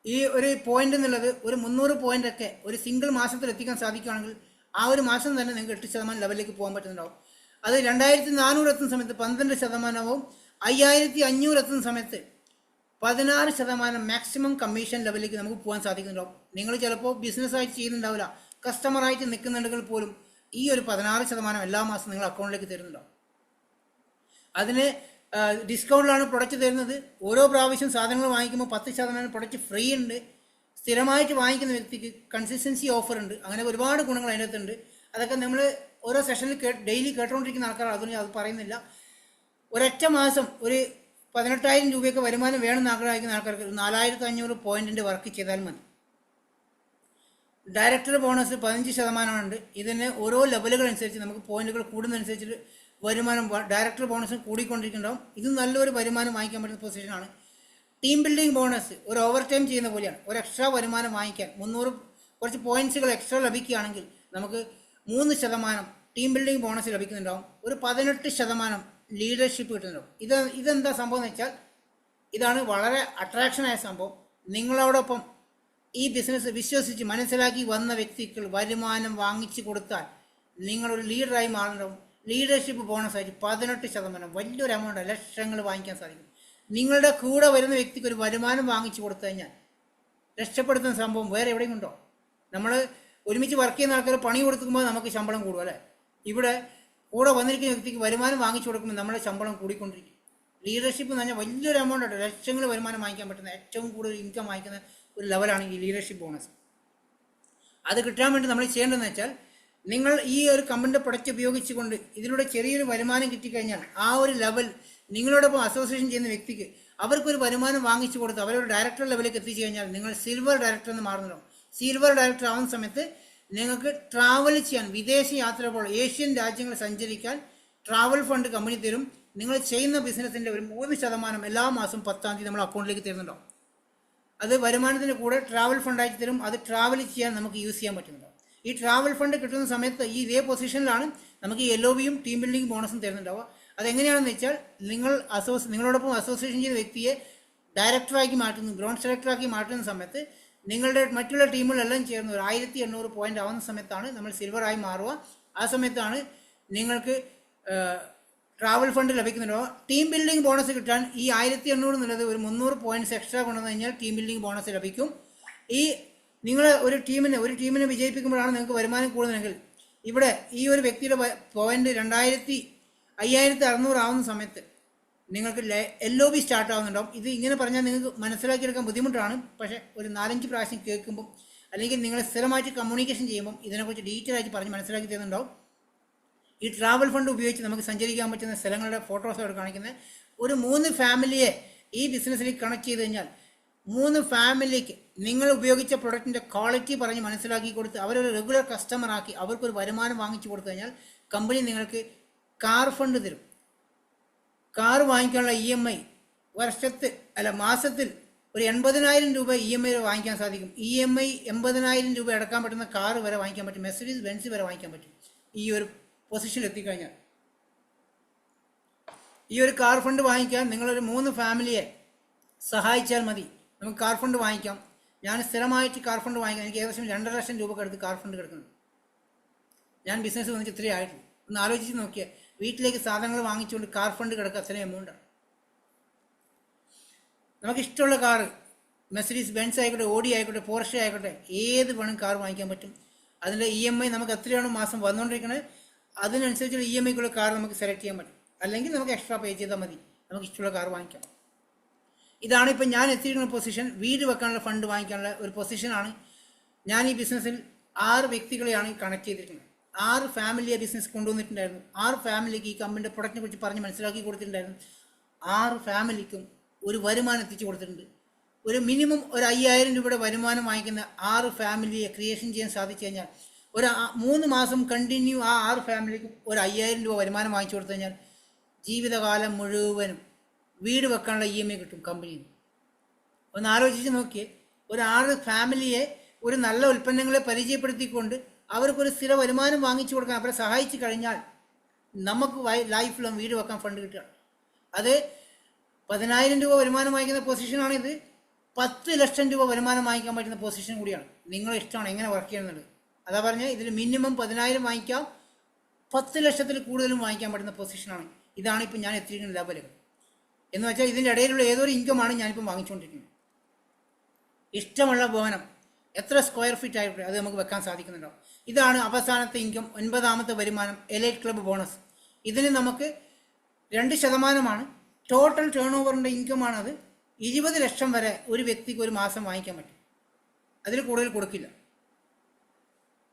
ഈ ഒരു പോയിന്റ് എന്നുള്ളത് ഒരു 300 പോയിന്റൊക്കെ ഒരു സിംഗിൾ മാസത്തിൽ എത്തിക്കാൻ സാധിക്കുകയാണെങ്കിൽ ആ ഒരു മാസം തന്നെ നിങ്ങൾക്ക് 8% ലെവലിലേക്ക് പോകാൻ പറ്റുന്നുണ്ടാവും. അത് 2400 എത്തുന്ന സമയത്ത് 12%, 5500 എത്തുന്ന സമയത്ത് 16% മാക്സിമം കമ്മീഷൻ ലെവലിലേക്ക് നമുക്ക് പോകാൻ സാധിക്കുന്നുണ്ടാവും. നിങ്ങൾ ചിലപ്പോൾ ബിസിനസ്സായിട്ട് ചെയ്യുന്നുണ്ടാവില്ല, കസ്റ്റമറായിട്ട് നിൽക്കുന്നുണ്ടെങ്കിൽ പോലും ഈ ഒരു 16% എല്ലാ മാസവും നിങ്ങൾ അക്കൗണ്ടിലേക്ക് തരുന്നുണ്ടാവും. അതിന് ഡിസ്കൗണ്ടിലാണ് പ്രൊഡക്റ്റ് തരുന്നത്. ഓരോ പ്രാവശ്യം സാധനങ്ങൾ വാങ്ങിക്കുമ്പോൾ 10% പ്രൊഡക്റ്റ് ഫ്രീ ഉണ്ട്. സ്ഥിരമായിട്ട് വാങ്ങിക്കുന്ന വ്യക്തിക്ക് കൺസിസ്റ്റൻസി ഓഫർ ഉണ്ട്. അങ്ങനെ ഒരുപാട് ഗുണങ്ങൾ അതിനകത്തുണ്ട്. അതൊക്കെ നമ്മൾ ഓരോ സെഷനിൽ ഡെയിലി കേട്ടുകൊണ്ടിരിക്കുന്ന ആൾക്കാരാണ്, അതുകൊണ്ട് അത് പറയുന്നില്ല. ഒരൊറ്റ മാസം ഒരു 18,000 രൂപയൊക്കെ വരുമാനം വേണമെന്ന് ആഗ്രഹിക്കുന്ന ആൾക്കാർക്ക് 4500 പോയിന്റിൻ്റെ വർക്ക് ചെയ്താൽ മതി. ഡയറക്ടർ ബോണസ് 15% ഉണ്ട്. ഇതിന് ഓരോ ലെവലുകൾ അനുസരിച്ച് നമുക്ക് പോയിന്റുകൾ കൂടുന്നതനുസരിച്ച് വരുമാനം ഡയറക്ടർ ബോണസും കൂടിക്കൊണ്ടിരിക്കുന്നുണ്ടാവും. ഇതും നല്ലൊരു വരുമാനം വാങ്ങിക്കാൻ പറ്റുന്ന പൊസിഷനാണ്. ടീം ബിൽഡിംഗ് ബോണസ് ഒരു ഓവർ ടൈം ചെയ്യുന്ന പോലെയാണ്. ഒരു എക്സ്ട്രാ വരുമാനം വാങ്ങിക്കാൻ 300 കുറച്ച് പോയിന്റ്സുകൾ എക്സ്ട്രാ ലഭിക്കുകയാണെങ്കിൽ നമുക്ക് 3% ടീം ബിൽഡിംഗ് ബോണസ് ലഭിക്കുന്നുണ്ടാവും. ഒരു 18% ലീഡർഷിപ്പ് കിട്ടുന്നുണ്ടാവും. ഇതെന്താ സംഭവം എന്ന് വെച്ചാൽ ഇതാണ് വളരെ അട്രാക്ഷനായ സംഭവം. നിങ്ങളോടൊപ്പം ഈ ബിസിനസ് വിശ്വസിച്ച് മനസ്സിലാക്കി വന്ന വ്യക്തികൾ വരുമാനം വാങ്ങിച്ചു കൊടുത്താൽ നിങ്ങളൊരു ലീഡറായി മാറുന്നുണ്ടാവും. ലീഡർഷിപ്പ് ബോണസായിട്ട് 18% വലിയൊരു എമൗണ്ട്, ലക്ഷങ്ങൾ വാങ്ങിക്കാൻ സാധിക്കും. നിങ്ങളുടെ കൂടെ വരുന്ന വ്യക്തിക്ക് ഒരു വരുമാനം വാങ്ങിച്ചു കൊടുത്തു കഴിഞ്ഞാൽ രക്ഷപ്പെടുത്തുന്ന സംഭവം വേറെ എവിടെയും ഉണ്ടോ? നമ്മൾ ഒരുമിച്ച് വർക്ക് ചെയ്യുന്ന ആൾക്കാർ പണി കൊടുക്കുമ്പോൾ നമുക്ക് ശമ്പളം കൂടും അല്ലേ? ഇവിടെ കൂടെ വന്നിരിക്കുന്ന വ്യക്തിക്ക് വരുമാനം വാങ്ങിച്ചു കൊടുക്കുമ്പോൾ നമ്മുടെ ശമ്പളം കൂടിക്കൊണ്ടിരിക്കും. ലീഡർഷിപ്പ് എന്ന് പറഞ്ഞാൽ വലിയൊരു എമൗണ്ട് ഉണ്ട്. ലക്ഷങ്ങൾ വരുമാനം വാങ്ങിക്കാൻ പറ്റുന്ന ഏറ്റവും കൂടുതൽ ഇൻകം വാങ്ങിക്കുന്ന ഒരു ലെവലാണ് ഈ ലീഡർഷിപ്പ് ബോണസ്. അത് കിട്ടാൻ വേണ്ടി നമ്മൾ ചെയ്യേണ്ടതെന്ന് വെച്ചാൽ നിങ്ങൾ ഈ ഒരു കമ്പനിയുടെ പ്രൊഡക്റ്റ് ഉപയോഗിച്ചുകൊണ്ട് ഇതിലൂടെ ചെറിയൊരു വരുമാനം കിട്ടിക്കഴിഞ്ഞാൽ ആ ഒരു ലെവൽ നിങ്ങളോടൊപ്പം അസോസിയേഷൻ ചെയ്യുന്ന വ്യക്തിക്ക് അവർക്കൊരു വരുമാനം വാങ്ങിച്ചു കൊടുത്ത് അവരൊരു ഡയറക്ടർ ലെവലിലേക്ക് എത്തിച്ചു കഴിഞ്ഞാൽ നിങ്ങൾ സിൽവർ ഡയറക്ടർ എന്ന് മാറുന്നുണ്ടാവും. സിൽവർ ഡയറക്ടർ ആവുന്ന സമയത്ത് നിങ്ങൾക്ക് ട്രാവൽ ചെയ്യാൻ, വിദേശ യാത്ര പോലെ ഏഷ്യൻ രാജ്യങ്ങൾ സഞ്ചരിക്കാൻ ട്രാവൽ ഫണ്ട് കമ്പനി തരും. നിങ്ങൾ ചെയ്യുന്ന ബിസിനസ്സിൻ്റെ ഒരു 3% എല്ലാ മാസവും 10-ാം തീയതി നമ്മൾ അക്കൗണ്ടിലേക്ക് തരുന്നുണ്ടാവും. അത് വരുമാനത്തിൻ്റെ കൂടെ ട്രാവൽ ഫണ്ടായിട്ട് തരും. അത് ട്രാവൽ ചെയ്യാൻ നമുക്ക് യൂസ് ചെയ്യാൻ പറ്റുന്നുണ്ടാവും. ഈ ട്രാവൽ ഫണ്ട് കിട്ടുന്ന സമയത്ത് ഈ ഇതേ പൊസിഷനിലാണ് നമുക്ക് ഈ LOBയും ടീം ബിൽഡിംഗ് ബോണസും തരുന്നുണ്ടാവുക. അതെങ്ങനെയാണെന്ന് വെച്ചാൽ നിങ്ങളോടൊപ്പം അസോസിയേഷൻ ചെയ്ത വ്യക്തിയെ ഡയറക്ടറാക്കി മാറ്റുന്നു, ബ്രോൺസ് ഡയറക്ടറാക്കി മാറ്റുന്ന സമയത്ത് നിങ്ങളുടെ മറ്റുള്ള ടീമുകളെല്ലാം ചേർന്ന് ഒരു 1800 പോയിന്റ് ആവുന്ന സമയത്താണ് നമ്മൾ സിൽവറായി മാറുക. ആ സമയത്താണ് നിങ്ങൾക്ക് ട്രാവൽ ഫണ്ട് ലഭിക്കുന്നുണ്ടോ, ടീം ബിൽഡിംഗ് ബോണസ് കിട്ടാൻ ഈ 1800 എന്നുള്ളത് ഒരു 300 പോയിന്റ്സ് എക്സ്ട്രാ കൊണ്ടുവന്നു കഴിഞ്ഞാൽ ടീം ബിൽഡിംഗ് ബോണസ് ലഭിക്കും. ഈ നിങ്ങൾ ഒരു ടീമിനെ വിജയിപ്പിക്കുമ്പോഴാണ് നിങ്ങൾക്ക് വരുമാനം കൂടുതലെങ്കിൽ ഇവിടെ ഈ ഒരു വ്യക്തിയുടെ പോയിന്റ് 5600 ആവുന്ന സമയത്ത് നിങ്ങൾക്ക് LOB സ്റ്റാർട്ട് ആവുന്നുണ്ടാവും. ഇത് ഇങ്ങനെ പറഞ്ഞാൽ നിങ്ങൾക്ക് മനസ്സിലാക്കിയെടുക്കാൻ ബുദ്ധിമുട്ടാണ്. പക്ഷേ ഒരു 4-5 പ്രാവശ്യം കേൾക്കുമ്പം അല്ലെങ്കിൽ നിങ്ങൾ സ്ഥിരമായിട്ട് കമ്മ്യൂണിക്കേഷൻ ചെയ്യുമ്പം ഇതിനെക്കുറിച്ച് ഡീറ്റെയിൽ ആയിട്ട് പറഞ്ഞ് മനസ്സിലാക്കി തരുന്നുണ്ടാവും. ഈ ട്രാവൽ ഫണ്ട് ഉപയോഗിച്ച് നമുക്ക് സഞ്ചരിക്കാൻ പറ്റുന്ന സ്ഥലങ്ങളുടെ ഫോട്ടോസ് അവിടെ കാണിക്കുന്നത്. ഒരു 3 ഫാമിലിയെ ഈ ബിസിനസ്സിലേക്ക് കണക്ട് ചെയ്ത് കഴിഞ്ഞാൽ 3 ഫാമിലിക്ക് നിങ്ങൾ ഉപയോഗിച്ച പ്രൊഡക്റ്റിൻ്റെ ക്വാളിറ്റി പറഞ്ഞ് മനസ്സിലാക്കി കൊടുത്ത് അവരൊരു റെഗുലർ കസ്റ്റമർ ആക്കി അവർക്കൊരു വരുമാനം വാങ്ങിച്ചു കൊടുത്തു കഴിഞ്ഞാൽ കമ്പനി നിങ്ങൾക്ക് കാർ ഫണ്ട് തരും. കാർ വാങ്ങിക്കാനുള്ള EMI മാസത്തിൽ ഒരു 80,000 രൂപ EMI വാങ്ങിക്കാൻ സാധിക്കും. EMI 80,000 രൂപ അടക്കാൻ പറ്റുന്ന കാർ വരെ വാങ്ങിക്കാൻ പറ്റും. മെർസിഡീസ് ബെൻസ് വരെ വാങ്ങിക്കാൻ പറ്റും. ഈ ഒരു പൊസിഷനിൽ എത്തിക്കഴിഞ്ഞാൽ ഈ ഒരു കാർ ഫണ്ട് വാങ്ങിക്കാൻ നിങ്ങളൊരു 3 ഫാമിലിയെ സഹായിച്ചാൽ മതി. നമുക്ക് കാർ ഫണ്ട് വാങ്ങിക്കാം. ഞാൻ സ്ഥിരമായിട്ട് കാർ ഫണ്ട് വാങ്ങിക്കാം. എനിക്ക് ഏകദേശം 2.5 ലക്ഷം രൂപ അടുത്ത് കാർ ഫണ്ട് കിടക്കുന്നു. ഞാൻ ബിസിനസ് വന്നിട്ട് ഇത്രയും ആയിട്ടില്ല. ഒന്ന് ആലോചിച്ച് നോക്കിയാൽ വീട്ടിലേക്ക് സാധനങ്ങൾ വാങ്ങിച്ചുകൊണ്ട് കാർ ഫണ്ട് കിടക്കുക അത്രയും എമൗണ്ടാണ്. നമുക്ക് ഇഷ്ടമുള്ള കാർ മെർസിഡീസ് ബെൻസ് ആയിക്കോട്ടെ, ഓഡി ആയിക്കോട്ടെ, പോർഷെ ആയിക്കോട്ടെ, ഏത് വേണം കാർ വാങ്ങിക്കാൻ പറ്റും. അതിൻ്റെ EMI നമുക്ക് എത്രയാണോ മാസം വന്നുകൊണ്ടിരിക്കുന്നത് അതിനനുസരിച്ചുള്ള EMIക്കുള്ള കാർ നമുക്ക് സെലക്ട് ചെയ്യാൻ പറ്റും. അല്ലെങ്കിൽ നമുക്ക് എക്സ്ട്രാ പേ ചെയ്താൽ മതി, നമുക്ക് ഇഷ്ടമുള്ള കാർ വാങ്ങിക്കാം. ഇതാണ് ഇപ്പം ഞാൻ എത്തിയിരിക്കുന്ന പൊസിഷൻ. വീട് വെക്കാനുള്ള ഫണ്ട് വാങ്ങിക്കാനുള്ള ഒരു പൊസിഷനാണ്. ഞാൻ ഈ ബിസിനസ്സിൽ 6 വ്യക്തികളെയാണ് കണക്ട് ചെയ്തിരിക്കുന്നത്. 6 ഫാമിലിയെ ബിസിനസ് കൊണ്ടുവന്നിട്ടുണ്ടായിരുന്നു. 6 ഫാമിലിക്ക് ഈ കമ്പനിയുടെ പ്രൊഡക്റ്റിനെ കുറിച്ച് പറഞ്ഞ് മനസ്സിലാക്കി കൊടുത്തിട്ടുണ്ടായിരുന്നു. 6 ഫാമിലിക്കും ഒരു വരുമാനം എത്തിച്ചു കൊടുത്തിട്ടുണ്ട്. ഒരു മിനിമം ഒരു 5000 രൂപയുടെ വരുമാനം വാങ്ങിക്കുന്ന 6 ഫാമിലിയെ ക്രിയേഷൻ ചെയ്യാൻ സാധിച്ചു കഴിഞ്ഞാൽ ഒരു 3 മാസം കണ്ടിന്യൂ ആ 6 ഫാമിലിക്കും ഒരു 5000 രൂപ വരുമാനം വാങ്ങിച്ചു കൊടുത്തു കഴിഞ്ഞാൽ ജീവിതകാലം മുഴുവനും വീട് വെക്കാനുള്ള EMI കിട്ടും കമ്പനിയിൽ. ഒന്ന് ആലോചിച്ച് നോക്കിയേ, ഒരു 6 ഫാമിലിയെ ഒരു നല്ല ഉൽപ്പന്നങ്ങളെ പരിചയപ്പെടുത്തിക്കൊണ്ട് അവർക്കൊരു സ്ഥിര വരുമാനം വാങ്ങിച്ചു കൊടുക്കാൻ അവരെ സഹായിച്ചു കഴിഞ്ഞാൽ നമുക്ക് ലൈഫിലും വീട് വെക്കാൻ ഫണ്ട് കിട്ടുകയാണ്. അത് 10,000 രൂപ വരുമാനം വാങ്ങിക്കുന്ന പൊസിഷനാണിത്. 10 ലക്ഷം രൂപ വരുമാനം വാങ്ങിക്കാൻ പറ്റുന്ന പൊസിഷൻ കൂടിയാണ്. നിങ്ങളെ ഇഷ്ടമാണ് എങ്ങനെ വർക്ക് ചെയ്യുന്നത്. അതാ പറഞ്ഞാൽ ഇതിൽ മിനിമം 10,000 വാങ്ങിക്കാം, 10 ലക്ഷത്തിൽ കൂടുതലും വാങ്ങിക്കാൻ പറ്റുന്ന പൊസിഷനാണ്. ഇതാണ് ഇപ്പം ഞാൻ എത്തിയിരിക്കുന്ന ലെവലുകൾ. എന്ന് വെച്ചാൽ ഇതിൻ്റെ ഇടയിലുള്ള ഏതൊരു ഇൻകമാണ് ഞാനിപ്പം വാങ്ങിച്ചുകൊണ്ടിരിക്കുന്നത്. ഇഷ്ടമുള്ള ഭവനം എത്ര സ്ക്വയർ ഫീറ്റ് ആയിട്ട് അത് നമുക്ക് വെക്കാൻ സാധിക്കുന്നുണ്ടോ. ഇതാണ് അവസാനത്തെ ഇൻകം, 9ാമത്തെ വരുമാനം, എലൈറ്റ് ക്ലബ്ബ് ബോണസ്. ഇതിന് നമുക്ക് 2% ടോട്ടൽ ടേൺ ഓവറിൻ്റെ ഇൻകമാണത്. 20 ലക്ഷം വരെ ഒരു വ്യക്തിക്ക് ഒരു മാസം വാങ്ങിക്കാൻ പറ്റും. അതിൽ കൂടുതൽ കൊടുക്കില്ല.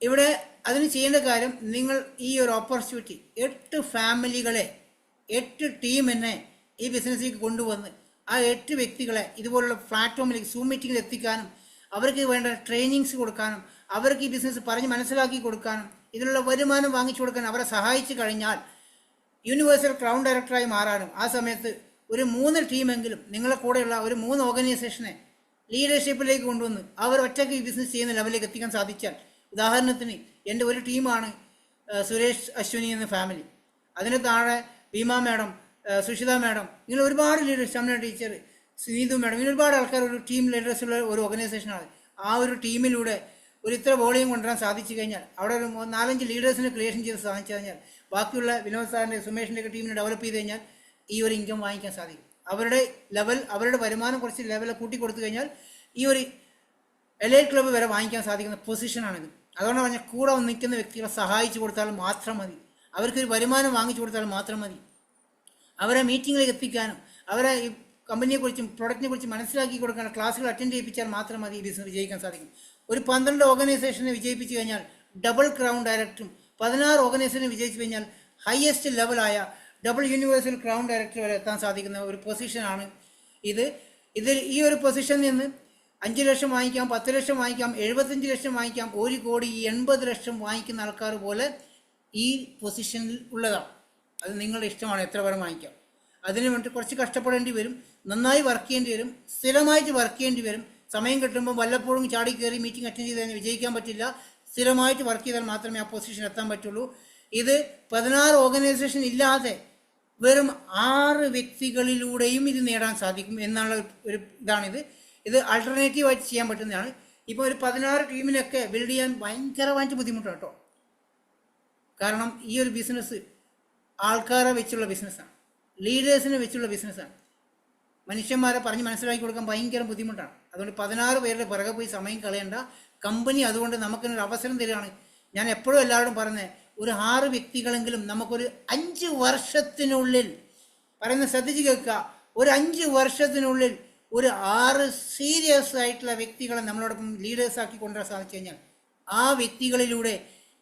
ഇവിടെ അതിന് ചെയ്യേണ്ട കാര്യം, നിങ്ങൾ ഈ ഒരു ഓപ്പർച്യൂണിറ്റി 8 ഫാമിലികളെ 8 ടീമിനെ ഈ ബിസിനസ്സിലേക്ക് കൊണ്ടുവന്ന് ആ 8 വ്യക്തികളെ ഇതുപോലുള്ള പ്ലാറ്റ്ഫോമിലേക്ക് സൂം മീറ്റിങ്ങിൽ എത്തിക്കാനും അവർക്ക് വേണ്ട ട്രെയിനിങ്സ് കൊടുക്കാനും അവർക്ക് ഈ ബിസിനസ് പറഞ്ഞ് മനസ്സിലാക്കി കൊടുക്കാനും ഇതിലുള്ള വരുമാനം വാങ്ങിച്ചു കൊടുക്കാനും അവരെ സഹായിച്ചു കഴിഞ്ഞാൽ യൂണിവേഴ്സൽ ക്രൗൺ ഡയറക്ടറായി മാറാനും ആ സമയത്ത് ഒരു 3 ടീമെങ്കിലും നിങ്ങളെ കൂടെയുള്ള ഒരു 3 ഓർഗനൈസേഷനെ ലീഡർഷിപ്പിലേക്ക് കൊണ്ടുവന്ന് അവർ ഒറ്റയ്ക്ക് ഈ ബിസിനസ് ചെയ്യുന്ന ലെവലിലേക്ക് എത്തിക്കാൻ സാധിച്ചാൽ, ഉദാഹരണത്തിന് എൻ്റെ ഒരു ടീമാണ് സുരേഷ് അശ്വിനി എന്ന ഫാമിലി, അതിന് താഴെ ഭീമ മാഡം, സുഷിത മാഡം, ഇങ്ങനെ ഒരുപാട് ലീഡേഴ്സ്, ശമന ടീച്ചർ, നീതു മാഡം, ഇങ്ങനെ ഒരുപാട് ആൾക്കാർ ഒരു ടീം ലീഡേഴ്സുള്ള ഒരു ഓർഗനൈസേഷനാണ്. ആ ഒരു ടീമിലൂടെ ഒരു ഇത്ര വോളിയം കൊണ്ടുവരാൻ സാധിച്ചു കഴിഞ്ഞാൽ, അവിടെ ഒരു 4-5 ലീഡേഴ്സിനെ ക്രിയേഷൻ ചെയ്ത് സാധിച്ചു കഴിഞ്ഞാൽ, ബാക്കിയുള്ള വിനോദ് സാറിൻ്റെ സുമേഷിൻ്റെ ഒക്കെ ടീമിനെ ഡെവലപ്പ് ചെയ്ത് കഴിഞ്ഞാൽ ഈ ഒരു ഇൻകം വാങ്ങിക്കാൻ സാധിക്കും. അവരുടെ ലെവൽ, അവരുടെ വരുമാനം കുറച്ച് ലെവൽ കൂട്ടി കൊടുത്തു കഴിഞ്ഞാൽ ഈ ഒരു എലൈറ്റ് ക്ലബ്ബ് വരെ വാങ്ങിക്കാൻ സാധിക്കുന്ന പൊസിഷനാണിത്. അതുകൊണ്ട് പറഞ്ഞാൽ കൂടെ നിൽക്കുന്ന വ്യക്തികളെ സഹായിച്ചു കൊടുത്താൽ മാത്രം മതി, അവർക്കൊരു വരുമാനം വാങ്ങിച്ചു കൊടുത്താൽ മാത്രം മതി. അവരെ മീറ്റിങ്ങിലേക്ക് എത്തിക്കാനും അവരെ ഈ കമ്പനിയെക്കുറിച്ചും പ്രൊഡക്റ്റിനെ കുറിച്ചും മനസ്സിലാക്കി കൊടുക്കാനും ക്ലാസ്സുകൾ അറ്റൻഡ് ചെയ്യിപ്പിച്ചാൽ മാത്രം മതി ഈ ബിസിനസ് വിജയിക്കാൻ സാധിക്കും. ഒരു 12 ഓർഗനൈസേഷനെ വിജയിപ്പിച്ചു കഴിഞ്ഞാൽ ഡബിൾ ക്രൗൺ ഡയറക്ടറും 16 ഓർഗനൈസേഷനെ വിജയിച്ചു കഴിഞ്ഞാൽ ഹയസ്റ്റ് ലെവലായ ഡബിൾ യൂണിവേഴ്സൽ ക്രൗൺ ഡയറക്ടർ വരെ എത്താൻ സാധിക്കുന്ന ഒരു പൊസിഷനാണ് ഇത്. ഈ ഒരു പൊസിഷനിൽ നിന്ന് 5 ലക്ഷം വാങ്ങിക്കാം, 10 ലക്ഷം വാങ്ങിക്കാം, 75 ലക്ഷം വാങ്ങിക്കാം, 1,80 ലക്ഷം വാങ്ങിക്കുന്ന ആൾക്കാർ പോലെ ഈ പൊസിഷനിൽ ഉള്ളതാണ്. അത് നിങ്ങളുടെ ഇഷ്ടമാണ്, എത്ര പേരെ വാങ്ങിക്കാം. അതിന് വേണ്ടി കുറച്ച് കഷ്ടപ്പെടേണ്ടി വരും, നന്നായി വർക്ക് ചെയ്യേണ്ടി വരും, സ്ഥിരമായിട്ട് വർക്ക് ചെയ്യേണ്ടി വരും. സമയം കിട്ടുമ്പോൾ വല്ലപ്പോഴും ചാടി കയറി മീറ്റിംഗ് അറ്റൻഡ് ചെയ്ത് വിജയിക്കാൻ പറ്റില്ല. സ്ഥിരമായിട്ട് വർക്ക് ചെയ്താൽ മാത്രമേ ആ പൊസിഷൻ എത്താൻ പറ്റുള്ളൂ. ഇത് 16 ഓർഗനൈസേഷൻ ഇല്ലാതെ വെറും 6 വ്യക്തികളിലൂടെയും ഇത് നേടാൻ സാധിക്കും എന്നുള്ള ഒരു ഇതാണിത്. ഇത് ആൾട്ടർനേറ്റീവായിട്ട് ചെയ്യാൻ പറ്റുന്നതാണ്. ഇപ്പോൾ ഒരു 16 ടീമിനൊക്കെ ബിൽഡ് ചെയ്യാൻ ഭയങ്കരമായിട്ട് ബുദ്ധിമുട്ടാണ് കേട്ടോ. കാരണം ഈ ഒരു ബിസിനസ് ആൾക്കാരെ വെച്ചുള്ള ബിസിനസ്സാണ്, ലീഡേഴ്സിനെ വെച്ചുള്ള ബിസിനസ്സാണ്. മനുഷ്യന്മാരെ പറഞ്ഞ് മനസ്സിലാക്കി കൊടുക്കാൻ ഭയങ്കര ബുദ്ധിമുട്ടാണ്. അതുകൊണ്ട് 16 പേരുടെ പിറകെ പോയി സമയം കളയേണ്ട. കമ്പനി അതുകൊണ്ട് നമുക്കൊരു അവസരം തരികയാണ്. ഞാൻ എപ്പോഴും എല്ലാവരും പറഞ്ഞത്, ഒരു 6 വ്യക്തികളെങ്കിലും നമുക്കൊരു 5 വർഷത്തിനുള്ളിൽ, പറയുന്നത് ശ്രദ്ധിച്ച് കേൾക്കുക, ഒരു 5 വർഷത്തിനുള്ളിൽ ഒരു 6 സീരിയസ് ആയിട്ടുള്ള വ്യക്തികളെ നമ്മളോടൊപ്പം ലീഡേഴ്സാക്കി കൊണ്ടുവരാൻ സാധിച്ചു കഴിഞ്ഞാൽ ആ വ്യക്തികളിലൂടെ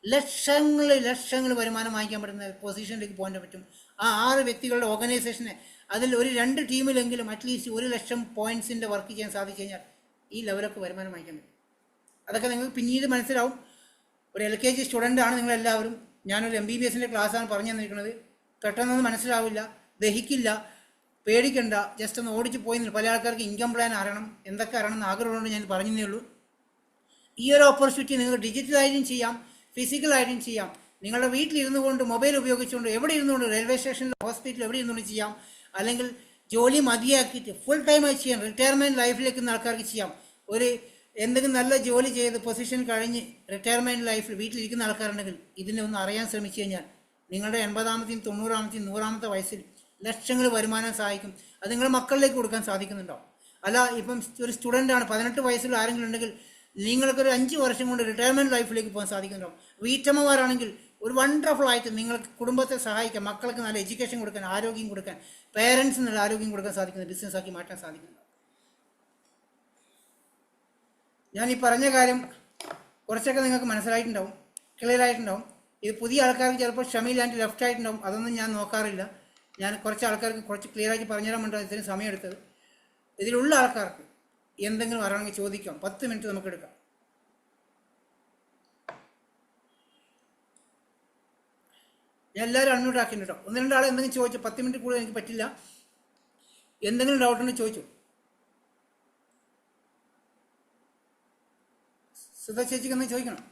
ലക്ഷങ്ങൾ വരുമാനം വാങ്ങിക്കാൻ പറ്റുന്ന പൊസിഷനിലേക്ക് പോകാൻ പറ്റും. ആ 6 വ്യക്തികളുടെ ഓർഗനൈസേഷനെ അതിൽ ഒരു 2 ടീമിലെങ്കിലും അറ്റ്ലീസ്റ്റ് 1,00,000 പോയിന്റ്സിൻ്റെ വർക്ക് ചെയ്യാൻ സാധിച്ചു കഴിഞ്ഞാൽ ഈ ലെവലൊക്കെ വരുമാനം വാങ്ങിക്കാൻ പറ്റും. അതൊക്കെ നിങ്ങൾക്ക് പിന്നീട് മനസ്സിലാവും. ഒരു LKG സ്റ്റുഡൻ്റ് ആണ് നിങ്ങളെല്ലാവരും. ഞാനൊരു MBBSൻ്റെ ക്ലാസ്സാണ് പറഞ്ഞു തന്നിരിക്കുന്നത്. പെട്ടെന്നൊന്നും മനസ്സിലാവില്ല, ദഹിക്കില്ല, പേടിക്കണ്ട. ജസ്റ്റ് ഒന്ന് ഓടിച്ച് പോയി. പല ആൾക്കാർക്ക് ഇൻകം പ്ലാൻ അറിയണം, എന്തൊക്കെ അറിയണം എന്ന് ആഗ്രഹമുണ്ട്. ഞാൻ പറഞ്ഞതേ ഉള്ളൂ. ഈ ഒരു ഓപ്പർച്യൂണിറ്റി നിങ്ങൾക്ക് ഡിജിറ്റലായിട്ടും ചെയ്യാം, ഫിസിക്കലായിട്ടും ചെയ്യാം. നിങ്ങളുടെ വീട്ടിലിരുന്നു കൊണ്ട് മൊബൈൽ ഉപയോഗിച്ചുകൊണ്ട് എവിടെ ഇരുന്നുകൊണ്ട്, റെയിൽവേ സ്റ്റേഷനിൽ, ഹോസ്പിറ്റലിൽ എവിടെ ഇരുന്നുകൊണ്ട് ചെയ്യാം. അല്ലെങ്കിൽ ജോലി മതിയാക്കിയിട്ട് ഫുൾ ടൈം ആയി ചെയ്യാം. റിട്ടയർമെൻറ്റ് ലൈഫിലേക്ക് ആൾക്കാർക്ക് ചെയ്യാം. ഒരു എന്തെങ്കിലും നല്ല ജോലി ചെയ്ത് പൊസിഷൻ കഴിഞ്ഞ് റിട്ടയർമെൻറ്റ് ലൈഫിൽ വീട്ടിലിരിക്കുന്ന ആൾക്കാരുണ്ടെങ്കിൽ ഇതിനെ ഒന്ന് അറിയാൻ ശ്രമിച്ചു കഴിഞ്ഞാൽ നിങ്ങളുടെ 80-ാമത്തെയും 90-ാമത്തെയും 100-ാമത്തെ വയസ്സിൽ ലക്ഷങ്ങൾ വരുമാനം സഹായിക്കും. അത് നിങ്ങളുടെ മക്കളിലേക്ക് കൊടുക്കാൻ സാധിക്കുന്നുണ്ടോ? അല്ല, ഇപ്പം ഒരു സ്റ്റുഡൻ്റാണ്, 18 വയസ്സിൽ ആരെങ്കിലും ഉണ്ടെങ്കിൽ നിങ്ങൾക്കൊരു 5 വർഷം കൊണ്ട് റിട്ടയർമെൻറ്റ് ലൈഫിലേക്ക് പോകാൻ സാധിക്കുന്നുണ്ടോ? വീട്ടമ്മമാരാണെങ്കിൽ ഒരു വണ്ടർഫുൾ ആയിട്ട് നിങ്ങൾക്ക് കുടുംബത്തെ സഹായിക്കാം, മക്കൾക്ക് നല്ല എഡ്യൂക്കേഷൻ കൊടുക്കാൻ, ആരോഗ്യം കൊടുക്കാൻ, പേരൻസിന് നല്ല ആരോഗ്യം കൊടുക്കാൻ സാധിക്കുന്ന ബിസിനസ്സാക്കി മാറ്റാൻ സാധിക്കുന്നുണ്ടോ? ഞാൻ ഈ പറഞ്ഞ കാര്യം കുറച്ചൊക്കെ നിങ്ങൾക്ക് മനസ്സിലായിട്ടുണ്ടാവും, ക്ലിയർ ആയിട്ടുണ്ടാവും. ഇത് പുതിയ ആൾക്കാർക്ക് ചിലപ്പോൾ ക്ഷമയില്ലാണ്ട് ലെഫ്റ്റ് ആയിട്ടുണ്ടാവും. അതൊന്നും ഞാൻ നോക്കാറില്ല. ഞാൻ കുറച്ച് ആൾക്കാർക്ക് കുറച്ച് ക്ലിയർ ആയിട്ട് പറഞ്ഞുതരാൻ വേണ്ടിയാണ് ഇതിന് സമയമെടുത്തത്. ഇതിലുള്ള ആൾക്കാർക്ക് എന്തെങ്കിലും അറിയണമെങ്കിൽ ചോദിക്കാം. 10 മിനിറ്റ് നമുക്ക് എടുക്കാം. ഞാൻ എല്ലാവരും അൺമ്യൂട്ട് ആക്കിയിട്ടുണ്ട് കേട്ടോ. 1-2 ആളെ എന്തെങ്കിലും ചോദിച്ചു. 10 മിനിറ്റ് കൂടുതൽ എനിക്ക് പറ്റില്ല. എന്തെങ്കിലും ഡൗട്ട് ഉണ്ടെങ്കിൽ ചോദിച്ചു. സുധ ചേച്ചിക്ക് എന്തെങ്കിലും ചോദിക്കണം?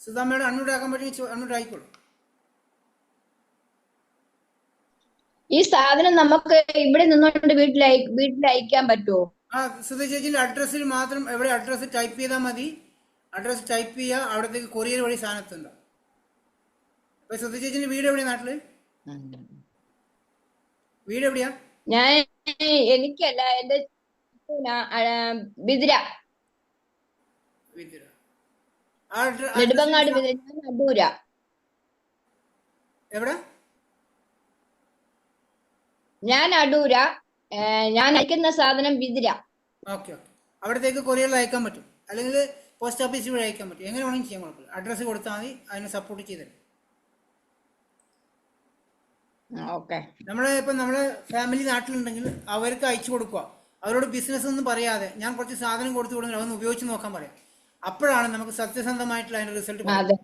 സുധാമ്മയുടെ അൺമ്യൂട്ട് ആക്കാൻ പറ്റുമെങ്കിൽ അൺമ്യൂട്ട് ആയിക്കോളൂ. ഈ സാധനം നമുക്ക് ഇവിടെ നിന്നുകൊണ്ട് വീട്ടിൽ അയക്കാൻ പറ്റുമോ? ആ, സുധ ചേച്ചിന്റെ അഡ്രസ്സിൽ മാത്രം എവിടെ അഡ്രസ്സ് ടൈപ്പ് ചെയ്താൽ മതി. അഡ്രസ്സ് ടൈപ്പ് ചെയ്യുക, അവിടത്തേക്ക് കൊറിയർ വഴി സാധനത്തുണ്ടോ. അപ്പൊ സുധ ചേച്ചിന്റെ വീട് എവിടെയാ? നാട്ടില് വീട് എവിടെയാ? എനിക്കല്ല, എന്റെ ബിദിര, നെടുമങ്ങാട് ബിദിര. ഞാൻ അടൂര. എവിടെ? ഞാൻ അടൂര. ഞാൻ അയക്കുന്ന സാധനം ബിദിര. Okay okay. അവിടത്തേക്ക് കൊറിയറിൽ അയക്കാൻ പറ്റും, അല്ലെങ്കിൽ പോസ്റ്റ് ഓഫീസ് വഴി അയക്കാൻ പറ്റും. എങ്ങനെ വേണമെങ്കിൽ ചെയ്യാൻ കുഴപ്പമില്ല. അഡ്രസ്സ് കൊടുത്താൽ മതി, അതിനെ സപ്പോർട്ട് ചെയ്തരും. നമ്മളെ ഇപ്പം നമ്മളെ ഫാമിലി നാട്ടിലുണ്ടെങ്കിൽ അവർക്ക് അയച്ചു കൊടുക്കുക. അവരോട് ബിസിനസ് ഒന്നും പറയാതെ ഞാൻ കുറച്ച് സാധനം കൊടുത്തു കൊടുക്കുക, അതൊന്ന് ഉപയോഗിച്ച് നോക്കാൻ പറയാം. അപ്പോഴാണ് നമുക്ക് സത്യസന്ധമായിട്ടുള്ള അതിന്റെ റിസൾട്ട് പറയാം.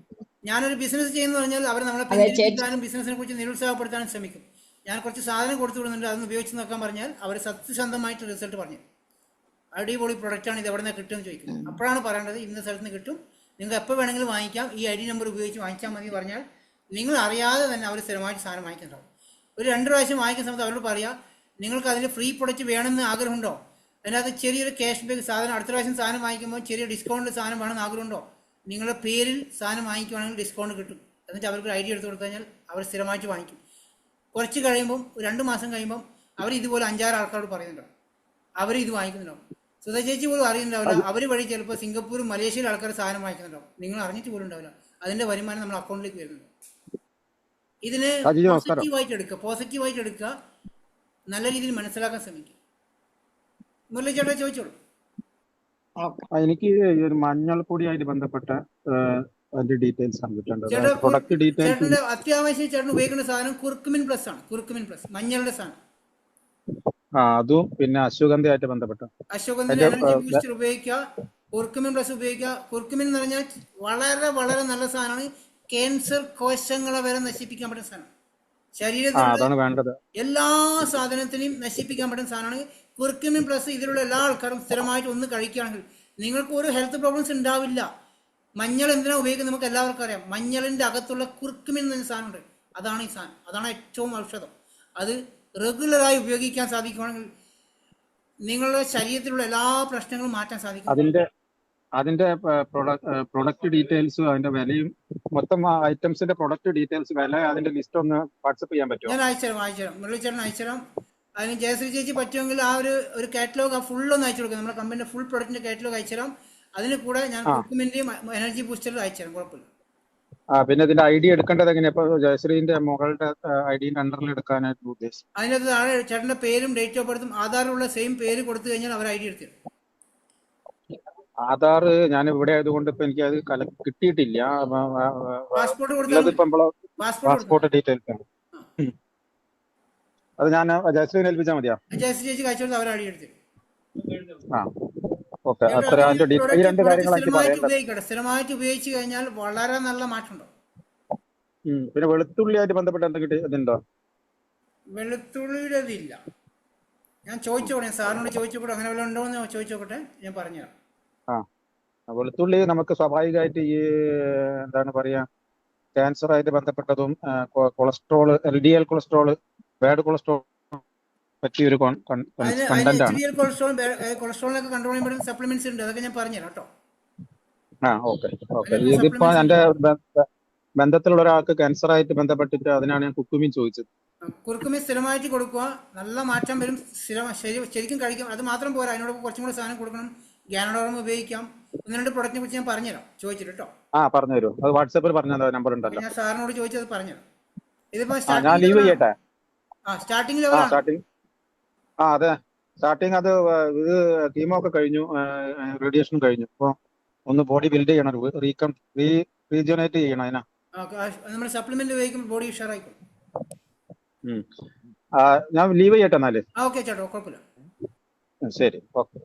ഞാനൊരു ബിസിനസ് ചെയ്യുന്ന പറഞ്ഞാൽ അവർ നമ്മളെ പിന്തിരിപ്പിക്കാനും ബിസിനസിനെ കുറിച്ച് നിരുത്സാഹപ്പെടുത്താനും ശ്രമിക്കും. ഞാൻ കുറച്ച് സാധനം കൊടുത്തു വിടുന്നുണ്ട്, അതൊന്ന് ഉപയോഗിച്ച് നോക്കാൻ പറഞ്ഞാൽ അവർ സത്യസന്ധമായിട്ട് റിസൾട്ട് പറഞ്ഞു. അടിപൊളി പ്രൊഡക്റ്റാണ്, ഇത് എവിടെ നിന്ന് കിട്ടുമെന്ന് ചോദിക്കും. അപ്പോഴാണ് പറയേണ്ടത് ഇന്ന സ്ഥലത്ത് നിന്ന് കിട്ടും, നിങ്ങൾക്ക് എപ്പോൾ വേണമെങ്കിലും വാങ്ങിക്കാം, ഈ ID നമ്പർ ഉപയോഗിച്ച് വാങ്ങിച്ചാൽ മതി പറഞ്ഞാൽ നിങ്ങൾ അറിയാതെ തന്നെ അവർ സ്ഥിരമായിട്ട് സാധനം വാങ്ങിക്കുന്നുണ്ടാവും. ഒരു 2 പ്രാവശ്യം വാങ്ങിക്കുന്ന സമയത്ത് അവരോട് പറയാം, നിങ്ങൾക്ക് അതിൽ ഫ്രീ പ്രൊഡക്റ്റ് വേണമെന്ന് ആഗ്രഹമുണ്ടോ? അതിനകത്ത് ചെറിയൊരു ക്യാഷ് ബാക്ക് സാധനം, അടുത്ത പ്രാവശ്യം സാധനം വാങ്ങിക്കുമ്പോൾ ചെറിയ ഡിസ്കൗണ്ട് സാധനം വേണമെന്ന് ആഗ്രഹമുണ്ടോ? നിങ്ങളുടെ പേരിൽ സാധനം വാങ്ങിക്കുവാണെങ്കിൽ ഡിസ്കൗണ്ട് കിട്ടും. എന്നിട്ട് അവർക്ക് ID എടുത്ത് കൊടുത്തു കഴിഞ്ഞാൽ അവർ സ്ഥിരമായിട്ട് വാങ്ങിക്കും. കുറച്ച് കഴിയുമ്പം 2 മാസം കഴിയുമ്പം അവർ ഇതുപോലെ 5-6 ആൾക്കാരോട് പറയുന്നുണ്ടാവും, അവർ ഇത് വാങ്ങിക്കുന്നുണ്ടാവും. സുധ ചേച്ചി പോലും അറിയുന്നുണ്ടാവില്ല. അവർ വഴി ചിലപ്പോൾ സിംഗപ്പൂരും മലേഷ്യയിലും ആൾക്കാർ സാധനം വാങ്ങിക്കുന്നുണ്ടാവും, നിങ്ങൾ അറിഞ്ഞിട്ട് പോലും ഉണ്ടാവില്ല. അതിൻ്റെ വരുമാനം നമ്മുടെ അക്കൗണ്ടിലേക്ക് വരുന്നുണ്ട്. ഇതിന് പോസിറ്റീവായിട്ട് എടുക്കുക, നല്ല രീതിയിൽ മനസ്സിലാക്കാൻ ശ്രമിക്കുക. മുരളി ചേട്ടാ ചോദിച്ചോളൂ. എനിക്ക് ഒരു മഞ്ഞൾപ്പൊടിയായിട്ട് ബന്ധപ്പെട്ട ഡീറ്റെയിൽസ് ആണ് കിട്ടേണ്ടത്. ചേട്ടന്റെ അത്യാവശ്യം ചേട്ടൻ ഉപയോഗിക്കുന്ന സാധനം കുർക്കുമിൻ പ്ലസ് ആണ്. കുർക്കുമിൻ പ്ലസ് മഞ്ഞളുടെ സാധനം. അതും പിന്നെ അശ്വഗന്ധയായിട്ട് ബന്ധപ്പെട്ട അശ്വഗന്ധ ഉപയോഗിക്കുക, കുർക്കുമിൻ പ്ലസ് ഉപയോഗിക്കുക. കുർക്കുമിൻ എന്ന് പറഞ്ഞാൽ വളരെ വളരെ നല്ല സാധനമാണ്. ക്യാൻസർ കോശങ്ങളെ വരെ നശിപ്പിക്കാൻ പറ്റുന്ന സാധനം. ശരീരത്തിൽ എല്ലാ സാധനത്തിനെയും നശിപ്പിക്കാൻ പറ്റുന്ന സാധനമാണ് കുർക്കുമിൻ പ്ലസ്. ഇതിലുള്ള എല്ലാ ആൾക്കാരും സ്ഥിരമായിട്ട് ഒന്ന് കഴിക്കുകയാണെങ്കിൽ നിങ്ങൾക്ക് ഒരു ഹെൽത്ത് പ്രോബ്ലംസ് ഉണ്ടാവില്ല. മഞ്ഞൾ എന്തിനാ ഉപയോഗിക്കുന്നത് നമുക്ക് എല്ലാവർക്കും അറിയാം. മഞ്ഞളിന്റെ അകത്തുള്ള കുർക്കുമിൻ എന്ന സാധനമുണ്ട്, അതാണ് ഈ സാധനം. അതാണ് ഏറ്റവും ഔഷധം. അത് റെഗുലറായി ഉപയോഗിക്കാൻ സാധിക്കുകയാണെങ്കിൽ നിങ്ങളുടെ ശരീരത്തിലുള്ള എല്ലാ പ്രശ്നങ്ങളും മാറ്റാൻ സാധിക്കും. അതിന്റെ പ്രൊഡക്റ്റ് ഡീറ്റെയിൽസും അതിന്റെ വിലയും മൊത്തം ഐറ്റംസിന്റെ പ്രൊഡക്റ്റ് ഡീറ്റെയിൽസ് വില അതിന്റെ ലിസ്റ്റ് ഒന്ന് വാട്സപ്പ് ചെയ്യാൻ പറ്റുമോ? ഞാൻ അയച്ചുതരാം മുരളീച്ചേട്ടൻ അയച്ചുതരാം. അതിന് ജയശ്രീ ചേച്ചി പറ്റുമെങ്കിൽ ആ ഒരു കാറ്റലോഗ് ആ ഫുള്ളൊന്ന് അയച്ചു കൊടുക്കാം. നമ്മുടെ കമ്പനിയുടെ ഫുൾ പ്രൊഡക്റ്റിന്റെ കാറ്റലോഗ് അയച്ചുതരാം. അതിന് കൂടെ ഞാൻ കുക്കുമിന്റെയും എനർജി ബൂസ്റ്ററും അയച്ചുതരാം, കുഴപ്പമില്ല. പിന്നെ ഇതിന്റെ ഐ ഡി എടുക്കേണ്ടത് എങ്ങനെയാ? ഇപ്പൊ ജയശ്രീന്റെ മകളുടെ ഐ ഡിന്റെ അണ്ടറിൽ എടുക്കാനായിട്ട് ഉദ്ദേശിച്ചു. അതിനകത്ത് താഴെ ചേട്ടന്റെ പേരും ഡേറ്റ് ഓഫ് ബർത്തും ആധാറിലുള്ള സെയിം പേര് കൊടുത്തു കഴിഞ്ഞാൽ അവർ ഐ ഡി എടുത്തു. ആധാർ ഞാൻ ഇവിടെ ആയതുകൊണ്ട് ഇപ്പൊ എനിക്ക് അത് കിട്ടിയിട്ടില്ല. പാസ്പോർട്ട് കൊടുത്താൽ പാസ്പോർട്ട് ഡീറ്റെയിൽസ് ആണ്. അത് ഞാൻ ജയശ്രീനെ ഏൽപ്പിച്ചാൽ മതിയാ? ജയശ്രീ ചേച്ചി കഴിച്ചോളൂ, അവർ ഐ ഡി എടുത്തു. ഓക്കെ, അത്ര ഈ രണ്ട് കാര്യങ്ങൾ സ്ഥിരമായിട്ട് ഉപയോഗിച്ചു കഴിഞ്ഞാൽ വളരെ നല്ല മാറ്റമുണ്ടോ. പിന്നെ വെളുത്തുള്ളിയായിട്ട് ബന്ധപ്പെട്ട എന്തെങ്കിലും ഇതുണ്ടോ? വെളുത്തുള്ളിയുടെ ഇതില്ല. ഞാൻ ചോദിച്ചോട്ടെ, സാറിനോട് ചോദിച്ചോട്ടെ, അങ്ങനെ വല്ല ഉണ്ടോ എന്ന് ചോദിച്ചോട്ടെ, ഞാൻ പറഞ്ഞുതരാം. വെളുത്തുള്ളി നമുക്ക് സ്വാഭാവികമായിട്ട് ഈ എന്താണ് പറയാ, ക്യാൻസർ ആയിട്ട് ബന്ധപ്പെട്ടതും cholesterol, LDL cholesterol, bad cholesterol പറ്റിയൊരു കണ്ടന്റ് ആണ്. കൊളസ്ട്രോളിനൊക്കെ കൺട്രോൾ ചെയ്യുമ്പോൾ സപ്ലിമെന്റ്സ് ഉണ്ട്, അതൊക്കെ ഞാൻ പറഞ്ഞുതരാം കേട്ടോ. ഓക്കെ. ഇതിപ്പോ എന്റെ ബന്ധത്തിലുള്ള ഒരാൾക്ക് ക്യാൻസർ ആയിട്ട് ബന്ധപ്പെട്ടിട്ട് അതിനാണ് ഞാൻ കുക്കുമീൻ ചോദിച്ചത്. കുറുക്കുമീൻ സ്ഥിരമായിട്ട് കൊടുക്കുക, നല്ല മാറ്റം വരും. ശരിക്കും കഴിക്കും. അത് മാത്രം പോരാ, അതിനോട് കുറച്ചും കൂടെ സാധനം കൊടുക്കണം. ഗ്യാനഡോറം ഉപയോഗിക്കാം. 1-2 പ്രൊഡക്റ്റിനെ കുറിച്ച് ഞാൻ പറഞ്ഞുതരാം, ചോദിച്ചിട്ട് കേട്ടോ. പറഞ്ഞുതരൂ. അത് വാട്സാപ്പിൽ പറഞ്ഞ നമ്പർ ഉണ്ടല്ലോ. ഞാൻ സാറിനോട് ചോദിച്ചത് പറഞ്ഞുതരാം. ഇതിപ്പോ ഞാൻ ലീവ് ചെയ്യട്ടെ? സ്റ്റാർട്ടിംഗ് അതെ, സ്റ്റാർട്ടിങ് അത് ഇത് കീമോ ഒക്കെ കഴിഞ്ഞു, റേഡിയേഷനും കഴിഞ്ഞു. ഇപ്പൊ ഒന്ന് ബോഡി ബിൽഡ് ചെയ്യണം, റീജനറേറ്റ് ചെയ്യണം. അതിനാ നമ്മൾ സപ്ലിമെന്റ് ഉപയോഗിക്കുമ്പോൾ ബോഡി ഉഷാറായിക്കും. ഞാൻ ലീവ് ചെയ്യട്ടെ എന്നാല്? ഓക്കെ ചേട്ടോ, കുഴപ്പമില്ല. ശരി, ഓക്കെ.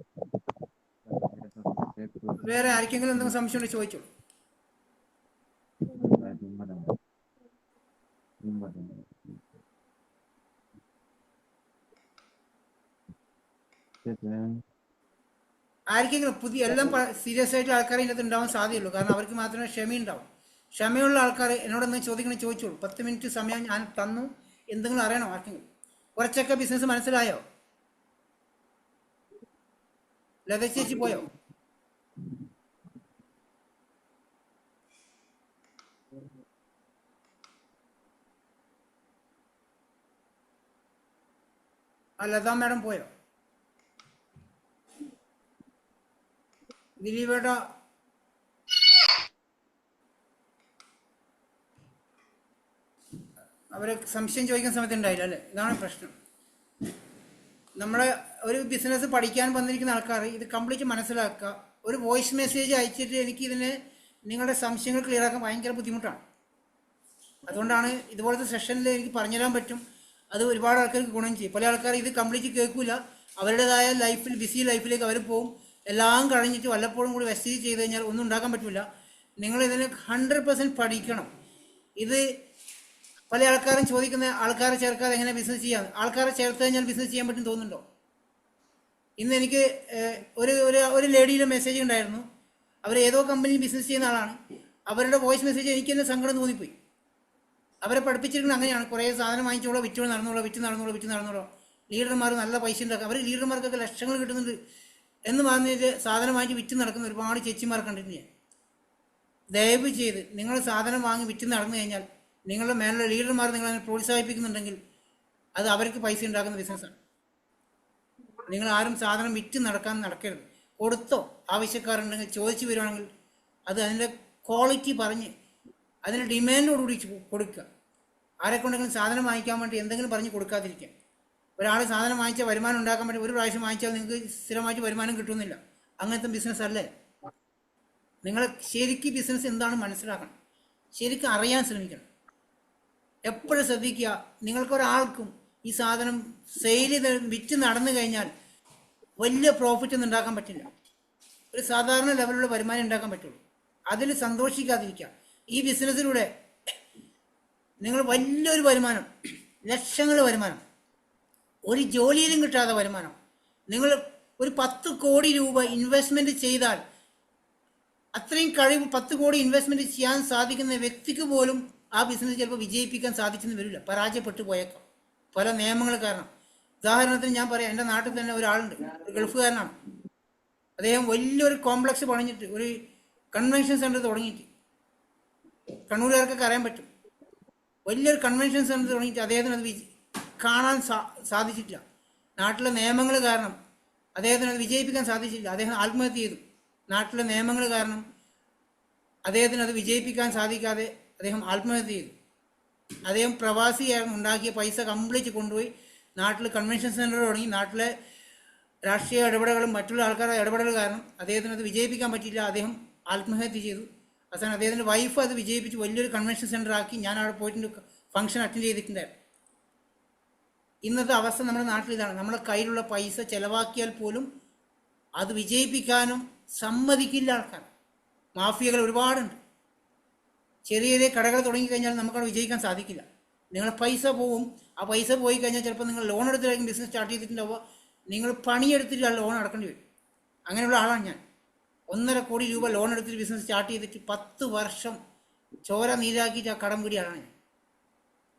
വേറെ ആർക്കെങ്കിലും എന്തെങ്കിലും സംശയം ഉണ്ടെങ്കിൽ ചോദിച്ചോളൂ. ആർക്കെങ്കിലും പുതിയ എല്ലാം സീരിയസ് ആയിട്ട് ആൾക്കാർ ഇതിനകത്ത് ഉണ്ടാവാൻ സാധ്യതയുള്ളൂ. കാരണം അവർക്ക് മാത്രമേ ക്ഷമയുണ്ടാവും. ക്ഷമയുള്ള ആൾക്കാർ എന്നോട് എന്തെങ്കിലും ചോദിക്കണം ചോദിച്ചോളൂ. 10 മിനിറ്റ് സമയം ഞാൻ തന്നു. എന്തെങ്കിലും അറിയണോ ആർക്കെങ്കിലും? കുറച്ചൊക്കെ ബിസിനസ് മനസ്സിലായോ? ലത ചേച്ചി പോയോ? ലത മാഡം പോയോ? ദിലീപേട്ട അവരെ സംശയം ചോദിക്കുന്ന സമയത്ത് ഉണ്ടായില്ല അല്ലേ? ഇതാണ് പ്രശ്നം. നമ്മളെ ഒരു ബിസിനസ് പഠിക്കാൻ വന്നിരിക്കുന്ന ആൾക്കാർ ഇത് കംപ്ലീറ്റ് മനസ്സിലാക്കുക. ഒരു വോയിസ് മെസ്സേജ് അയച്ചിട്ട് എനിക്കിതിന് നിങ്ങളുടെ സംശയങ്ങൾ ക്ലിയർ ആക്കാൻ ഭയങ്കര ബുദ്ധിമുട്ടാണ്. അതുകൊണ്ടാണ് ഇതുപോലത്തെ സെഷനിൽ എനിക്ക് പറഞ്ഞുതരാൻ പറ്റും. അത് ഒരുപാട് ആൾക്കാർക്ക് ഗുണം ചെയ്യും. പല ആൾക്കാർ ഇത് കംപ്ലീറ്റ് കേൾക്കില്ല. അവരുടേതായ ലൈഫിൽ, ബിസി ലൈഫിലേക്ക് അവർ പോകും. എല്ലാം കഴിഞ്ഞിട്ട് വല്ലപ്പോഴും കൂടി മെസ്സേജ് ചെയ്ത് കഴിഞ്ഞാൽ ഒന്നും ഉണ്ടാക്കാൻ പറ്റില്ല. നിങ്ങൾ ഇതിന് 100% പഠിക്കണം. ഇത് പല ആൾക്കാരും ചോദിക്കുന്ന ആൾക്കാരെ ചേർക്കാതെ എങ്ങനെ ബിസിനസ് ചെയ്യാം. ആൾക്കാരെ ചേർത്ത് കഴിഞ്ഞാൽ ബിസിനസ് ചെയ്യാൻ പറ്റും തോന്നുന്നുണ്ടോ? ഇന്ന് എനിക്ക് ഒരു ലേഡിയുടെ മെസ്സേജ് ഉണ്ടായിരുന്നു. അവർ ഏതോ കമ്പനിയിൽ ബിസിനസ് ചെയ്യുന്ന ആളാണ്. അവരുടെ വോയിസ് മെസ്സേജ് എനിക്ക് തന്നെ സങ്കടം തോന്നിപ്പോയി. അവരെ പഠിപ്പിച്ചിരിക്കുന്നത് അങ്ങനെയാണ്. കുറേ സാധനം വാങ്ങിച്ചോളൂ, വിറ്റ് നടന്നോളൂ. ലീഡർമാർ നല്ല പൈസ ഉണ്ടാക്കും. അവർ ലീഡർമാർക്കൊക്കെ ലക്ഷങ്ങൾ കിട്ടുന്നുണ്ട് എന്ന് പറഞ്ഞിട്ട് സാധനം വാങ്ങി വിറ്റ് നടക്കുന്ന ഒരുപാട് ചേച്ചിമാർ കണ്ടിട്ടുണ്ട് ഞാൻ. ദയവ് ചെയ്ത് നിങ്ങൾ സാധനം വാങ്ങി വിറ്റ് നടന്നു കഴിഞ്ഞാൽ നിങ്ങളുടെ മേലുള്ള ലീഡർമാർ നിങ്ങളെ പ്രോത്സാഹിപ്പിക്കുന്നുണ്ടെങ്കിൽ അത് അവർക്ക് പൈസ ഉണ്ടാക്കുന്ന ബിസിനസ്സാണ്. നിങ്ങൾ ആരും സാധനം വിറ്റ് നടക്കരുത്. കൊടുത്തോ, ആവശ്യക്കാരുണ്ടെങ്കിൽ ചോദിച്ചു വരുവാണെങ്കിൽ അത് അതിൻ്റെ ക്വാളിറ്റി പറഞ്ഞ് അതിൻ്റെ ഡിമാൻഡോടുകൂടി കൊടുക്കുക. ആരെക്കൊണ്ടെങ്കിലും സാധനം വാങ്ങിക്കാൻ വേണ്ടി എന്തെങ്കിലും പറഞ്ഞ് കൊടുക്കാതിരിക്കുക. ഒരാൾ സാധനം വാങ്ങിച്ചാൽ വരുമാനം ഉണ്ടാക്കാൻ വേണ്ടി ഒരു പ്രാവശ്യം വാങ്ങിച്ചാൽ നിങ്ങൾക്ക് സ്ഥിരമായിട്ട് വരുമാനം കിട്ടുന്നില്ല. അങ്ങനത്തെ ബിസിനസ് അല്ലേ? നിങ്ങൾ ശരിക്കും ബിസിനസ് എന്താണ് മനസ്സിലാക്കണം, ശരിക്കും അറിയാൻ ശ്രമിക്കണം. എപ്പോഴും ശ്രദ്ധിക്കുക, നിങ്ങൾക്കൊരാൾക്കും ഈ സാധനം സെയിൽ ചെയ്ത് വിറ്റ് നടന്നു കഴിഞ്ഞാൽ വലിയ പ്രോഫിറ്റ് ഒന്നും ഉണ്ടാക്കാൻ പറ്റില്ല. ഒരു സാധാരണ ലെവലിലുള്ള വരുമാനം ഉണ്ടാക്കാൻ പറ്റുള്ളൂ. അതിൽ സന്തോഷിക്കാതിരിക്കുക. ഈ ബിസിനസ്സിലൂടെ നിങ്ങൾ വലിയൊരു വരുമാനം, ലക്ഷങ്ങൾ വരുമാനം, ഒരു ജോലിയിലും കിട്ടാത്ത വരുമാനം, നിങ്ങൾ ഒരു 10 കോടി രൂപ ഇൻവെസ്റ്റ്മെൻറ്റ് ചെയ്താൽ അത്രയും കഴിവ് 10 കോടി ഇൻവെസ്റ്റ്മെൻറ്റ് ചെയ്യാൻ സാധിക്കുന്ന വ്യക്തിക്ക് പോലും ആ ബിസിനസ് ചിലപ്പോൾ വിജയിപ്പിക്കാൻ സാധിച്ചെന്ന് വരില്ല. പരാജയപ്പെട്ടു പോയേക്കാം പല നിയമങ്ങൾ കാരണം. ഉദാഹരണത്തിന് ഞാൻ പറയാം, എൻ്റെ നാട്ടിൽ തന്നെ ഒരാളുണ്ട്, ഒരു ഗൾഫുകാരനാണ്. അദ്ദേഹം വലിയൊരു കോംപ്ലക്സ് പണിഞ്ഞിട്ട് ഒരു കൺവെൻഷൻ സെൻറ്റർ തുടങ്ങിയിട്ട്, കണ്ണൂരുകാർക്കൊക്കെ അറിയാൻ പറ്റും, വലിയൊരു കൺവെൻഷൻ സെൻറ്റർ തുടങ്ങിയിട്ട് അദ്ദേഹത്തിന് അത് കാണാൻ സാധിച്ചിട്ടില്ല. നാട്ടിലെ നിയമങ്ങൾ കാരണം അദ്ദേഹത്തിന് അത് വിജയിപ്പിക്കാൻ സാധിച്ചില്ല. അദ്ദേഹം ആത്മഹത്യ ചെയ്തു. നാട്ടിലെ നിയമങ്ങൾ കാരണം അദ്ദേഹത്തിന് അത് വിജയിപ്പിക്കാൻ സാധിക്കാതെ അദ്ദേഹം ആത്മഹത്യ ചെയ്തു. അദ്ദേഹം പ്രവാസിയായിരുന്നു. ഉണ്ടാക്കിയ പൈസ കംപ്ലീറ്റ് കൊണ്ടുപോയി നാട്ടിൽ കൺവെൻഷൻ സെൻറ്റർ തുടങ്ങി. നാട്ടിലെ രാഷ്ട്രീയ ഇടപെടലുകളും മറ്റുള്ള ആൾക്കാരുടെ ഇടപെടൽ കാരണം അദ്ദേഹത്തിന് അത് വിജയിപ്പിക്കാൻ പറ്റിയില്ല. അദ്ദേഹം ആത്മഹത്യ ചെയ്തു. അവസാനം അദ്ദേഹത്തിൻ്റെ വൈഫ് അത് വിജയിപ്പിച്ച് വലിയൊരു കൺവെൻഷൻ സെൻറ്റർ ആക്കി. ഞാൻ അവിടെ പോയിട്ട് ഫംഗ്ഷൻ അറ്റൻഡ് ചെയ്തിട്ടുണ്ടായിരുന്നു. ഇന്നത്തെ അവസ്ഥ നമ്മുടെ നാട്ടിൽ ഇതാണ്. നമ്മുടെ കയ്യിലുള്ള പൈസ ചിലവാക്കിയാൽ പോലും അത് വിജയിപ്പിക്കാനും സമ്മതിക്കില്ല ആൾക്കാർ. മാഫിയകൾ ഒരുപാടുണ്ട്. ചെറിയ ചെറിയ കടകൾ തുടങ്ങിക്കഴിഞ്ഞാൽ നമുക്കവിടെ വിജയിക്കാൻ സാധിക്കില്ല. നിങ്ങളുടെ പൈസ പോവും. ആ പൈസ പോയി കഴിഞ്ഞാൽ ചിലപ്പോൾ നിങ്ങൾ ലോൺ എടുത്തിട്ടായിരിക്കും ബിസിനസ് സ്റ്റാർട്ട് ചെയ്തിട്ടുണ്ടാവുക. നിങ്ങൾ പണിയെടുത്തിട്ട് ആ ലോൺ അടക്കേണ്ടി വരും. അങ്ങനെയുള്ള ആളാണ് ഞാൻ. 1.5 കോടി രൂപ ലോൺ എടുത്തിട്ട് ബിസിനസ് സ്റ്റാർട്ട് ചെയ്തിട്ട് 10 വർഷം ചോര നീരാക്കിയിട്ട് ആ കടം പിടി ആളാണ് ഞാൻ.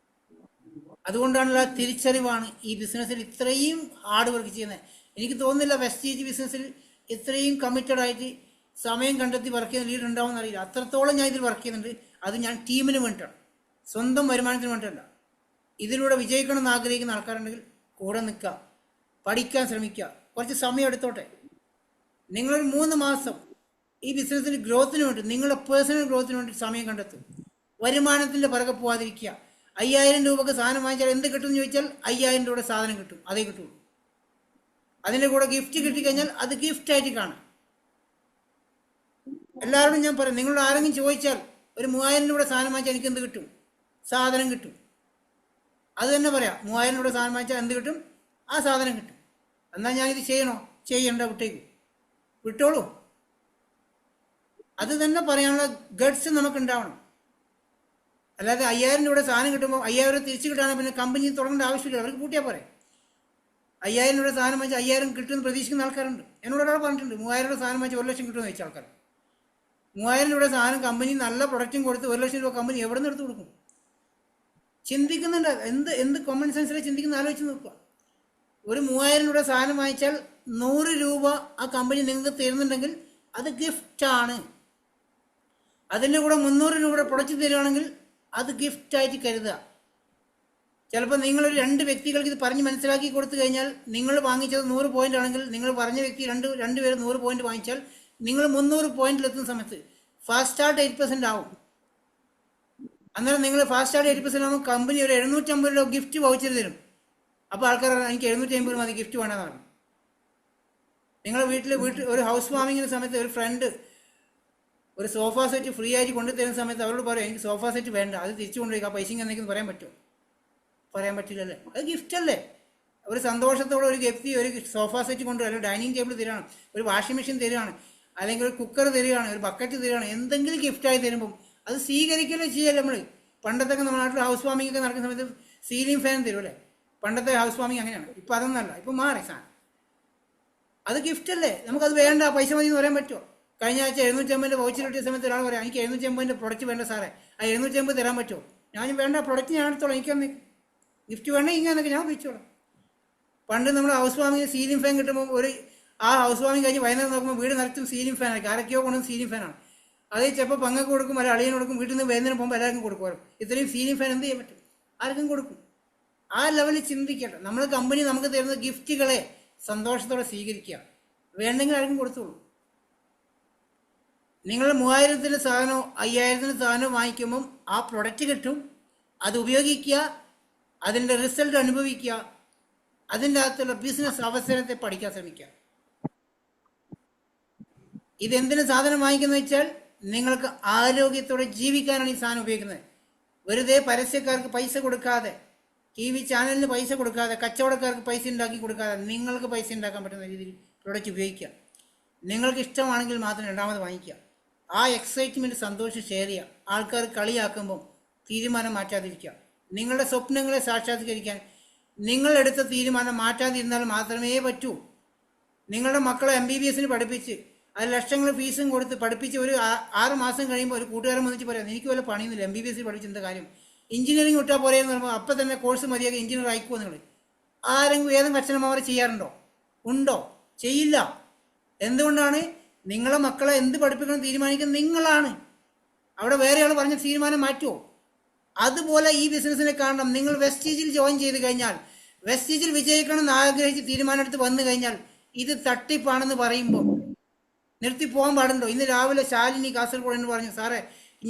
അതുകൊണ്ടാണുള്ള തിരിച്ചറിവാണ് ഈ ബിസിനസ്സിൽ ഇത്രയും ഹാർഡ് വർക്ക് ചെയ്യുന്നത്. എനിക്ക് തോന്നുന്നില്ല വെസ്റ്റേജ് ബിസിനസ്സിൽ ഇത്രയും കമ്മിറ്റഡ് ആയിട്ട് സമയം കണ്ടെത്തി വർക്ക് ചെയ്യുന്ന ലീഡർ ഉണ്ടാവുമെന്ന് അറിയില്ല. അത്രത്തോളം ഞാൻ ഇതിൽ വർക്ക് ചെയ്യുന്നുണ്ട്. അത് ഞാൻ ടീമിന് വേണ്ടിയിട്ടാണ്, സ്വന്തം വരുമാനത്തിന് വേണ്ടിയിട്ടല്ല. ഇതിലൂടെ വിജയിക്കണം എന്ന് ആഗ്രഹിക്കുന്ന ആൾക്കാരുണ്ടെങ്കിൽ കൂടെ നിൽക്കുക, പഠിക്കാൻ ശ്രമിക്കുക. കുറച്ച് സമയം എടുത്തോട്ടെ. നിങ്ങളൊരു 3 മാസം ഈ ബിസിനസ്സിൻ്റെ ഗ്രോത്തിന് വേണ്ടി, നിങ്ങളുടെ പേഴ്സണൽ ഗ്രോത്തിന് വേണ്ടി സമയം കണ്ടെത്തും. വരുമാനത്തിൻ്റെ പിറകെ പോകാതിരിക്കുക. 5000 രൂപക്ക് സാധനം വാങ്ങിച്ചാൽ എന്ത് കിട്ടും എന്ന് ചോദിച്ചാൽ 5000 രൂപയുടെ സാധനം കിട്ടും, അതേ കിട്ടുള്ളൂ. അതിൻ്റെ കൂടെ ഗിഫ്റ്റ് കിട്ടിക്കഴിഞ്ഞാൽ അത് ഗിഫ്റ്റായിട്ട് കാണാം. എല്ലാവരോടും ഞാൻ പറയും, നിങ്ങളോട് ആരെങ്കിലും ചോദിച്ചാൽ ഒരു 3000 രൂപയുടെ സാധനം വാങ്ങിച്ചാൽ എനിക്ക് എന്ത് കിട്ടും? സാധനം കിട്ടും. അത് തന്നെ പറയാം, 3000 രൂപയുടെ സാധനം വാങ്ങിച്ചാൽ എന്ത് കിട്ടും? ആ സാധനം കിട്ടും. എന്നാൽ ഞാൻ ഇത് ചെയ്യണോ? ചെയ്യണ്ട, വിട്ടേക്കും, വിട്ടോളൂ. അത് തന്നെ പറയാനുള്ള ഗഡ്സ് നമുക്ക് ഉണ്ടാവണം. അല്ലാതെ 5000 രൂപയുടെ സാധനം കിട്ടുമ്പോൾ 5000 തിരിച്ചു കിട്ടാണെങ്കിൽ പിന്നെ കമ്പനി തുടങ്ങേണ്ട ആവശ്യമില്ല. അവർക്ക് കൂട്ടിയാൽ പോരെ. 5000 രൂപയുടെ സാധനം വാങ്ങിച്ചാൽ 5000 കിട്ടുമെന്ന് പ്രതീക്ഷിക്കുന്ന ആൾക്കാരുണ്ട്. എന്നോട് ഒരാൾ പറഞ്ഞിട്ടുണ്ട് 3000 രൂപയുടെ സാധനം വാങ്ങിച്ചാൽ 1 ലക്ഷം കിട്ടുമെന്ന് ചോദിച്ച ആൾക്കാർ. 3000 രൂപയുടെ സാധനം കമ്പനി നല്ല പ്രൊഡക്റ്റും കൊടുത്ത് 1 ലക്ഷം രൂപ കമ്പനി എവിടെ നിന്ന് എടുത്ത് കൊടുക്കും? ചിന്തിക്കുന്നുണ്ട്. എന്ത് കോമൺ സെൻസിലെ ചിന്തിക്കുന്ന ആലോചിച്ച് നോക്കുക. ഒരു 3000 രൂപയുടെ സാധനം വാങ്ങിച്ചാൽ 100 രൂപ ആ കമ്പനി നിങ്ങൾക്ക് തരുന്നുണ്ടെങ്കിൽ അത് ഗിഫ്റ്റാണ്. അതിൻ്റെ കൂടെ 300 രൂപയുടെ പ്രൊഡക്റ്റ് തരുവാണെങ്കിൽ അത് ഗിഫ്റ്റായിട്ട് കരുതുക. ചിലപ്പോൾ നിങ്ങളൊരു 2 വ്യക്തികൾക്ക് ഇത് പറഞ്ഞ് മനസ്സിലാക്കി കൊടുത്തു കഴിഞ്ഞാൽ, നിങ്ങൾ വാങ്ങിച്ചത് 100 പോയിന്റ് ആണെങ്കിൽ നിങ്ങൾ പറഞ്ഞ വ്യക്തി രണ്ടുപേരും 100 പോയിന്റ് വാങ്ങിച്ചാൽ നിങ്ങൾ 300 പോയിന്റിലെത്തുന്ന സമയത്ത് ഫാസ്റ്റ് സ്റ്റാർട്ട് 8% ആവും. അന്നേരം നിങ്ങൾ ഫാസ്റ്റ് സ്റ്റാർട്ട് 8% ആകുമ്പോൾ കമ്പനി ഒരു 750 രൂപ ഗിഫ്റ്റ് വൗച്ചർ തരും. അപ്പോൾ ആൾക്കാർ എനിക്ക് 750 മതി, ഗിഫ്റ്റ് വേണമെന്നാണ്. നിങ്ങളുടെ വീട്ടിൽ ഒരു ഹൗസ് വാമിങ്ങിൻ്റെ സമയത്ത് ഒരു ഫ്രണ്ട് ഒരു സോഫ സെറ്റ് ഫ്രീ ആയിട്ട് കൊണ്ടുതരുന്ന സമയത്ത് അവരോട് പറയും എനിക്ക് സോഫ സെറ്റ് വേണ്ട, അത് തിരിച്ചു കൊണ്ടുപോയി ആ പൈസ എന്തെങ്കിലും പറയാൻ പറ്റുമോ? പറയാൻ പറ്റില്ലല്ലേ. അത് ഗിഫ്റ്റല്ലേ. ഒരു സന്തോഷത്തോടെ ഒരു വ്യക്തി ഒരു സോഫ സെറ്റ് കൊണ്ടുവരും, അല്ലെങ്കിൽ ഡൈനിങ് ടേബിൾ തരികയാണ്, ഒരു വാഷിംഗ് മെഷീൻ തരികയാണ്, അല്ലെങ്കിൽ ഒരു കുക്കർ തരികയാണ്, ഒരു ബക്കറ്റ് തരികയാണ്, എന്തെങ്കിലും ഗിഫ്റ്റായി തരുമ്പം അത് സ്വീകരിക്കലേ ചെയ്യല്ലേ നമ്മൾ. പണ്ടത്തൊക്കെ നമ്മുടെ നാട്ടിൽ ഹൗസ് വാമിംഗ് ഒക്കെ നടക്കുന്ന സമയത്ത് സീലിംഗ് ഫാൻ തരും അല്ലേ. പണ്ടത്തെ ഹൗസ് വാമിംഗ് അങ്ങനെയാണ്. ഇപ്പം അതൊന്നല്ല, ഇപ്പം മാറി സാധനം. അത് ഗിഫ്റ്റല്ലേ. നമുക്കത് വേണ്ട, പൈസ മതി എന്ന് പറയാൻ പറ്റുമോ? കഴിഞ്ഞ ആഴ്ച 750 വൗച്ചർ കിട്ടിയ സമയത്ത് ഒരാൾ പറയാം എനിക്ക് 750 പ്രൊഡക്റ്റ് വേണ്ട സാറേ, ആ 750 തരാൻ പറ്റുമോ? ഞാൻ വേണ്ട, പ്രൊഡക്റ്റ് ഞാൻ എടുത്തോളാം, എനിക്കൊന്ന് ഗിഫ്റ്റ് വേണ്ട ഇങ്ങനെയൊക്കെ ഞാൻ ഉപയോഗിച്ചോളാം. പണ്ട് നമ്മൾ ഹൗസ് വാമിങ് സീലിംഗ് ഫാൻ കിട്ടുമ്പോൾ ആ ഹൗസ് വാമിങ് കഴിഞ്ഞ് വൈകുന്നേരം നോക്കുമ്പോൾ വീട് നിറച്ചും സീലിംഗ് ഫാനായിരിക്കും. ആരൊക്കെയോ കൊണ്ടുവന്ന് സീലിംഗ് ഫാനാണ്. അത് ചിലപ്പോൾ പങ്ങൾക്ക് കൊടുക്കും, അല്ലെങ്കിൽ അളിയന് കൊടുക്കും, വീട്ടിൽ നിന്ന് വൈകുന്നേരം പോകുമ്പോൾ എല്ലാവർക്കും കൊടുക്കുമല്ലോ. ഇത്രയും സീലിംഗ് ഫാൻ എന്ത് ചെയ്യാൻ പറ്റും? ആർക്കും കൊടുക്കും. ആ ലെവലിൽ ചിന്തിക്കട്ടെ. നമ്മൾ കമ്പനി നമുക്ക് തരുന്ന ഗിഫ്റ്റുകളെ സന്തോഷത്തോടെ സ്വീകരിക്കുക. വേണ്ടെങ്കിൽ ആർക്കും കൊടുത്തോളൂ. നിങ്ങൾ 3000-ൻ്റെ സാധനമോ 5000-ൻ്റെ സാധനമോ വാങ്ങിക്കുമ്പം ആ പ്രൊഡക്റ്റ് കിട്ടും, അത് ഉപയോഗിക്കുക, അതിൻ്റെ റിസൾട്ട് അനുഭവിക്കുക, അതിൻ്റെ അകത്തുള്ള ബിസിനസ് അവസരത്തെ പഠിക്കാൻ ശ്രമിക്കുക. ഇതെന്തിനു സാധനം വാങ്ങിക്കുന്നത് വെച്ചാൽ നിങ്ങൾക്ക് ആരോഗ്യത്തോടെ ജീവിക്കാനാണ് ഈ സാധനം ഉപയോഗിക്കുന്നത്. വെറുതെ പരസ്യക്കാർക്ക് പൈസ കൊടുക്കാതെ, TV ചാനലിന് പൈസ കൊടുക്കാതെ, കച്ചവടക്കാർക്ക് പൈസ ഉണ്ടാക്കി കൊടുക്കാതെ നിങ്ങൾക്ക് പൈസ ഉണ്ടാക്കാൻ പറ്റുന്ന രീതിയിൽ പ്രൊഡക്റ്റ് ഉപയോഗിക്കുക. നിങ്ങൾക്ക് ഇഷ്ടമാണെങ്കിൽ മാത്രം രണ്ടാമത് വാങ്ങിക്കുക. ആ എക്സൈറ്റ്മെൻറ്റ്, സന്തോഷം ഷെയർ ചെയ്യുക. ആൾക്കാർ കളിയാക്കുമ്പം തീരുമാനം മാറ്റാതിരിക്കുക. നിങ്ങളുടെ സ്വപ്നങ്ങളെ സാക്ഷാത്കരിക്കാൻ നിങ്ങളെടുത്ത തീരുമാനം മാറ്റാതിരുന്നാൽ മാത്രമേ പറ്റൂ. നിങ്ങളുടെ മക്കളെ MBBS പഠിപ്പിച്ച് അത് ലക്ഷങ്ങൾ ഫീസും കൊടുത്ത് പഠിപ്പിച്ച് ഒരു 6 മാസം കഴിയുമ്പോൾ ഒരു കൂട്ടുകാരൻ വന്നിട്ട് പറയാം എനിക്ക് വല്ല പണിയൊന്നുമില്ല, MBBS പഠിച്ച് എന്താ കാര്യം, എഞ്ചിനീയറിംഗ് വിട്ടാൽ പോരെയെന്ന് പറയുമ്പോൾ അപ്പം തന്നെ കോഴ്സ് മതിയാക്കി എഞ്ചിനീയർ ആയിക്കുമോ? നിങ്ങൾ ആരെങ്കിലും ഏതെങ്കിലും അച്ഛനമ്മമാർ ചെയ്യാറുണ്ടോ? ഉണ്ടോ? ചെയ്യില്ല. എന്തുകൊണ്ടാണ്? നിങ്ങളെ മക്കളെ എന്ത് പഠിപ്പിക്കണം തീരുമാനിക്കുന്നത് നിങ്ങളാണ്. അവിടെ വേറെ ആൾ പറഞ്ഞ തീരുമാനം മാറ്റുമോ? അതുപോലെ ഈ ബിസിനസ്സിനെ കാണണം. നിങ്ങൾ വെസ്റ്റീജിൽ ജോയിൻ ചെയ്ത് കഴിഞ്ഞാൽ, വെസ്റ്റീജിൽ വിജയിക്കണം എന്ന് ആഗ്രഹിച്ച് തീരുമാനമെടുത്ത് വന്നു കഴിഞ്ഞാൽ ഇത് തട്ടിപ്പാണെന്ന് പറയുമ്പോൾ നിർത്തി പോകാൻ പാടുണ്ടോ? ഇന്ന് രാവിലെ ശാലിനി കാസർഗോഡ് എന്ന് പറഞ്ഞു, സാറേ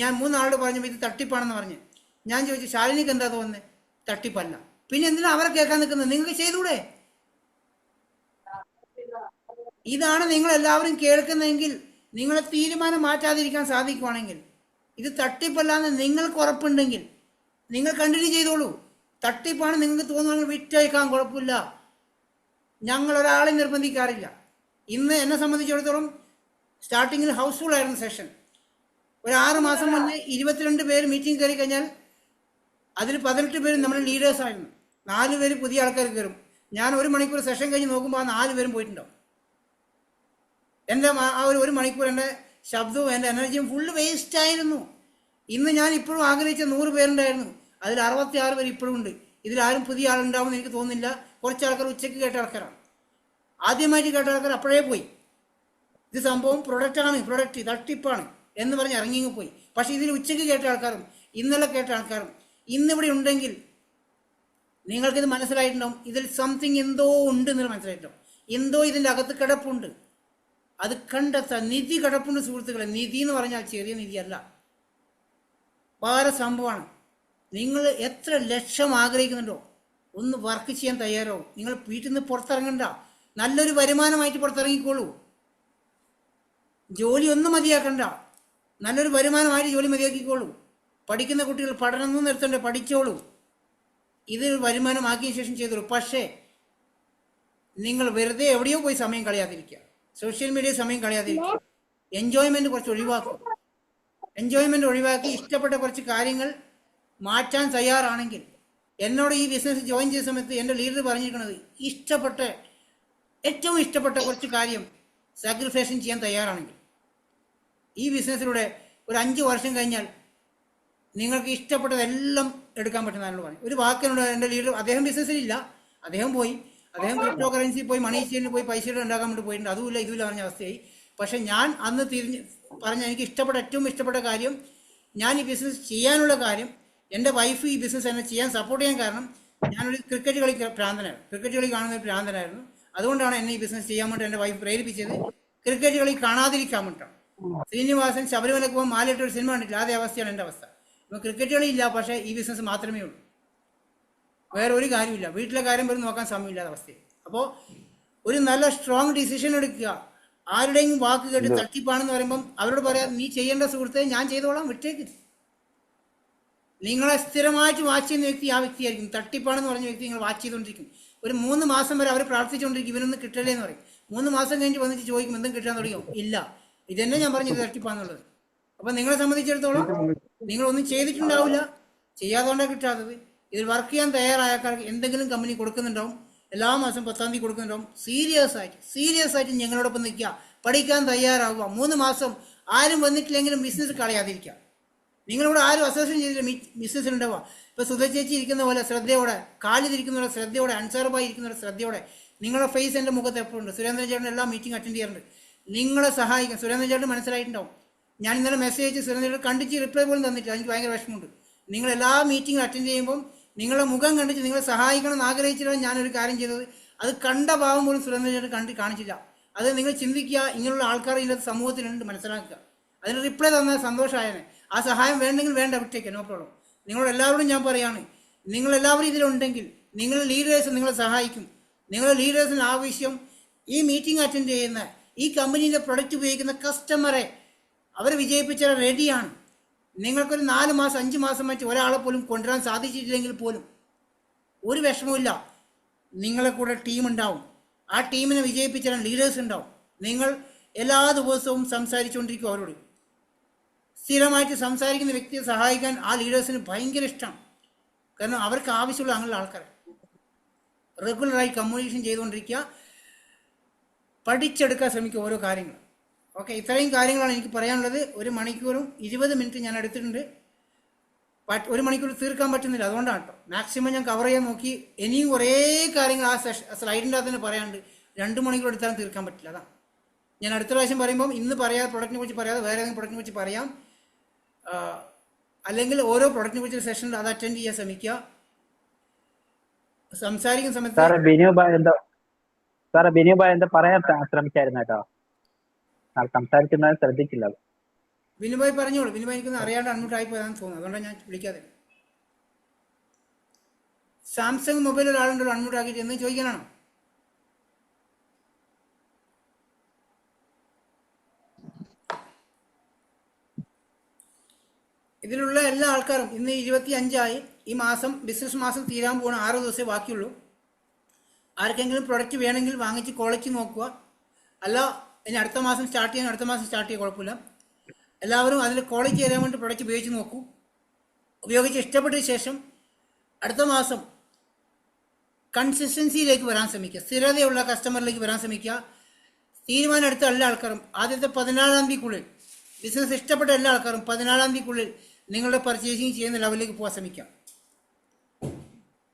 ഞാൻ 3 ആളോട് പറഞ്ഞപ്പോൾ ഇത് തട്ടിപ്പാണെന്ന് പറഞ്ഞു. ഞാൻ ചോദിച്ചു, ശാലിനിക്ക് എന്താ തോന്നുന്നത്? തട്ടിപ്പല്ല. പിന്നെ എന്തിനാ അവരെ കേൾക്കാൻ നിൽക്കുന്നത്? നിങ്ങൾക്ക് ചെയ്തൂടെ? ഇതാണ് നിങ്ങൾ എല്ലാവരും കേൾക്കുന്നതെങ്കിൽ, നിങ്ങളെ തീരുമാനം മാറ്റാതിരിക്കാൻ സാധിക്കുവാണെങ്കിൽ, ഇത് തട്ടിപ്പല്ലാന്ന് നിങ്ങൾക്ക് ഉറപ്പുണ്ടെങ്കിൽ നിങ്ങൾ കണ്ടിന്യൂ ചെയ്തോളൂ. തട്ടിപ്പാണ് നിങ്ങൾക്ക് തോന്നുവാണെങ്കിൽ വിറ്റയക്കാൻ കുഴപ്പമില്ല. ഞങ്ങൾ ഒരാളെ നിർബന്ധിക്കാറില്ല. ഇന്ന് എന്നെ സംബന്ധിച്ചിടത്തോളം സ്റ്റാർട്ടിങ്ങിൽ ഹൗസ്ഫുൾ ആയിരുന്നു സെഷൻ. ഒരു 6 മാസം മുന്നേ 22 പേര് മീറ്റിംഗ് കയറി കഴിഞ്ഞാൽ അതിൽ 18 പേരും നമ്മുടെ ലീഡേഴ്സ് ആയിരുന്നു. 4 പേര് പുതിയ ആൾക്കാർ കയറും. ഞാൻ 1 മണിക്കൂർ സെഷൻ കഴിഞ്ഞ് നോക്കുമ്പോൾ ആ 4 പേരും പോയിട്ടുണ്ടാവും. എൻ്റെ ആ ഒരു മണിക്കൂർ എൻ്റെ ശബ്ദവും എൻ്റെ എനർജിയും ഫുള്ള് വേസ്റ്റ് ആയിരുന്നു. ഇന്ന് ഞാൻ ഇപ്പോഴും ആഗ്രഹിച്ച 100 പേരുണ്ടായിരുന്നു. അതിൽ 66 പേര് ഇപ്പോഴും ഉണ്ട്. ഇതിലാരും പുതിയ ആളുണ്ടാവുമെന്ന് എനിക്ക് തോന്നുന്നില്ല. കുറച്ച് ആൾക്കാർ ഉച്ചയ്ക്ക് കേട്ട ആൾക്കാരാണ്. ആദ്യമായിട്ട് കേട്ട ആൾക്കാർ അപ്പോഴേ പോയി. ഇത് സംഭവം പ്രൊഡക്റ്റ് തട്ടിപ്പാണ് എന്ന് പറഞ്ഞ് ഇറങ്ങിങ്ങ് പോയി. പക്ഷെ ഇതിൽ ഉച്ചയ്ക്ക് കേട്ട ആൾക്കാരും ഇന്നലെ കേട്ട ആൾക്കാരും ഇന്നിവിടെ ഉണ്ടെങ്കിൽ നിങ്ങൾക്കിത് മനസ്സിലായിട്ടുണ്ടാവും. ഇതിൽ സംതിങ് എന്തോ ഉണ്ട് എന്ന് മനസ്സിലായിട്ടുണ്ടാവും. എന്തോ ഇതിൻ്റെ അകത്ത് കിടപ്പുണ്ട്. അത് കണ്ടെത്താൻ നിധി കിടപ്പുണ്ട് സുഹൃത്തുക്കളെ. നിധി എന്ന് പറഞ്ഞാൽ ചെറിയ നിധിയല്ല, വേറെ സംഭവമാണ്. നിങ്ങൾ എത്ര ലക്ഷം ആഗ്രഹിക്കുന്നുണ്ടോ ഒന്ന് വർക്ക് ചെയ്യാൻ തയ്യാറാവും. നിങ്ങൾ വീട്ടിൽ നിന്ന് പുറത്തിറങ്ങണ്ട. നല്ലൊരു വരുമാനമായിട്ട് പുറത്തിറങ്ങിക്കോളൂ. ജോലി ഒന്നും മതിയാക്കണ്ട. നല്ലൊരു വരുമാനമായിട്ട് ജോലി മതിയാക്കിക്കോളൂ. പഠിക്കുന്ന കുട്ടികൾ പഠനമൊന്നും നിർത്തണ്ട, പഠിച്ചോളൂ. ഇത് വരുമാനമാക്കിയ ശേഷം ചെയ്തോളൂ. പക്ഷേ നിങ്ങൾ വെറുതെ എവിടെയോ പോയി സമയം കളയാതിരിക്കുക. സോഷ്യൽ മീഡിയ സമയം കളയാതിരിക്കുക. എൻജോയ്മെൻറ്റ് കുറച്ച് ഒഴിവാക്കും. എൻജോയ്മെൻറ്റ് ഒഴിവാക്കി ഇഷ്ടപ്പെട്ട കുറച്ച് കാര്യങ്ങൾ മാറ്റാൻ തയ്യാറാണെങ്കിൽ, എന്നോട് ഈ ബിസിനസ് ജോയിൻ ചെയ്ത സമയത്ത് എൻ്റെ ലീഡർ പറഞ്ഞിരിക്കുന്നത് ഏറ്റവും ഇഷ്ടപ്പെട്ട കുറച്ച് കാര്യം സാക്രിഫൈസ് ചെയ്യാൻ തയ്യാറാണെങ്കിൽ ഈ ബിസിനസ്സിലൂടെ ഒരു 5 വർഷം കഴിഞ്ഞാൽ നിങ്ങൾക്ക് ഇഷ്ടപ്പെട്ടതെല്ലാം എടുക്കാൻ പറ്റുന്നതാണ് പറഞ്ഞു. ഒരു വാക്കിനോട് എൻ്റെ ലീഡർ, അദ്ദേഹം ബിസിനസ്സിലില്ല, അദ്ദേഹം ക്രിപ്റ്റോ കറൻസി പോയി മണി എക്സ്ചേഞ്ചിൽ പോയി പൈസ ഉണ്ടാക്കാൻ വേണ്ടി പോയിട്ടുണ്ട്. അതുമില്ല ഇതുമില്ല പറഞ്ഞ അവസ്ഥയായി. പക്ഷേ ഞാൻ അന്ന് പറഞ്ഞ എനിക്ക് ഏറ്റവും ഇഷ്ടപ്പെട്ട കാര്യം, ഞാൻ ഈ ബിസിനസ് ചെയ്യാനുള്ള കാര്യം, എൻ്റെ വൈഫ് ഈ ബിസിനസ് എന്നെ ചെയ്യാൻ സപ്പോർട്ട് ചെയ്യാൻ കാരണം, ഞാനൊരു ക്രിക്കറ്റ് കളി കാണുന്ന ഒരു ഭ്രാന്തനായിരുന്നു. അതുകൊണ്ടാണ് എന്നെ ഈ ബിസിനസ് ചെയ്യാൻ വേണ്ടി എൻ്റെ വൈഫ് പ്രേരിപ്പിച്ചത്. ക്രിക്കറ്റ് കളി കാണാതിരിക്കാൻ വേണ്ടിയിട്ടാണ്. ശ്രീനിവാസൻ ശബരിമലക്ക് പോകാൻ മാലയിട്ടൊരു സിനിമ കണ്ടിട്ടില്ല, അതേ അവസ്ഥയാണ് എൻ്റെ അവസ്ഥ. ഇപ്പോൾ ക്രിക്കറ്റ് കളി ഇല്ല, പക്ഷേ ഈ ബിസിനസ് മാത്രമേ ഉള്ളൂ. വേറെ ഒരു കാര്യമില്ല. വീട്ടിലെ കാര്യം പോലും നോക്കാൻ സമയമില്ലാത്ത അവസ്ഥയിൽ. അപ്പോൾ ഒരു നല്ല സ്ട്രോങ് ഡിസിഷൻ എടുക്കുക. ആരുടെയും വാക്ക് കേട്ട് തട്ടിപ്പാണെന്ന് പറയുമ്പം അവരോട് പറയാം, നീ ചെയ്യേണ്ട സുഹൃത്തെ ഞാൻ ചെയ്തോളാം, വിട്ടേക്ക്. നിങ്ങളെ സ്ഥിരമായിട്ട് വാച്ച് ചെയ്യുന്ന വ്യക്തി ആ വ്യക്തിയായിരിക്കും. തട്ടിപ്പാണെന്ന് പറഞ്ഞ വ്യക്തി നിങ്ങൾ വാച്ച് ചെയ്തുകൊണ്ടിരിക്കും. ഒരു 3 മാസം വരെ അവർ പ്രാർത്ഥിച്ചുകൊണ്ടിരിക്കും, ഇവനൊന്നും കിട്ടല്ലേ എന്ന് പറയും. 3 മാസം കഴിഞ്ഞിട്ട് വന്നിട്ട് ചോദിക്കും, എന്തും കിട്ടാൻ തുടങ്ങിയോ? ഇല്ല. ഇതെന്നെ ഞാൻ പറഞ്ഞത് തട്ടിപ്പാന്നുള്ളത്. അപ്പം നിങ്ങളെ സംബന്ധിച്ചിടത്തോളം നിങ്ങളൊന്നും ചെയ്തിട്ടുണ്ടാവില്ല, ചെയ്യാതുകൊണ്ടാണ് കിട്ടാത്തത്. ഇതിൽ വർക്ക് ചെയ്യാൻ തയ്യാറായക്കാർക്ക് എന്തെങ്കിലും കമ്പനി കൊടുക്കുന്നുണ്ടാവും. എല്ലാ മാസം 10-ാം തീയതി കൊടുക്കുന്നുണ്ടാവും. സീരിയസ് ആയിട്ട് ഞങ്ങളോടൊപ്പം നിൽക്കുക, പഠിക്കാൻ തയ്യാറാവുക. 3 മാസം ആരും വന്നിട്ടില്ലെങ്കിലും ബിസിനസ് കളയാതിരിക്കുക. നിങ്ങളിവിടെ ആരും അസോസിയേഷൻ ചെയ്തിട്ട് ബിസിനസ്സിലുണ്ടാവുക. ഇപ്പോൾ സുധ ചേച്ചി ഇരിക്കുന്ന പോലെ ശ്രദ്ധയോടെ, കാലിതിരിക്കുന്ന പോലെ ശ്രദ്ധയോടെ, അൻസാർബായി ഇരിക്കുന്ന പോലെ ശ്രദ്ധയോടെ, നിങ്ങളുടെ ഫേസ് എൻ്റെ മുഖത്ത് എപ്പോഴുണ്ട്. സുരേന്ദ്രൻ ചേട്ടൻ എല്ലാ മീറ്റിംഗ് അറ്റൻഡ് ചെയ്യാറുണ്ട്. നിങ്ങളെ സഹായിക്കാം. സുരേന്ദ്രൻ ചേട്ടൻ മനസ്സിലായിട്ടുണ്ടാവും. ഞാൻ ഇന്നലെ മെസ്സേജ് അയച്ച് സുരേന്ദ്രൻ ചേട്ടൻ കണ്ടിച്ച് റിപ്ലൈ പോലും തന്നിട്ടില്ല. എനിക്ക് ഭയങ്കര വിഷമമുണ്ട്. നിങ്ങൾ എല്ലാ മീറ്റിംഗും അറ്റൻഡ് ചെയ്യുമ്പം നിങ്ങളുടെ മുഖം കണ്ടിട്ട് നിങ്ങളെ സഹായിക്കണം എന്ന് ആഗ്രഹിച്ചിട്ടാണ് ഞാനൊരു കാര്യം ചെയ്തത്. അത് കണ്ട ഭാവം പോലും സുരേന്ദ്രൻ ചേട്ടൻ കാണിച്ചില്ല. അത് നിങ്ങൾ ചിന്തിക്കുക, ഇങ്ങനെയുള്ള ആൾക്കാർ ഇതിനകത്ത് സമൂഹത്തിലുണ്ട്, മനസ്സിലാക്കുക. അതിന് റിപ്ലൈ തന്നാൽ സന്തോഷമായേനെ. ആ സഹായം വേണ്ടെങ്കിൽ വേണ്ട, വിട്ടേക്ക്, നോ പ്രോബ്ലം. നിങ്ങളോട് എല്ലാവരോടും ഞാൻ പറയാണ്, നിങ്ങളെല്ലാവരും ഇതിലുണ്ടെങ്കിൽ നിങ്ങളുടെ ലീഡേഴ്സ് നിങ്ങളെ സഹായിക്കും. നിങ്ങളുടെ ലീഡേഴ്സിന് ആവശ്യം ഈ മീറ്റിംഗ് അറ്റൻഡ് ചെയ്യുന്ന, ഈ കമ്പനീൻ്റെ പ്രൊഡക്റ്റ് ഉപയോഗിക്കുന്ന കസ്റ്റമറെ അവർ വിജയിപ്പിച്ചാൽ റെഡിയാണ്. നിങ്ങൾക്കൊരു 4 മാസം 5 മാസം വെച്ച് ഒരാളെ പോലും കൊണ്ടുവരാൻ സാധിച്ചിട്ടില്ലെങ്കിൽ പോലും ഒരു വിഷമമില്ല. നിങ്ങളെ കൂടെ ടീമുണ്ടാവും. ആ ടീമിനെ വിജയിപ്പിച്ചാൽ ലീഡേഴ്സ് ഉണ്ടാവും. നിങ്ങൾ എല്ലാ ദിവസവും സംസാരിച്ചുകൊണ്ടിരിക്കും അവരോട്. സ്ഥിരമായിട്ട് സംസാരിക്കുന്ന വ്യക്തിയെ സഹായിക്കാൻ ആ ലീഡേഴ്സിന് ഭയങ്കര ഇഷ്ടമാണ്. കാരണം അവർക്ക് ആവശ്യമുള്ള അങ്ങനെയുള്ള ആൾക്കാരെ റെഗുലറായി കമ്മ്യൂണിക്കേഷൻ ചെയ്തുകൊണ്ടിരിക്കുക, പഠിച്ചെടുക്കാൻ ശ്രമിക്കുക ഓരോ കാര്യങ്ങൾ. ഓക്കെ, ഇത്രയും കാര്യങ്ങളാണ് എനിക്ക് പറയാനുള്ളത്. 1 മണിക്കൂറും 20 മിനിറ്റ് ഞാൻ എടുത്തിട്ടുണ്ട്. 1 മണിക്കൂർ തീർക്കാൻ പറ്റുന്നില്ല, അതുകൊണ്ടാണ് കേട്ടോ. മാക്സിമം ഞാൻ കവർ ചെയ്യാൻ നോക്കി. ഇനിയും കുറേ കാര്യങ്ങൾ ആ സ്ലൈഡിൻ്റെ അകത്ത് തന്നെ പറയാനുണ്ട്. 2 മണിക്കൂർ എടുത്താലും തീർക്കാൻ പറ്റില്ല. അതാണ് ഞാൻ അടുത്ത പ്രാവശ്യം പറയുമ്പം ഇന്ന് പറയാതെ പ്രൊഡക്റ്റിനെ കുറിച്ച് പറയാതെ വേറെ ഏതെങ്കിലും പ്രൊഡക്റ്റിനെ കുറിച്ച് പറയാം. അല്ലെങ്കിൽ ഓരോ പ്രൊഡക്റ്റിനെ കുറിച്ച് സെഷനിൽ അത് അറ്റൻഡ് ചെയ്യാൻ ശ്രമിക്കുക. സംസാരിക്കുന്ന സമയത്ത് സാറേ ബിനു ഭായ് എന്താ പറയാൻ ശ്രമിച്ചായിരുന്നു കേട്ടോ. സംസാരിക്കുന്നത് ശ്രദ്ധിച്ചില്ല. വിനുഭായ് പറഞ്ഞോളൂ. വിനുഭായ് എനിക്കൊന്ന് അറിയാണ്ട് അൺമ്യൂട്ടായി പോയതാണെന്ന് തോന്നുന്നു, അതുകൊണ്ടാണ് ഞാൻ വിളിക്കാതെ. സാംസങ് മൊബൈൽ ഒരാളുണ്ടല്ലോ അൺമ്യൂട്ട് ആക്കിയിട്ട് എന്ന് ചോദിക്കാനാണോ? ഇതിലുള്ള എല്ലാ ആൾക്കാരും ഇന്ന് 25 ഈ മാസം ബിസിനസ് മാസം തീരാൻ പോകണം. 6 ദിവസമേ ബാക്കിയുള്ളൂ. ആർക്കെങ്കിലും പ്രൊഡക്റ്റ് വേണമെങ്കിൽ വാങ്ങിച്ച് ക്വാളിറ്റി നോക്കുക. അല്ല ഇനി അടുത്ത മാസം സ്റ്റാർട്ട് ചെയ്യാൻ കുഴപ്പമില്ല. എല്ലാവരും അതിൽ ക്വാളിറ്റി അറിയാൻ വേണ്ടി പ്രൊഡക്റ്റ് ഉപയോഗിച്ച് നോക്കൂ. ഉപയോഗിച്ച് ഇഷ്ടപ്പെട്ട ശേഷം അടുത്ത മാസം കൺസിസ്റ്റൻസിയിലേക്ക് വരാൻ ശ്രമിക്കുക. സ്ഥിരതയുള്ള കസ്റ്റമറിലേക്ക് വരാൻ ശ്രമിക്കുക. തീരുമാനം എടുത്ത എല്ലാ ആൾക്കാരും ആദ്യത്തെ 14-ാം തീയതിക്കുള്ളിൽ, ബിസിനസ് ഇഷ്ടപ്പെട്ട എല്ലാ ആൾക്കാരും 14-ാം തീയതിക്കുള്ളിൽ നിങ്ങളുടെ പർച്ചേസിങ് ചെയ്യുന്ന ലെവലിലേക്ക് പോകാൻ ശ്രമിക്കാം.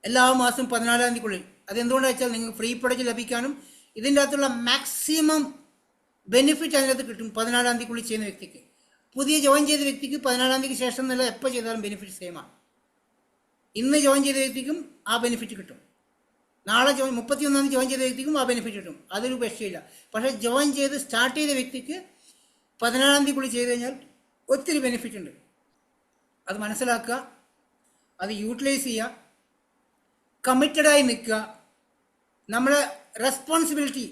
എല്ലാ മാസവും 14-ാം തീയതിക്കുള്ളിൽ. അതെന്തുകൊണ്ടാണെന്ന് വെച്ചാൽ നിങ്ങൾക്ക് ഫ്രീ പ്രൊഡക്റ്റ് ലഭിക്കാനും ഇതിൻ്റെ അകത്തുള്ള മാക്സിമം ബെനിഫിറ്റ് അതിനകത്ത് കിട്ടും. 14-ാം തീയതിക്കുള്ളിൽ ചെയ്യുന്ന വ്യക്തിക്ക്, പുതിയ ജോയിൻ ചെയ്ത വ്യക്തിക്ക് 14-ാം തീയതിക്ക് ശേഷം എന്നുള്ള എപ്പോൾ ചെയ്താലും ബെനിഫിറ്റ് സെയിമാണ്. ഇന്ന് ജോയിൻ ചെയ്ത വ്യക്തിക്കും ആ ബെനിഫിറ്റ് കിട്ടും. നാളെ 31-ാം തീയതി ജോയിൻ ചെയ്ത വ്യക്തിക്കും ആ ബെനിഫിറ്റ് കിട്ടും. അതൊരു വിഷയമില്ല. പക്ഷേ ജോയിൻ ചെയ്ത് സ്റ്റാർട്ട് ചെയ്ത വ്യക്തിക്ക് 14-ാം തീയതിക്കുള്ളിൽ ചെയ്ത് കഴിഞ്ഞാൽ ഒത്തിരി ബെനിഫിറ്റ് ഉണ്ട്. അത് മനസ്സിലാക്കുക, അത് യൂട്ടിലൈസ് ചെയ്യുക, കമ്മിറ്റഡായി നിൽക്കുക. നമ്മളെ റെസ്പോൺസിബിലിറ്റി,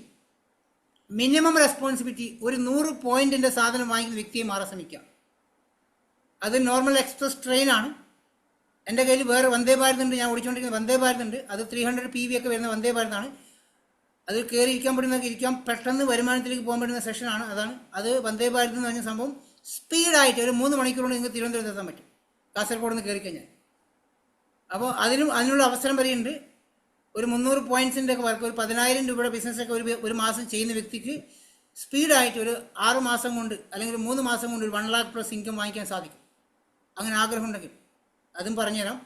മിനിമം റെസ്പോൺസിബിലിറ്റി, ഒരു 100 പോയിന്റിൻ്റെ സാധനം വാങ്ങിക്കുന്ന വ്യക്തിയെ മാറാൻ ശ്രമിക്കുക. അത് നോർമൽ എക്സ്പ്രസ് ട്രെയിനാണ്. എൻ്റെ കയ്യിൽ വേറെ വന്ദേ ഭാരത് ഉണ്ട്, ഞാൻ ഓടിച്ചുകൊണ്ടിരിക്കുന്ന വന്ദേ ഭാരത് ഉണ്ട്. അത് 300 PV ഒക്കെ വരുന്ന വന്ദേ ഭാരതാണ്. അത് കയറി ഇരിക്കാൻ പറ്റുന്നതൊക്കെ ഇരിക്കാം, പെട്ടെന്ന് വരുമാനത്തിലേക്ക് പോകാൻ പറ്റുന്ന സെഷനാണ്. അത് വന്ദേ ഭാരത് എന്ന് പറഞ്ഞ സംഭവം സ്പീഡായിട്ട് ഒരു 3 മണിക്കൂർ കൊണ്ട് നിങ്ങൾക്ക് തിരുവനന്തപുരത്ത് എത്താൻ പറ്റും, കാസർഗോഡ് നിന്ന് കയറി കഴിഞ്ഞാൽ. അപ്പോൾ അതിനുള്ള അവസരം വരെയുണ്ട്. ഒരു 300 പോയിന്റ്സിൻ്റെ ഒക്കെ വർക്ക്, ഒരു 10,000 രൂപയുടെ ബിസിനസ്സൊക്കെ ഒരു മാസം ചെയ്യുന്ന വ്യക്തിക്ക് സ്പീഡായിട്ട് ഒരു 6 മാസം കൊണ്ട് അല്ലെങ്കിൽ 3 മാസം കൊണ്ട് ഒരു 1 lakh പ്ലസ് ഇൻകം വാങ്ങിക്കാൻ സാധിക്കും. അങ്ങനെ ആഗ്രഹം ഉണ്ടെങ്കിൽ അതും പറഞ്ഞുതരാം.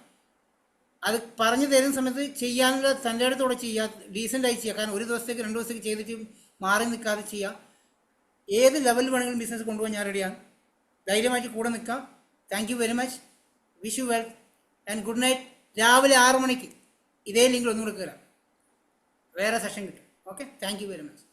അത് പറഞ്ഞു തരുന്ന സമയത്ത് ചെയ്യാനുള്ള തൻ്റെ അടുത്തോടെ ചെയ്യുക, ഡീസൻ്റായി ചെയ്യുക. കാരണം ഒരു ദിവസത്തേക്ക് 2 ദിവസത്തേക്ക് ചെയ്തിട്ട് മാറി നിൽക്കാതെ ചെയ്യുക. ഏത് ലെവലിൽ വേണമെങ്കിലും ബിസിനസ് കൊണ്ടുപോകാൻ ഞാൻ റെഡിയാണ്. ധൈര്യമായിട്ട് കൂടെ നിൽക്കാം. Thank you very much. Wish you well and good night. രാവിലെ 6 മണിക്ക് ഇതേ ലിങ്കിൽ ഒന്നുകൂടെ കയറാം, വേറെ സെഷൻ കിട്ടും. Okay, thank you very much.